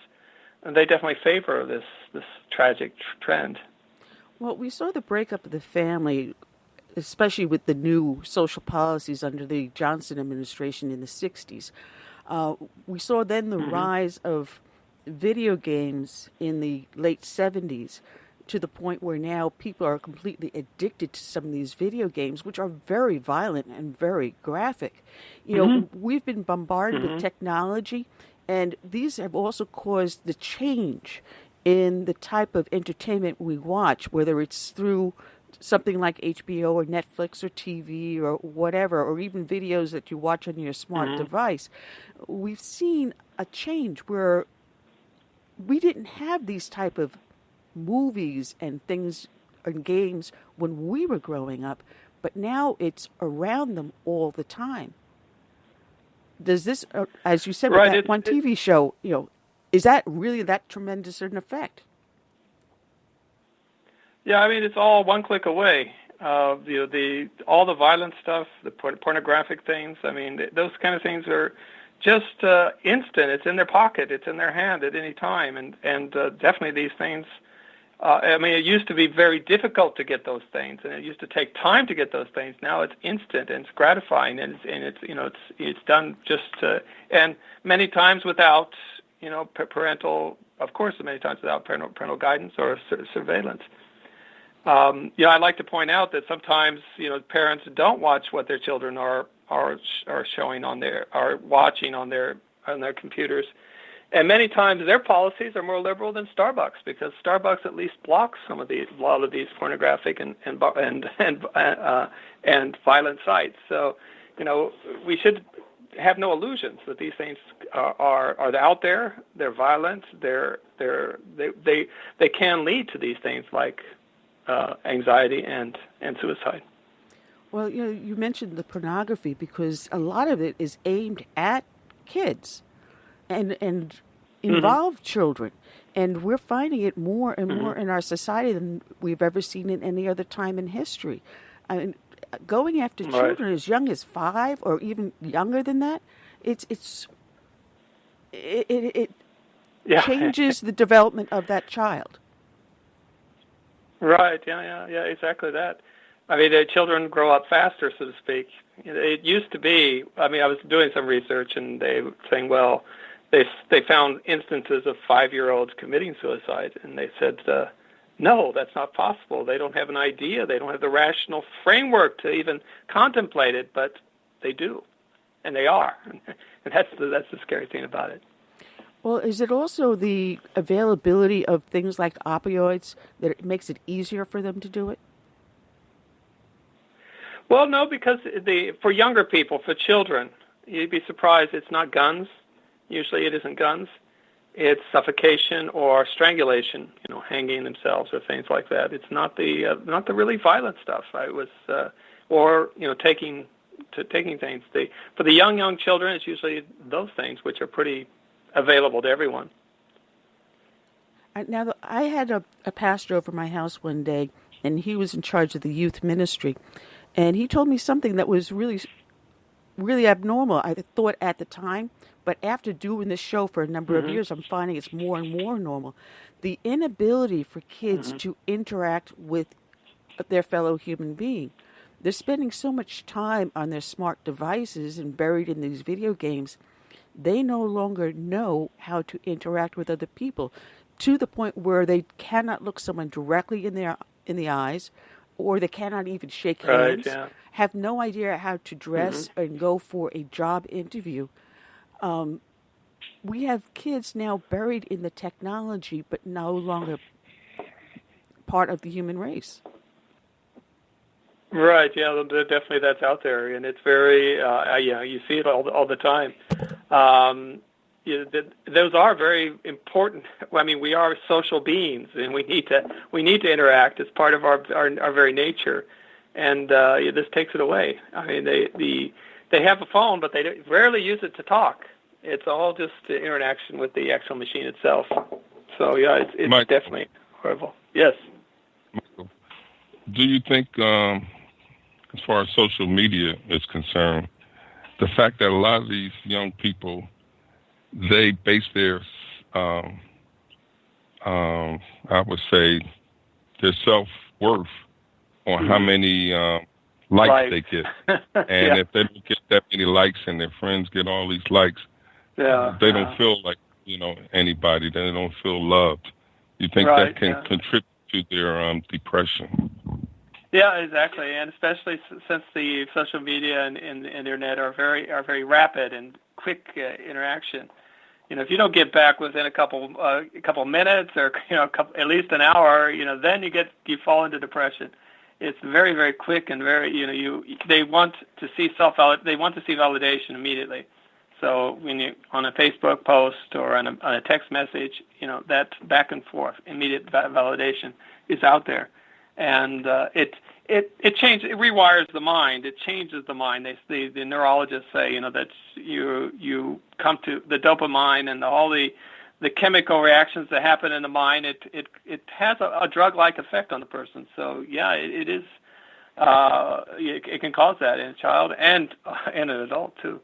and they definitely favor this tragic trend. Well, we saw the breakup of the family, especially with the new social policies under the Johnston administration in the 60s. We saw then the rise of video games in the late 70s, to the point where now people are completely addicted to some of these video games, which are very violent and very graphic. We've been bombarded with technology, and these have also caused the change in the type of entertainment we watch, whether it's through something like HBO or Netflix or TV or whatever, or even videos that you watch on your smart device. We've seen a change where we didn't have these type of movies and things and games when we were growing up, but now it's around them all the time. Does this, as you said, with that one TV show, is that really that tremendous an effect? Yeah, I mean, it's all one click away. All the violent stuff, the pornographic things. I mean, those kind of things are just instant. It's in their pocket. It's in their hand at any time. And definitely these things. It used to be very difficult to get those things, and it used to take time to get those things. Now it's instant and it's gratifying, and it's done just and many times without parental, of course, many times without parental guidance or surveillance. I like to point out that sometimes parents don't watch what their children are showing are watching on their computers. And many times their policies are more liberal than Starbucks, because Starbucks at least blocks a lot of these pornographic and violent sites. So, we should have no illusions that these things are out there. They're violent. They can lead to these things like anxiety and suicide. Well, you mentioned the pornography, because a lot of it is aimed at kids and involve children. And we're finding it more and more in our society than we've ever seen in any other time in history. I mean, going after children as young as 5 or even younger than that, it changes the development of that child. Right. Yeah. Exactly that. I mean, the children grow up faster, so to speak. It used to be. I mean, I was doing some research, and they were saying, well, they found instances of 5-year-olds committing suicide, and they said, no, that's not possible. They don't have an idea. They don't have the rational framework to even contemplate it, but they do, and they are, and that's the scary thing about it. Well, is it also the availability of things like opioids that it makes it easier for them to do it? Well, no, because for younger people, for children, you'd be surprised it's not guns. Usually it isn't guns. It's suffocation or strangulation, hanging themselves or things like that. It's not the really violent stuff. Taking things. For the young children, it's usually those things which are pretty available to everyone. Now, I had a pastor over my house one day, and he was in charge of the youth ministry, and he told me something that was really, really abnormal. I thought at the time, but after doing this show for a number of years, I'm finding it's more and more normal. The inability for kids to interact with their fellow human being. They're spending so much time on their smart devices and buried in these video games, they no longer know how to interact with other people, to the point where they cannot look someone directly in the eyes, or they cannot even shake hands, have no idea how to dress and go for a job interview. We have kids now buried in the technology, but no longer part of the human race. Right. Yeah. Definitely, that's out there, and it's very. You see it all the time. Those are very important. I mean, we are social beings, and we need to interact as part of our very nature, and this takes it away. I mean, they have a phone, but they rarely use it to talk. It's all just interaction with the actual machine itself. So yeah, it's Michael, definitely horrible. Yes. Michael, do you think, as far as social media is concerned, the fact that a lot of these young people, they base their, I would say, their self-worth on how many likes they get. And if they don't get that many likes and their friends get all these likes, they don't feel like, anybody. They don't feel loved. You think that can contribute to their depression? Yeah, exactly, and especially since the social media and the internet are very rapid and quick interaction. If you don't get back within a couple minutes or at least an hour, then you fall into depression. It's very, very quick and very they want to see validation immediately. So when you on a Facebook post or on a text message, that back and forth immediate validation is out there. And it rewires the mind. It changes the mind. The neurologists say that you come to the dopamine and all the chemical reactions that happen in the mind. It has a drug-like effect on the person. So yeah, it is. It can cause that in a child and an adult too.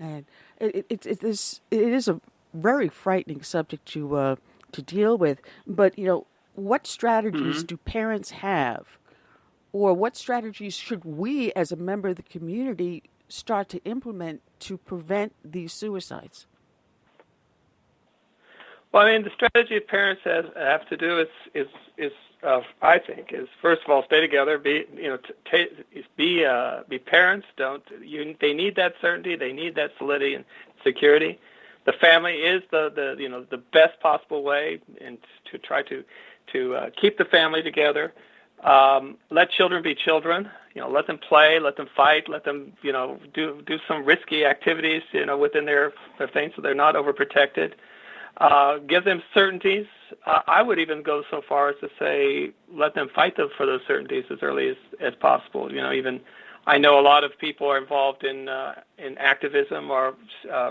And it is a very frightening subject to deal with. But what strategies do parents have, or what strategies should we, as a member of the community, start to implement to prevent these suicides? Well, I mean, the strategy parents have to do is I think, is first of all stay together. Be parents. They need that certainty. They need that solidity and security. The family is the best possible way, and to try to keep the family together. Let children be children. Let them play, let them fight, let them do some risky activities within their things, so they're not overprotected. Give them certainties. I would even go so far as to say let them fight for those certainties as early as possible. Even I know a lot of people are involved in activism or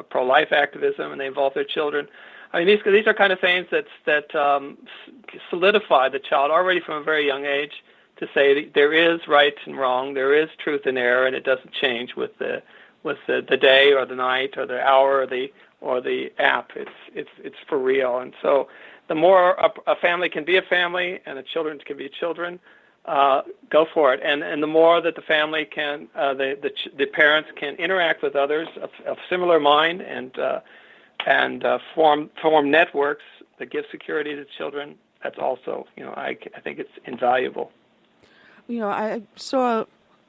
pro-life activism, and they involve their children. I mean, these are kind of things that solidify the child already from a very young age to say there is right and wrong, there is truth and error, and it doesn't change with the day or the night or the hour or the app. It's for real. And so the more a family can be a family and the children can be children, go for it. And the more that the family can, the parents can interact with others of similar mind and form networks that give security to children. That's also, I think it's invaluable. I saw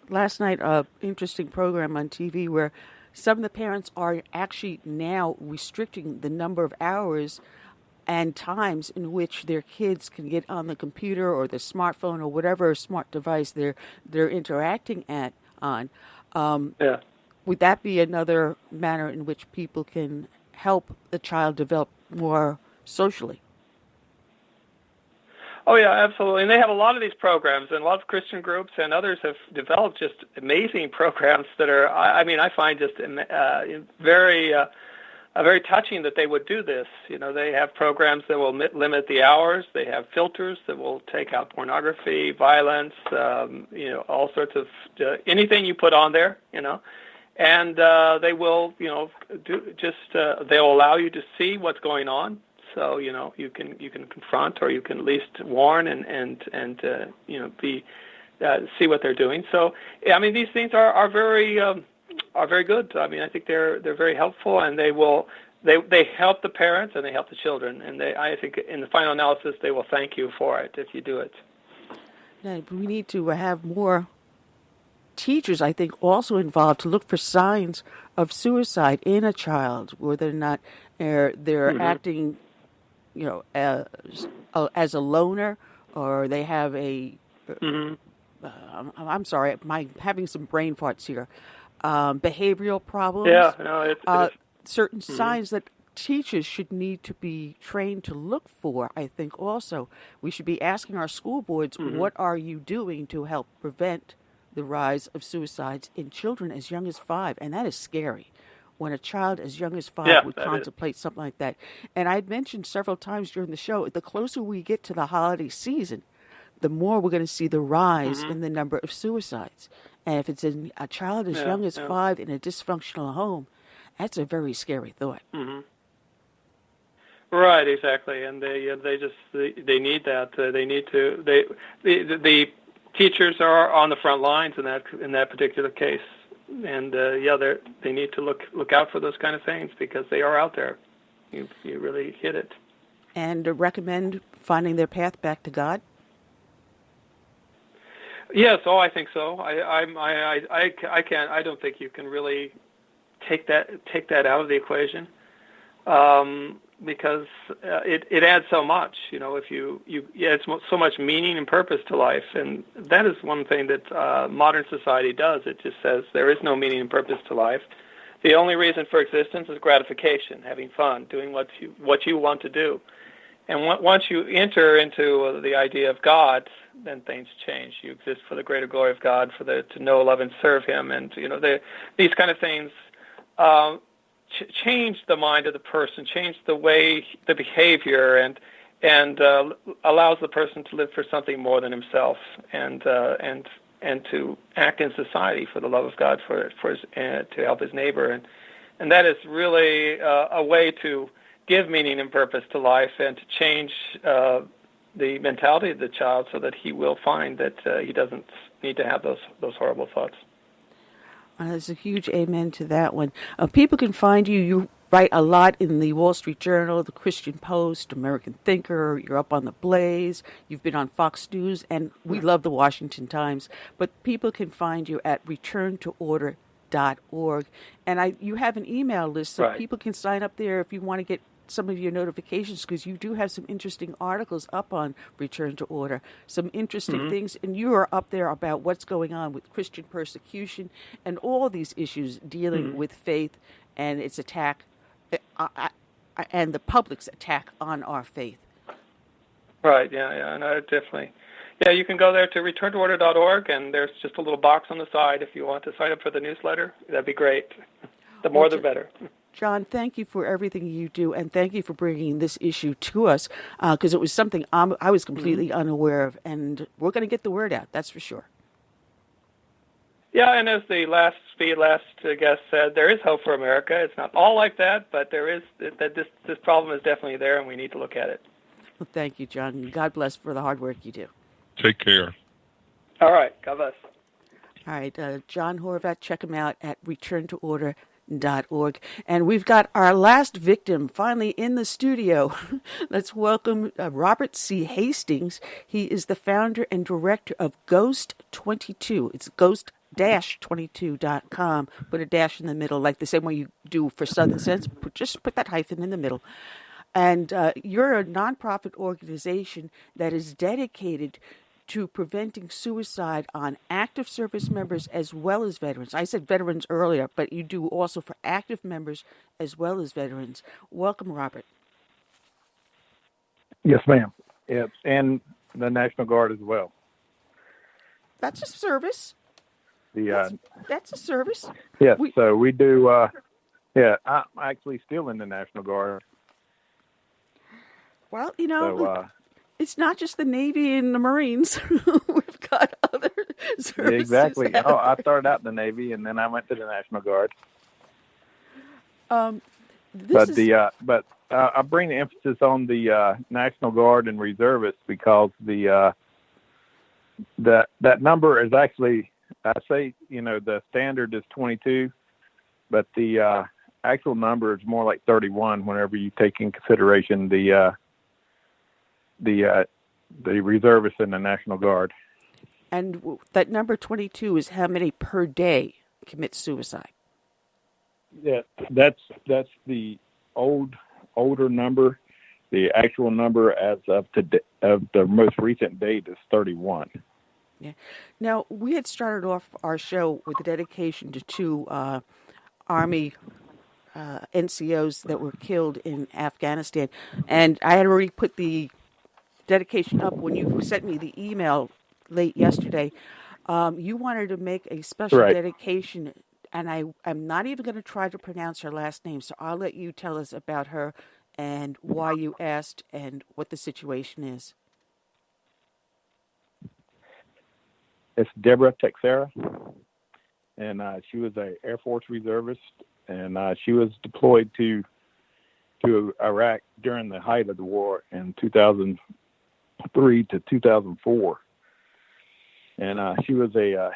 last night an interesting program on TV where some of the parents are actually now restricting the number of hours and times in which their kids can get on the computer or the smartphone or whatever smart device they're interacting on. Would that be another manner in which people can help the child develop more socially? Oh, yeah, absolutely. And they have a lot of these programs, and a lot of Christian groups and others have developed just amazing programs that are, I find just very touching that they would do this. They have programs that will limit the hours. They have filters that will take out pornography, violence, all sorts of anything you put on there, and they will, they'll allow you to see what's going on. So you can confront, or you can at least warn and see what they're doing. So these things are very good. I think they're very helpful, and they help the parents and they help the children. And I think in the final analysis they will thank you for it if you do it. Yeah, we need to have more teachers, I think, also involved to look for signs of suicide in a child, whether or not they're acting as a loner, or they have a. I'm sorry, I'm having some brain farts here. Behavioral problems. Yeah, no, it's certain signs that teachers should need to be trained to look for. I think also we should be asking our school boards, what are you doing to help prevent the rise of suicides in children as young as 5? And that is scary. When a child as young as 5 would contemplate something like that. And I'd mentioned several times during the show, the closer we get to the holiday season, the more we're going to see the rise in the number of suicides. And if it's in a child as young as 5 in a dysfunctional home, that's a very scary thought. Right, exactly. And they need that. The teachers are on the front lines in that particular case. And they need to look out for those kind of things because they are out there. You really hit it. And recommend finding their path back to God. Yes, I think so. I don't think you can really take that out of the equation, because it adds so much. If it adds so much meaning and purpose to life, and that is one thing that modern society does. It just says there is no meaning and purpose to life. The only reason for existence is gratification, having fun, doing what you want to do. And once you enter into the idea of God, then things change. You exist for the greater glory of God, to know, love, and serve Him, and these kind of things change the mind of the person, change the behavior, and allows the person to live for something more than himself, and to act in society for the love of God, to help his neighbor, and that is really a way to give meaning and purpose to life, and to change the mentality of the child so that he will find that he doesn't need to have those horrible thoughts. There's a huge amen to that one. People can find you. You write a lot in the Wall Street Journal, the Christian Post, American Thinker. You're up on the Blaze. You've been on Fox News, and we love the Washington Times. But people can find you at returntoorder.org. And you have an email list, so people can sign up there if you want to get some of your notifications, because you do have some interesting articles up on Return to Order, some interesting things, and you are up there about what's going on with Christian persecution and all these issues dealing with faith and its attack, and the public's attack on our faith. Right, yeah, no, definitely. Yeah, you can go there to returntoorder.org, and there's just a little box on the side if you want to sign up for the newsletter. That'd be great. The more, the better. John, thank you for everything you do, and thank you for bringing this issue to us, because it was something I was completely unaware of, and we're going to get the word out, that's for sure. Yeah, and as the last guest said, there is hope for America. It's not all like that, but there is that this problem is definitely there, and we need to look at it. Well, thank you, John. God bless for the hard work you do. Take care. All right. God bless. All right, John Horvat, check him out at returntoorder.org. And we've got our last victim finally in the studio. Let's welcome Robert C. Hastings. He is the founder and director of Ghost 22. It's ghost-22.com. Put a dash in the middle, like the same way you do for Southern Sense. Just put that hyphen in the middle. And you're a nonprofit organization that is dedicated to preventing suicide on active service members as well as veterans. I said veterans earlier, but you do also for active members as well as veterans. Welcome, Robert. Yes, ma'am. Yes, and the National Guard as well. That's a service. That's a service. Yes, so we do, I'm actually still in the National Guard. Well, it's not just the Navy and the Marines. We've got other services. Exactly. I started out in the Navy, and then I went to the National Guard. I bring the emphasis on the National Guard and reservists because that number is actually, I say, the standard is 22, but the actual number is more like 31 whenever you take in consideration the reservists in the National Guard. And that number 22 is how many per day commit suicide? Yeah, that's the older number. The actual number as of today, of the most recent date, is 31. Yeah. Now, we had started off our show with a dedication to two Army NCOs that were killed in Afghanistan, and I had already put the dedication up when you sent me the email late yesterday. You wanted to make a special dedication, and I'm not even going to try to pronounce her last name, so I'll let you tell us about her and why you asked and what the situation is. It's Deborah Texera, and she was an Air Force reservist, and she was deployed to Iraq during the height of the war in 2003 to 2004, and she was a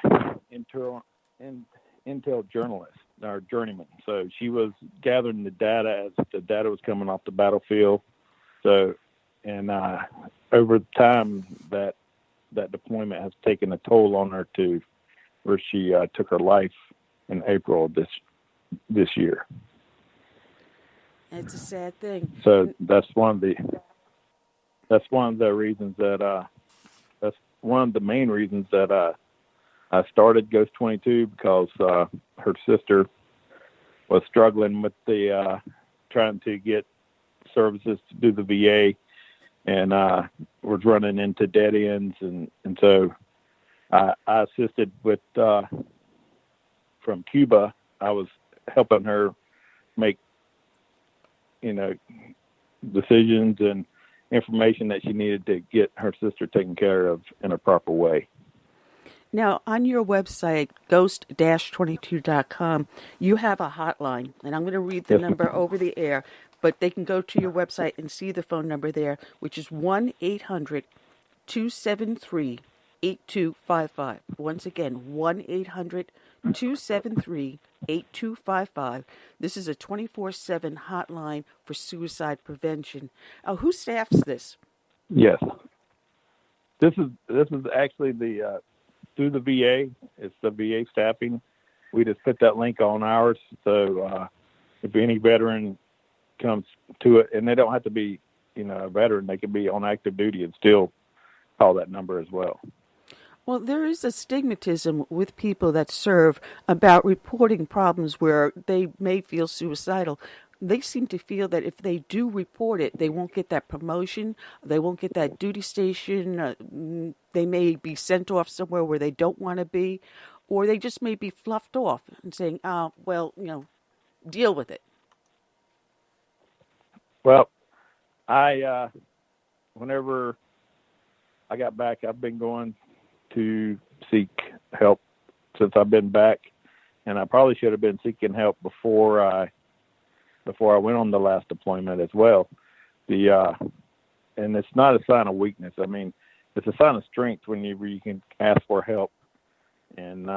intel journalist or journeyman. So she was gathering the data as the data was coming off the battlefield. So, and over time, that deployment has taken a toll on her to where she took her life in April of this year. It's a sad thing. So that's one of the reasons that that's one of the main reasons that I started Ghost 22, because her sister was struggling with the trying to get services to do the VA, and was running into dead ends, and so I assisted with from Cuba. I was helping her make decisions and information that she needed to get her sister taken care of in a proper way. Now, on your website, ghost-22.com, you have a hotline, and I'm going to read the number over the air, but they can go to your website and see the phone number there, which is 1-800-273-8255. Once again, 1-800-273-8255. This is a 24/7 hotline for suicide prevention. Who staffs this? Yes. This is actually the through the VA. It's the VA staffing. We just put that link on ours, so if any veteran comes to it, and they don't have to be, a veteran, they can be on active duty and still call that number as well. Well, there is a stigmatism with people that serve about reporting problems where they may feel suicidal. They seem to feel that if they do report it, they won't get that promotion, they won't get that duty station, they may be sent off somewhere where they don't want to be, or they just may be fluffed off and saying, deal with it. Well, whenever I got back, I've been going to seek help since I've been back, and I probably should have been seeking help before I went on the last deployment as well. And it's not a sign of weakness. I mean, it's a sign of strength when you can ask for help, and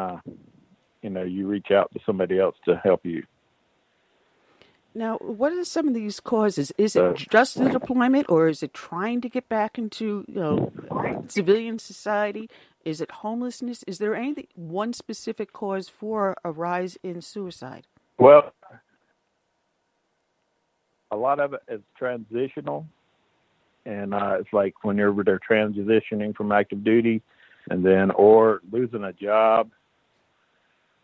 you reach out to somebody else to help you. Now, what are some of these causes? Is it just the deployment, or is it trying to get back into civilian society? Is it homelessness? Is there one specific cause for a rise in suicide? Well, a lot of it is transitional, and it's like whenever they're transitioning from active duty, and then or losing a job,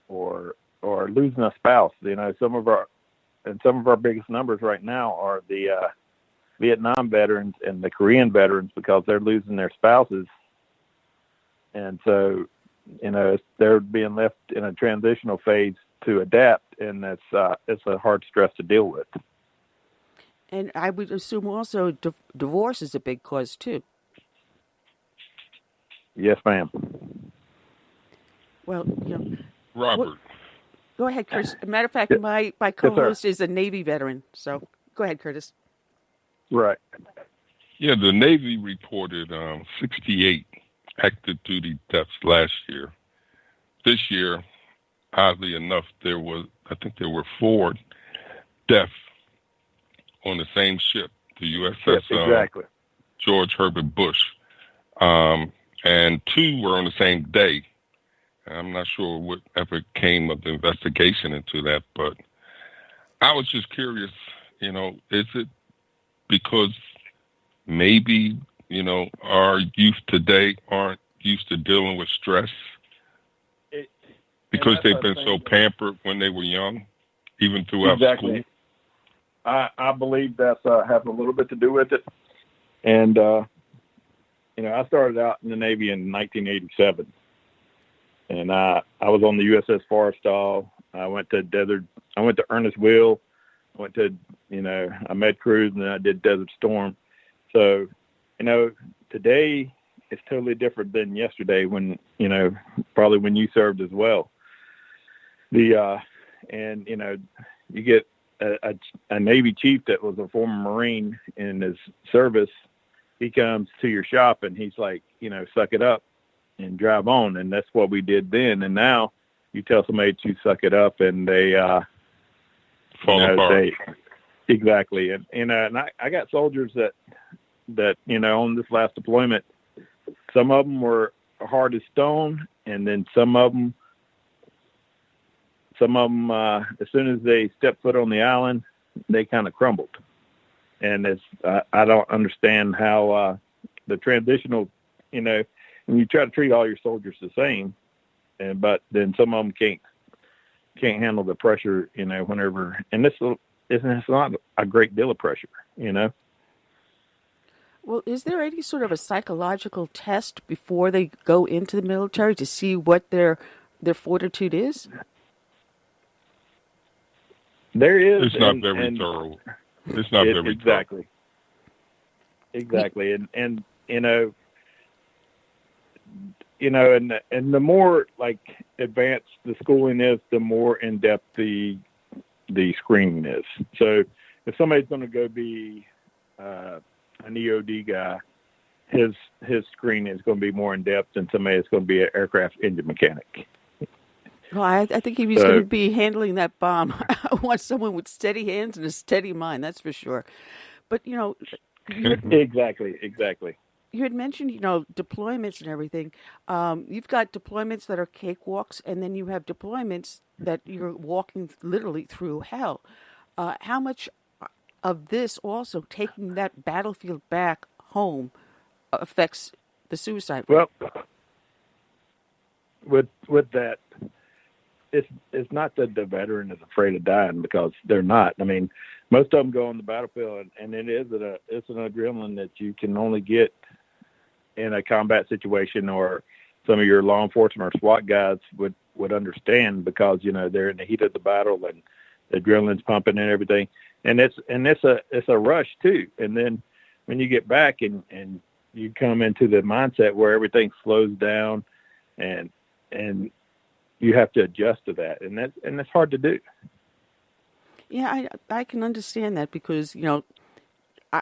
or losing a spouse. Some of our biggest numbers right now are the Vietnam veterans and the Korean veterans, because they're losing their spouses, and so they're being left in a transitional phase to adapt, and it's a hard stress to deal with. And I would assume also divorce is a big cause too. Yes, ma'am. Well, Robert. Go ahead, Curtis. As a matter of fact, my co-host is a Navy veteran, so go ahead, Curtis. Right. Yeah, the Navy reported 68 active duty deaths last year. This year, oddly enough, there were 4 deaths on the same ship, the USS George Herbert Bush, and 2 were on the same day. I'm not sure whatever came of the investigation into that, but I was just curious, is it because maybe, our youth today aren't used to dealing with stress because they've been so pampered when they were young, even throughout school? I believe that's has a little bit to do with it. And, I started out in the Navy in 1987. And I was on the USS Forrestal. I went to Ernest Will. I went to, I med cruise, and then I did Desert Storm. So, today it's totally different than yesterday when, probably when you served as well. You get a Navy chief that was a former Marine in his service. He comes to your shop and he's like, suck it up and drive on. And that's what we did then. And now you tell somebody to suck it up and they fall apart. Exactly. And I got soldiers that on this last deployment, some of them were hard as stone, and then some of them as soon as they stepped foot on the island, they kind of crumbled. And I don't understand how the transitional, and you try to treat all your soldiers the same, but then some of them can't handle the pressure, whenever, and it's not a great deal of pressure, Well, is there any sort of a psychological test before they go into the military to see what their fortitude is? There is. It's not very thorough. It's not very exactly. thorough. Exactly. And and the more like advanced the schooling is, the more in depth the screening is. So if somebody's going to go be an EOD guy, his screening is going to be more in depth than somebody that's going to be an aircraft engine mechanic. Well, I think he was going to be handling that bomb. I want someone with steady hands and a steady mind, that's for sure. But, Exactly. You had mentioned, deployments and everything. You've got deployments that are cakewalks, and then you have deployments that you're walking literally through hell. How much of this also, taking that battlefield back home, affects the suicide rate? Well, with that, it's not that the veteran is afraid of dying, because they're not. I mean, most of them go on the battlefield, and it's an adrenaline that you can only get in a combat situation, or some of your law enforcement or SWAT guys would understand, because they're in the heat of the battle and the adrenaline's pumping and everything, and it's a rush too. And then when you get back and you come into the mindset where everything slows down, and you have to adjust to that, and that's hard to do. Yeah, I can understand that because,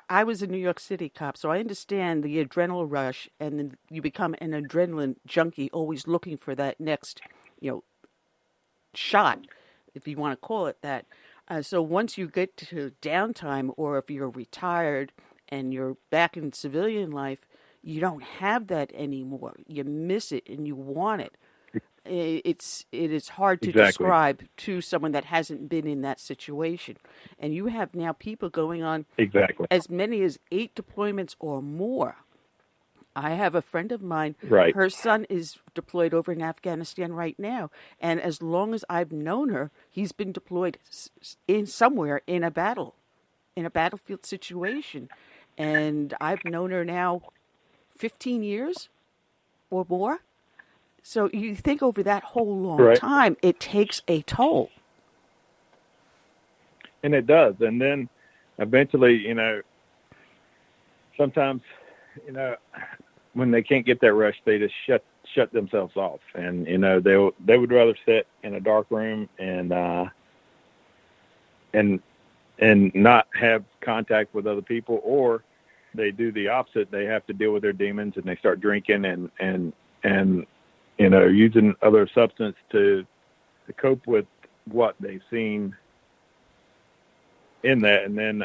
I was a New York City cop, so I understand the adrenaline rush, and then you become an adrenaline junkie, always looking for that next, shot, if you want to call it that. So once you get to downtime, or if you're retired and you're back in civilian life, you don't have that anymore. You miss it and you want it. It is hard to describe to someone that hasn't been in that situation. And you have now people going on as many as 8 deployments or more. I have a friend of mine, her son is deployed over in Afghanistan right now. And as long as I've known her, he's been deployed somewhere in a battlefield situation. And I've known her now 15 years or more. So you think over that whole long time, it takes a toll. And it does. And then eventually, sometimes, when they can't get that rush, they just shut themselves off. And, they would rather sit in a dark room and not have contact with other people, or they do the opposite. They have to deal with their demons and they start drinking and using other substance to cope with what they've seen in that. And then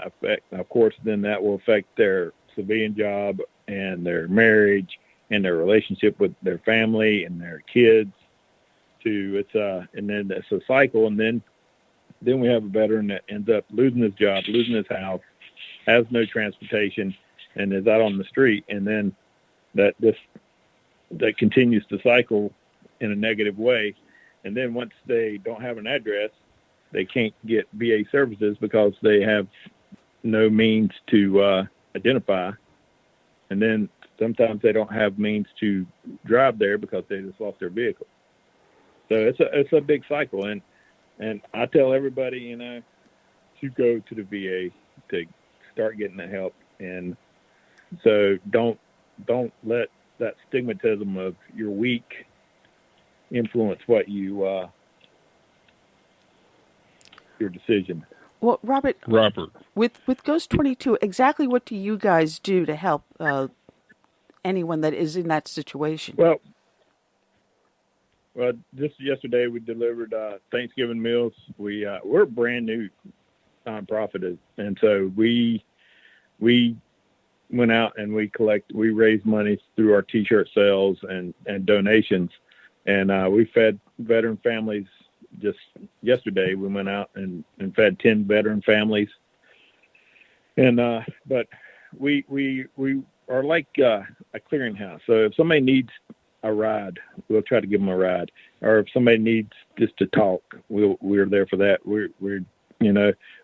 then that will affect their civilian job and their marriage and their relationship with their family and their kids and then it's a cycle. And then we have a veteran that ends up losing his job, losing his house, has no transportation, and is out on the street. And then that continues to cycle in a negative way. And then once they don't have an address, they can't get VA services because they have no means to identify. And then sometimes they don't have means to drive there because they just lost their vehicle. So it's a big cycle. And I tell everybody, to go to the VA to start getting the help. And so don't let that stigmatism of you're weak influence what your decision. Well, Robert, with Ghost 22, exactly what do you guys do to help anyone that is in that situation? Well, just yesterday we delivered Thanksgiving meals. We're a brand new nonprofit, and so we went out and we raised money through our T-shirt sales and donations, and we fed veteran families. Just yesterday, we went out and fed 10 veteran families. And but we are like a clearinghouse. So if somebody needs a ride, we'll try to give them a ride. Or if somebody needs just to talk, we're there for that. We're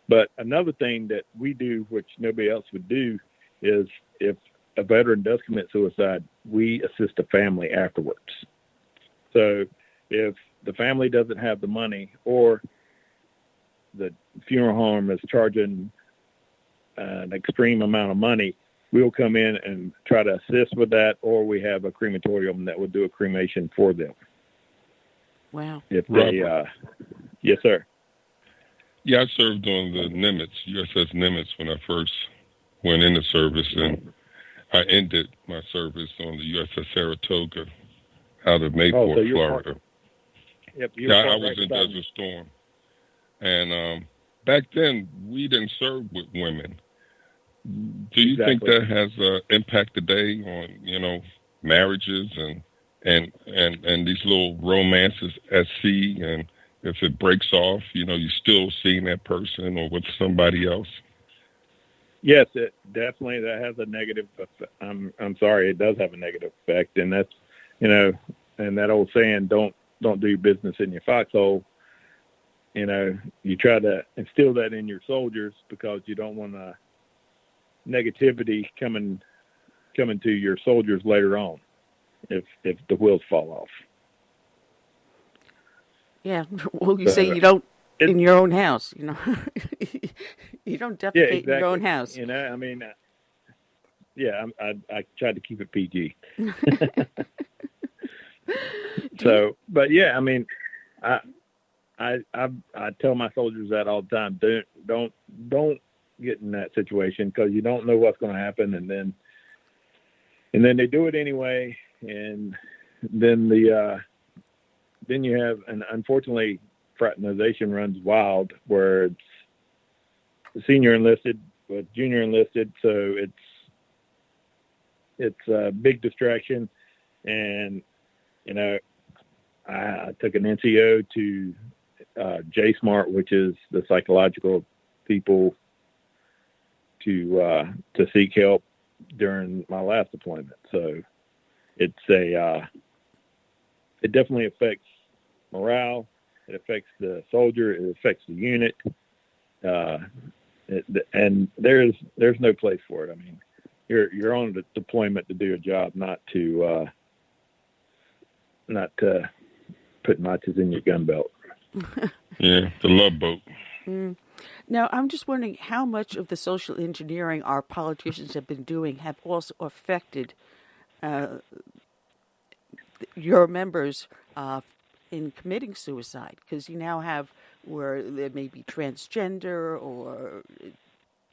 But another thing that we do, which nobody else would do, is if a veteran does commit suicide, we assist the family afterwards. So if the family doesn't have the money, or the funeral home is charging an extreme amount of money, we'll come in and try to assist with that, or we have a crematorium that will do a cremation for them. Wow. If they, yes, sir. Yeah, I served on the Nimitz, USS Nimitz, when I first went into service, and I ended my service on the USS Saratoga out of Mayport, Florida. Yep. I was in Desert Storm. And back then, we didn't serve with women. Do you think that has impact today on, marriages and these little romances at sea? And if it breaks off, you're still seeing that person or with somebody else? Yes, it definitely, that has a negative effect. I'm sorry, it does have a negative effect. And that's, and that old saying, don't do business in your foxhole. You try to instill that in your soldiers because you don't want negativity coming to your soldiers later on if the wheels fall off. Yeah, well, you say you don't in your own house, you don't defecate in your own house. I tried to keep it PG. So, but yeah, I tell my soldiers that all the time. Don't get in that situation, because you don't know what's going to happen, and then they do it anyway, and then then you have, and unfortunately, fraternization runs wild, where it's senior enlisted with junior enlisted, so it's a big distraction. And I took an NCO to JSMART, which is the psychological people, to seek help during my last deployment. So it definitely affects morale. It affects the soldier. It affects the unit. And there's no place for it. I mean, you're on the deployment to do a job, not to put matches in your gun belt. Yeah, the love boat. Now, I'm just wondering how much of the social engineering our politicians have been doing have also affected your members in committing suicide, because you now have where there may be transgender, or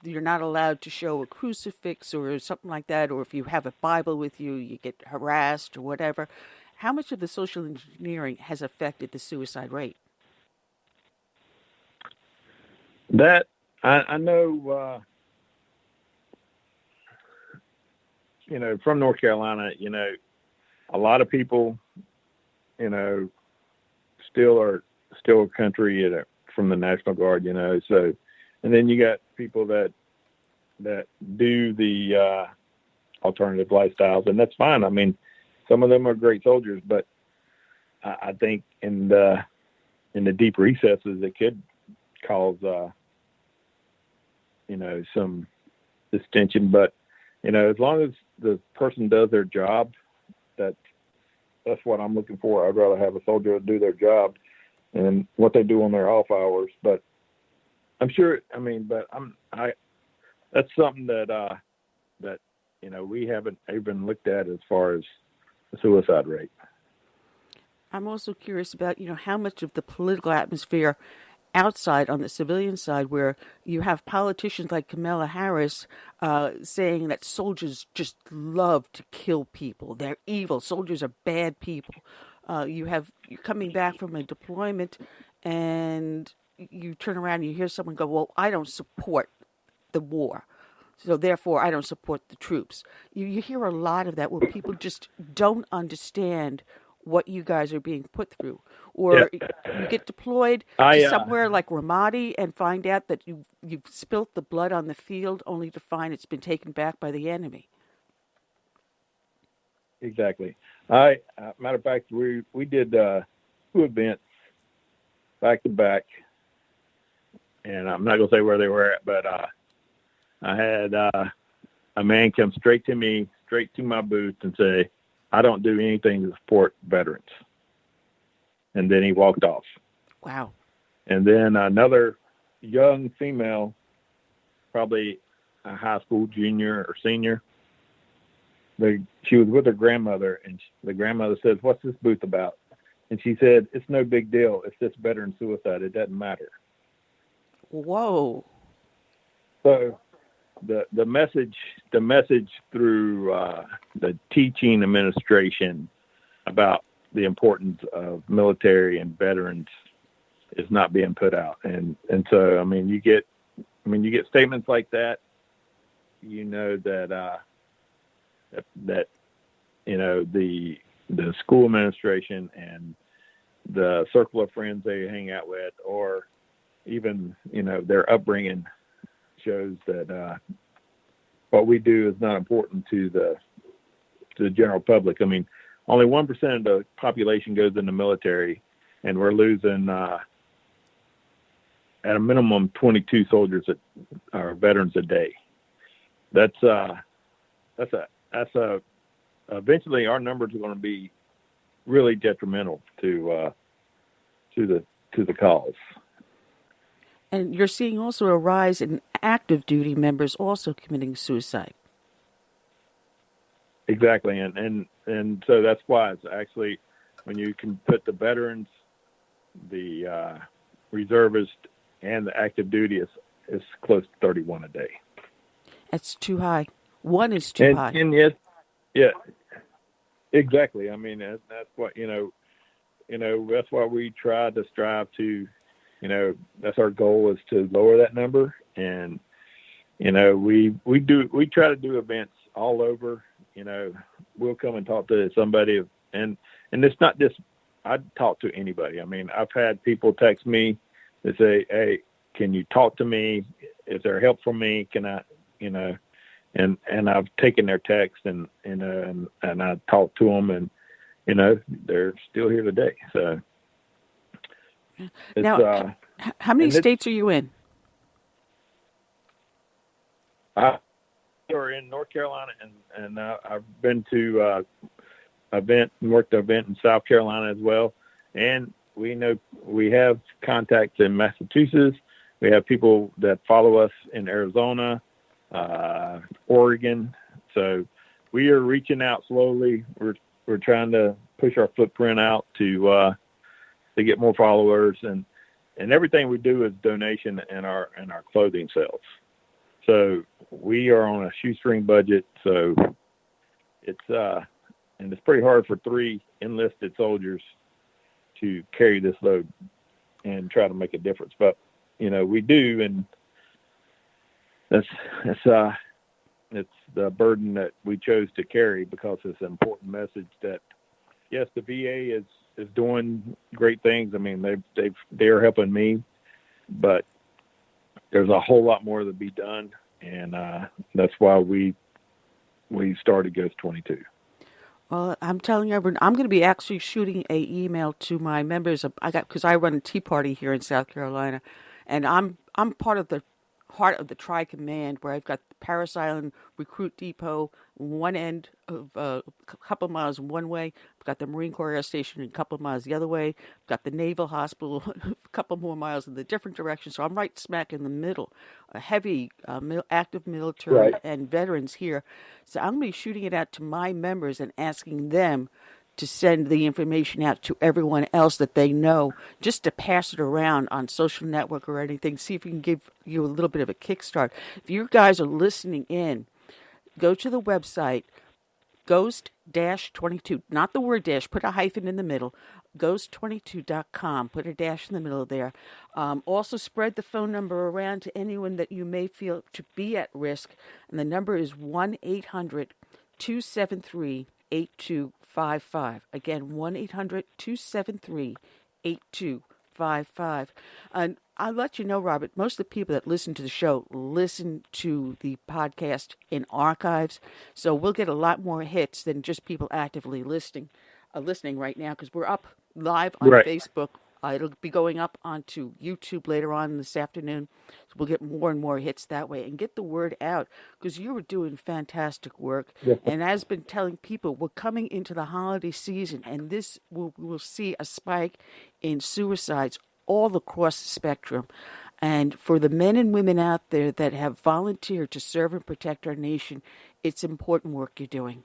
you're not allowed to show a crucifix or something like that, or if you have a Bible with you, you get harassed or whatever. How much of the social engineering has affected the suicide rate? That I know, from North Carolina, a lot of people, still a country from the National Guard, so, and then you got people that do the alternative lifestyles, and that's fine. I mean, some of them are great soldiers, but I think in the deep recesses, it could cause, some distension. But, as long as the person does their job, that's what I'm looking for. I'd rather have a soldier do their job and what they do on their off hours. But I'm sure, that's something that we haven't even looked at as far as the suicide rate. I'm also curious about, how much of the political atmosphere outside on the civilian side, where you have politicians like Kamala Harris saying that soldiers just love to kill people. They're evil. Soldiers are bad people. You're coming back from a deployment and you turn around and you hear someone go, well, I don't support the war, so therefore I don't support the troops. You hear a lot of that, where people just don't understand what you guys are being put through. Or you get deployed to somewhere like Ramadi and find out that you've spilt the blood on the field, only to find it's been taken back by the enemy. Exactly. Matter of fact, we did 2 events back to back, and I'm not going to say where they were at, but I had a man come straight to me, straight to my booth, and say, I don't do anything to support veterans. And then he walked off. Wow. And then another young female, probably a high school junior or senior, she was with her grandmother, and the grandmother says, what's this booth about? And she said, it's no big deal. It's just veteran suicide. It doesn't matter. Whoa. So the message through the teaching administration about the importance of military and veterans is not being put out. And so, you get statements like that, that the school administration and the circle of friends they hang out with, or even, their upbringing, shows that what we do is not important to the general public. Only 1% of the population goes in the military, and we're losing at a minimum 22 soldiers or veterans a day. That's eventually our numbers are going to be really detrimental to the cause. And you're seeing also a rise in active duty members also committing suicide. Exactly, and so that's why it's actually, when you can put the veterans the reservist and the active duty is close to 31 a day. That's too high. One is too high. And yes, yeah, exactly. I mean, that's what, that's why we try to strive to, that's our goal, is to lower that number. And, we try to do events all over. We'll come and talk to somebody, and it's not just, I talk to anybody. I mean, I've had people text me that say, "Hey, can you talk to me? Is there help for me? Can I, and I've taken their text and I talked to them, and, they're still here today. So now, how many states are you in? We're in North Carolina, and I've been to worked an event in South Carolina as well. And we have contacts in Massachusetts. We have people that follow us in Arizona, Oregon. So we are reaching out slowly. We're trying to push our footprint out to get more followers, and everything we do is donation in our clothing sales. So we are on a shoestring budget. So it's and it's pretty hard for 3 enlisted soldiers to carry this load and try to make a difference. But we do, and it's the burden that we chose to carry, because it's an important message that, yes, the VA is doing great things. I mean, they are helping me, but there's a whole lot more to be done, and that's why we started Ghost 22. Well, I'm telling you, I'm going to be actually shooting a email to my members. Because I run a tea party here in South Carolina, and I'm part of the heart of the Tri-Command, where I've got the Paris Island Recruit Depot, one end of a couple of miles one way. I've got the Marine Corps Air Station a couple of miles the other way. I've got the Naval Hospital a couple more miles in the different direction. So I'm right smack in the middle, a heavy active military and veterans here. So I'm going to be shooting it out to my members and asking them to send the information out to everyone else that they know, just to pass it around on social network or anything. See if we can give you a little bit of a kickstart. If you guys are listening in, go to the website, Ghost-22, not the word dash, put a hyphen in the middle, ghost22.com, put a dash in the middle there. Also spread the phone number around to anyone that you may feel to be at risk, and the number is 1-800-273-8255. Again, 1-800-273-8255. And I'll let you know, Robert, most of the people that listen to the show listen to the podcast in archives. So we'll get a lot more hits than just people actively listening right now, because we're up live on Facebook. It'll be going up onto YouTube later on this afternoon. So we'll get more and more hits that way and get the word out, because you were doing fantastic work. Yeah. And as been telling people, we're coming into the holiday season, and this we'll see a spike in suicides all across the spectrum. And for the men and women out there that have volunteered to serve and protect our nation, it's important work you're doing.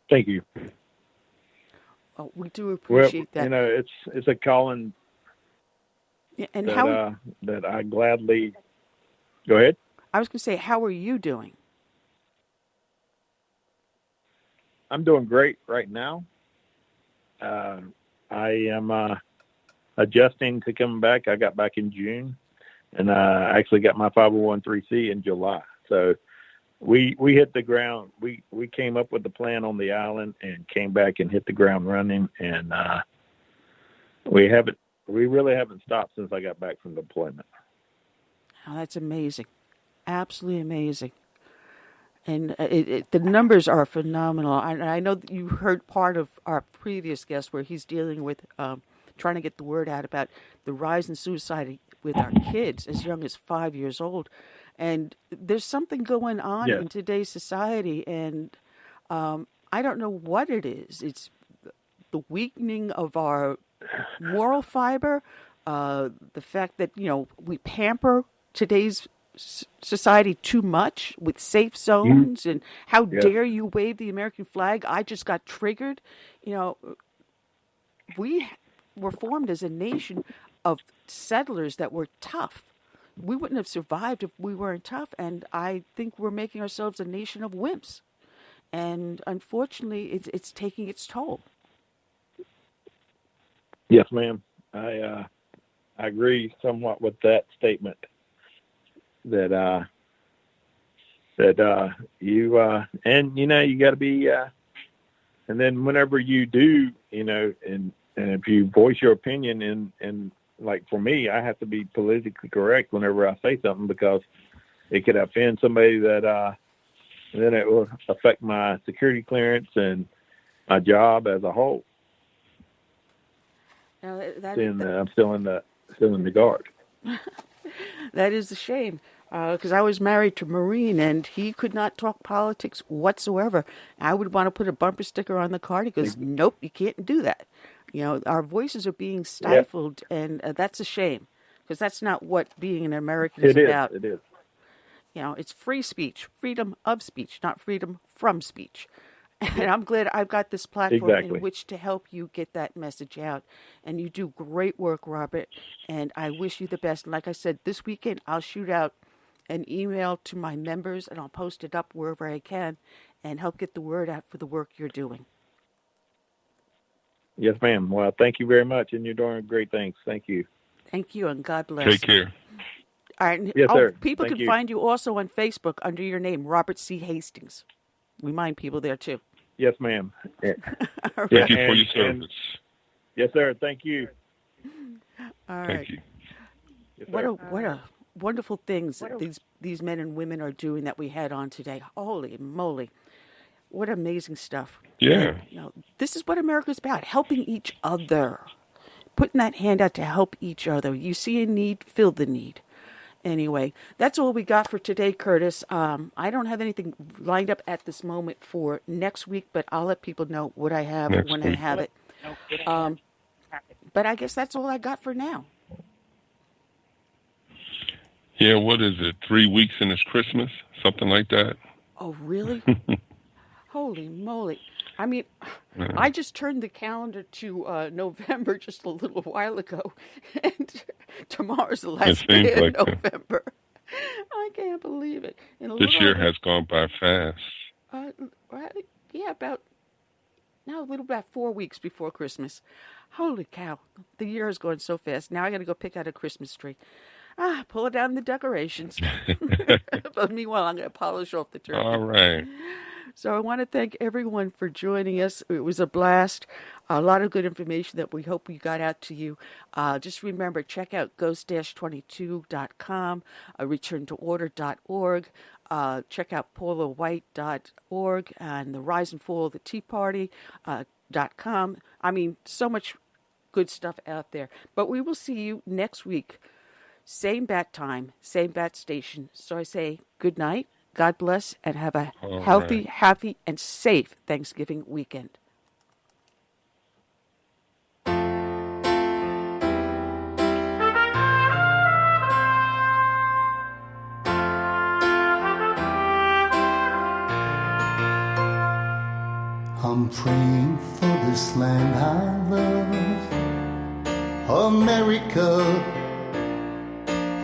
Thank you. Oh, we do appreciate that. It's a calling. Yeah, and that I gladly. Go ahead. I was going to say, how are you doing? I'm doing great right now. I am adjusting to coming back. I got back in June, and I actually got my 501(c) in July. So we hit the ground. We came up with the plan on the island and came back and hit the ground running. And we really haven't stopped since I got back from deployment. Oh, that's amazing. Absolutely amazing. And the numbers are phenomenal. I know that you heard part of our previous guest where he's dealing with trying to get the word out about the rise in suicide with our kids as young as 5 years old. And there's something going on in today's society, and I don't know what it is. It's the weakening of our moral fiber, the fact that, we pamper today's society too much with safe zones, and how dare you wave the American flag? I just got triggered. We were formed as a nation of settlers that were tough. We wouldn't have survived if we weren't tough, and I think we're making ourselves a nation of wimps. And unfortunately, it's taking its toll. Yes, ma'am. I agree somewhat with that statement. That you and you got to be, and then whenever you do, and if you voice your opinion, and like for me, I have to be politically correct whenever I say something, because it could offend somebody that then it will affect my security clearance and my job as a whole. Now, I'm still in the guard. That is a shame, because I was married to a Marine, and he could not talk politics whatsoever. I would want to put a bumper sticker on the car. He goes, "Nope, you can't do that." Our voices are being stifled, and that's a shame, because that's not what being an American is about. It is. It's free speech, freedom of speech, not freedom from speech. And I'm glad I've got this platform in which to help you get that message out. And you do great work, Robert, and I wish you the best. And like I said, this weekend I'll shoot out an email to my members, and I'll post it up wherever I can and help get the word out for the work you're doing. Yes, ma'am. Well, thank you very much, and you're doing great things. Thank you. Thank you, and God bless. Take care. All right. Yes, sir. People Thank can you. find you also on Facebook under your name, Robert C. Hastings. Remind people there, too. Yes, ma'am. Thank you for your service. Yes, sir. Thank you. All right. Thank you. Yes, What a wonderful things these men and women are doing that we had on today. Holy moly. What amazing stuff. Yeah. This is what America's about, helping each other. Putting that hand out to help each other. You see a need, fill the need. Anyway, that's all we got for today, Curtis. I don't have anything lined up at this moment for next week, but I'll let people know what I have when I have it. But I guess that's all I got for now. Yeah, what is it? 3 weeks and it's Christmas? Something like that? Oh, really? Holy moly. I mean, I just turned the calendar to November just a little while ago, and tomorrow's the last day of November. I can't believe it. This year has gone by fast. Yeah, about 4 weeks before Christmas. Holy cow, the year is going so fast. Now I got to go pick out a Christmas tree. Pull it down the decorations. But meanwhile, I'm going to polish off the turkey. All right. So I want to thank everyone for joining us. It was a blast. A lot of good information that we hope we got out to you. Just remember, check out ghost-22.com, returntoorder.org. Check out paulawhite.org and the Rise and Fall of the Tea Party.com. I mean, so much good stuff out there. But we will see you next week. Same bat time, same bat station. So I say good night. God bless, and have a healthy, happy, and safe Thanksgiving weekend. I'm praying for this land I love, America,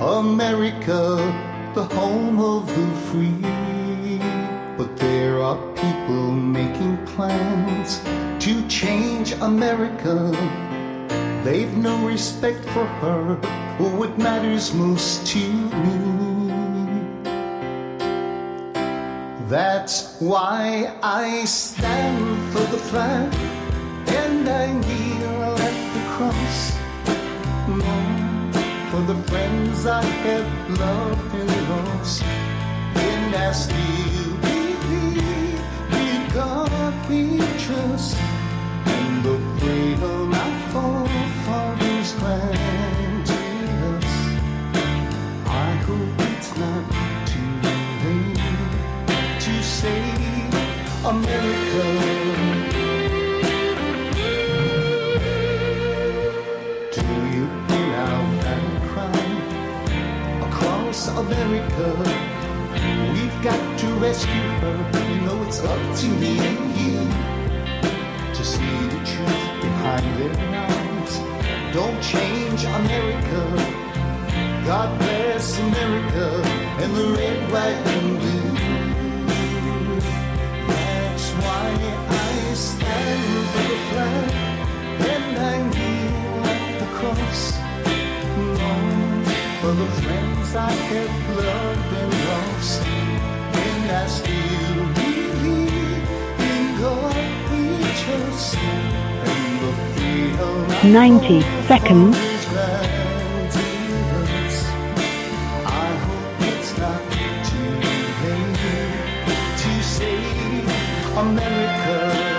America, the home of the free. But there are people making plans to change America. They've no respect for her or what matters most to me. That's why I stand for the flag and I kneel at the cross. For the friends I have loved and lost, and I still believe in God we trust, and the prayer of my forefathers granted us. I hope it's not too late to save America. America, we've got to rescue her. You know it's up to me and you to see the truth behind their eyes. Don't change America. God bless America and the red, white, and blue. That's why I stand for the flag and I kneel at the cross. Long for the friends I have loved and lost. And I still believe in God we trust. And the freedom 90 seconds. America.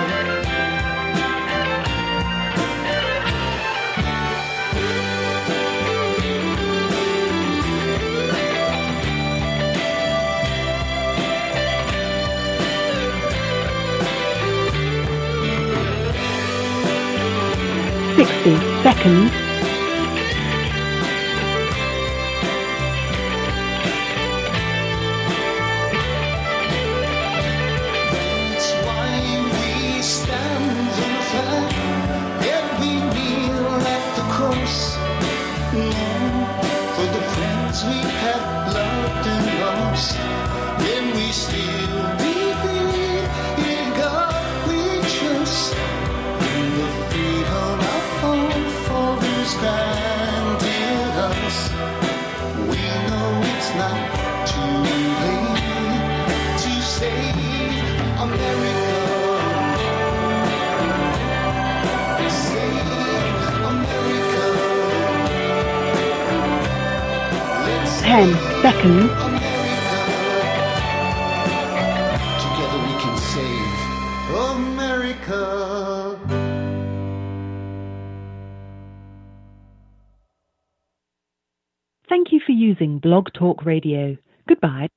60 seconds.10 seconds. Together we can save America. Thank you for using Blog Talk Radio. Goodbye.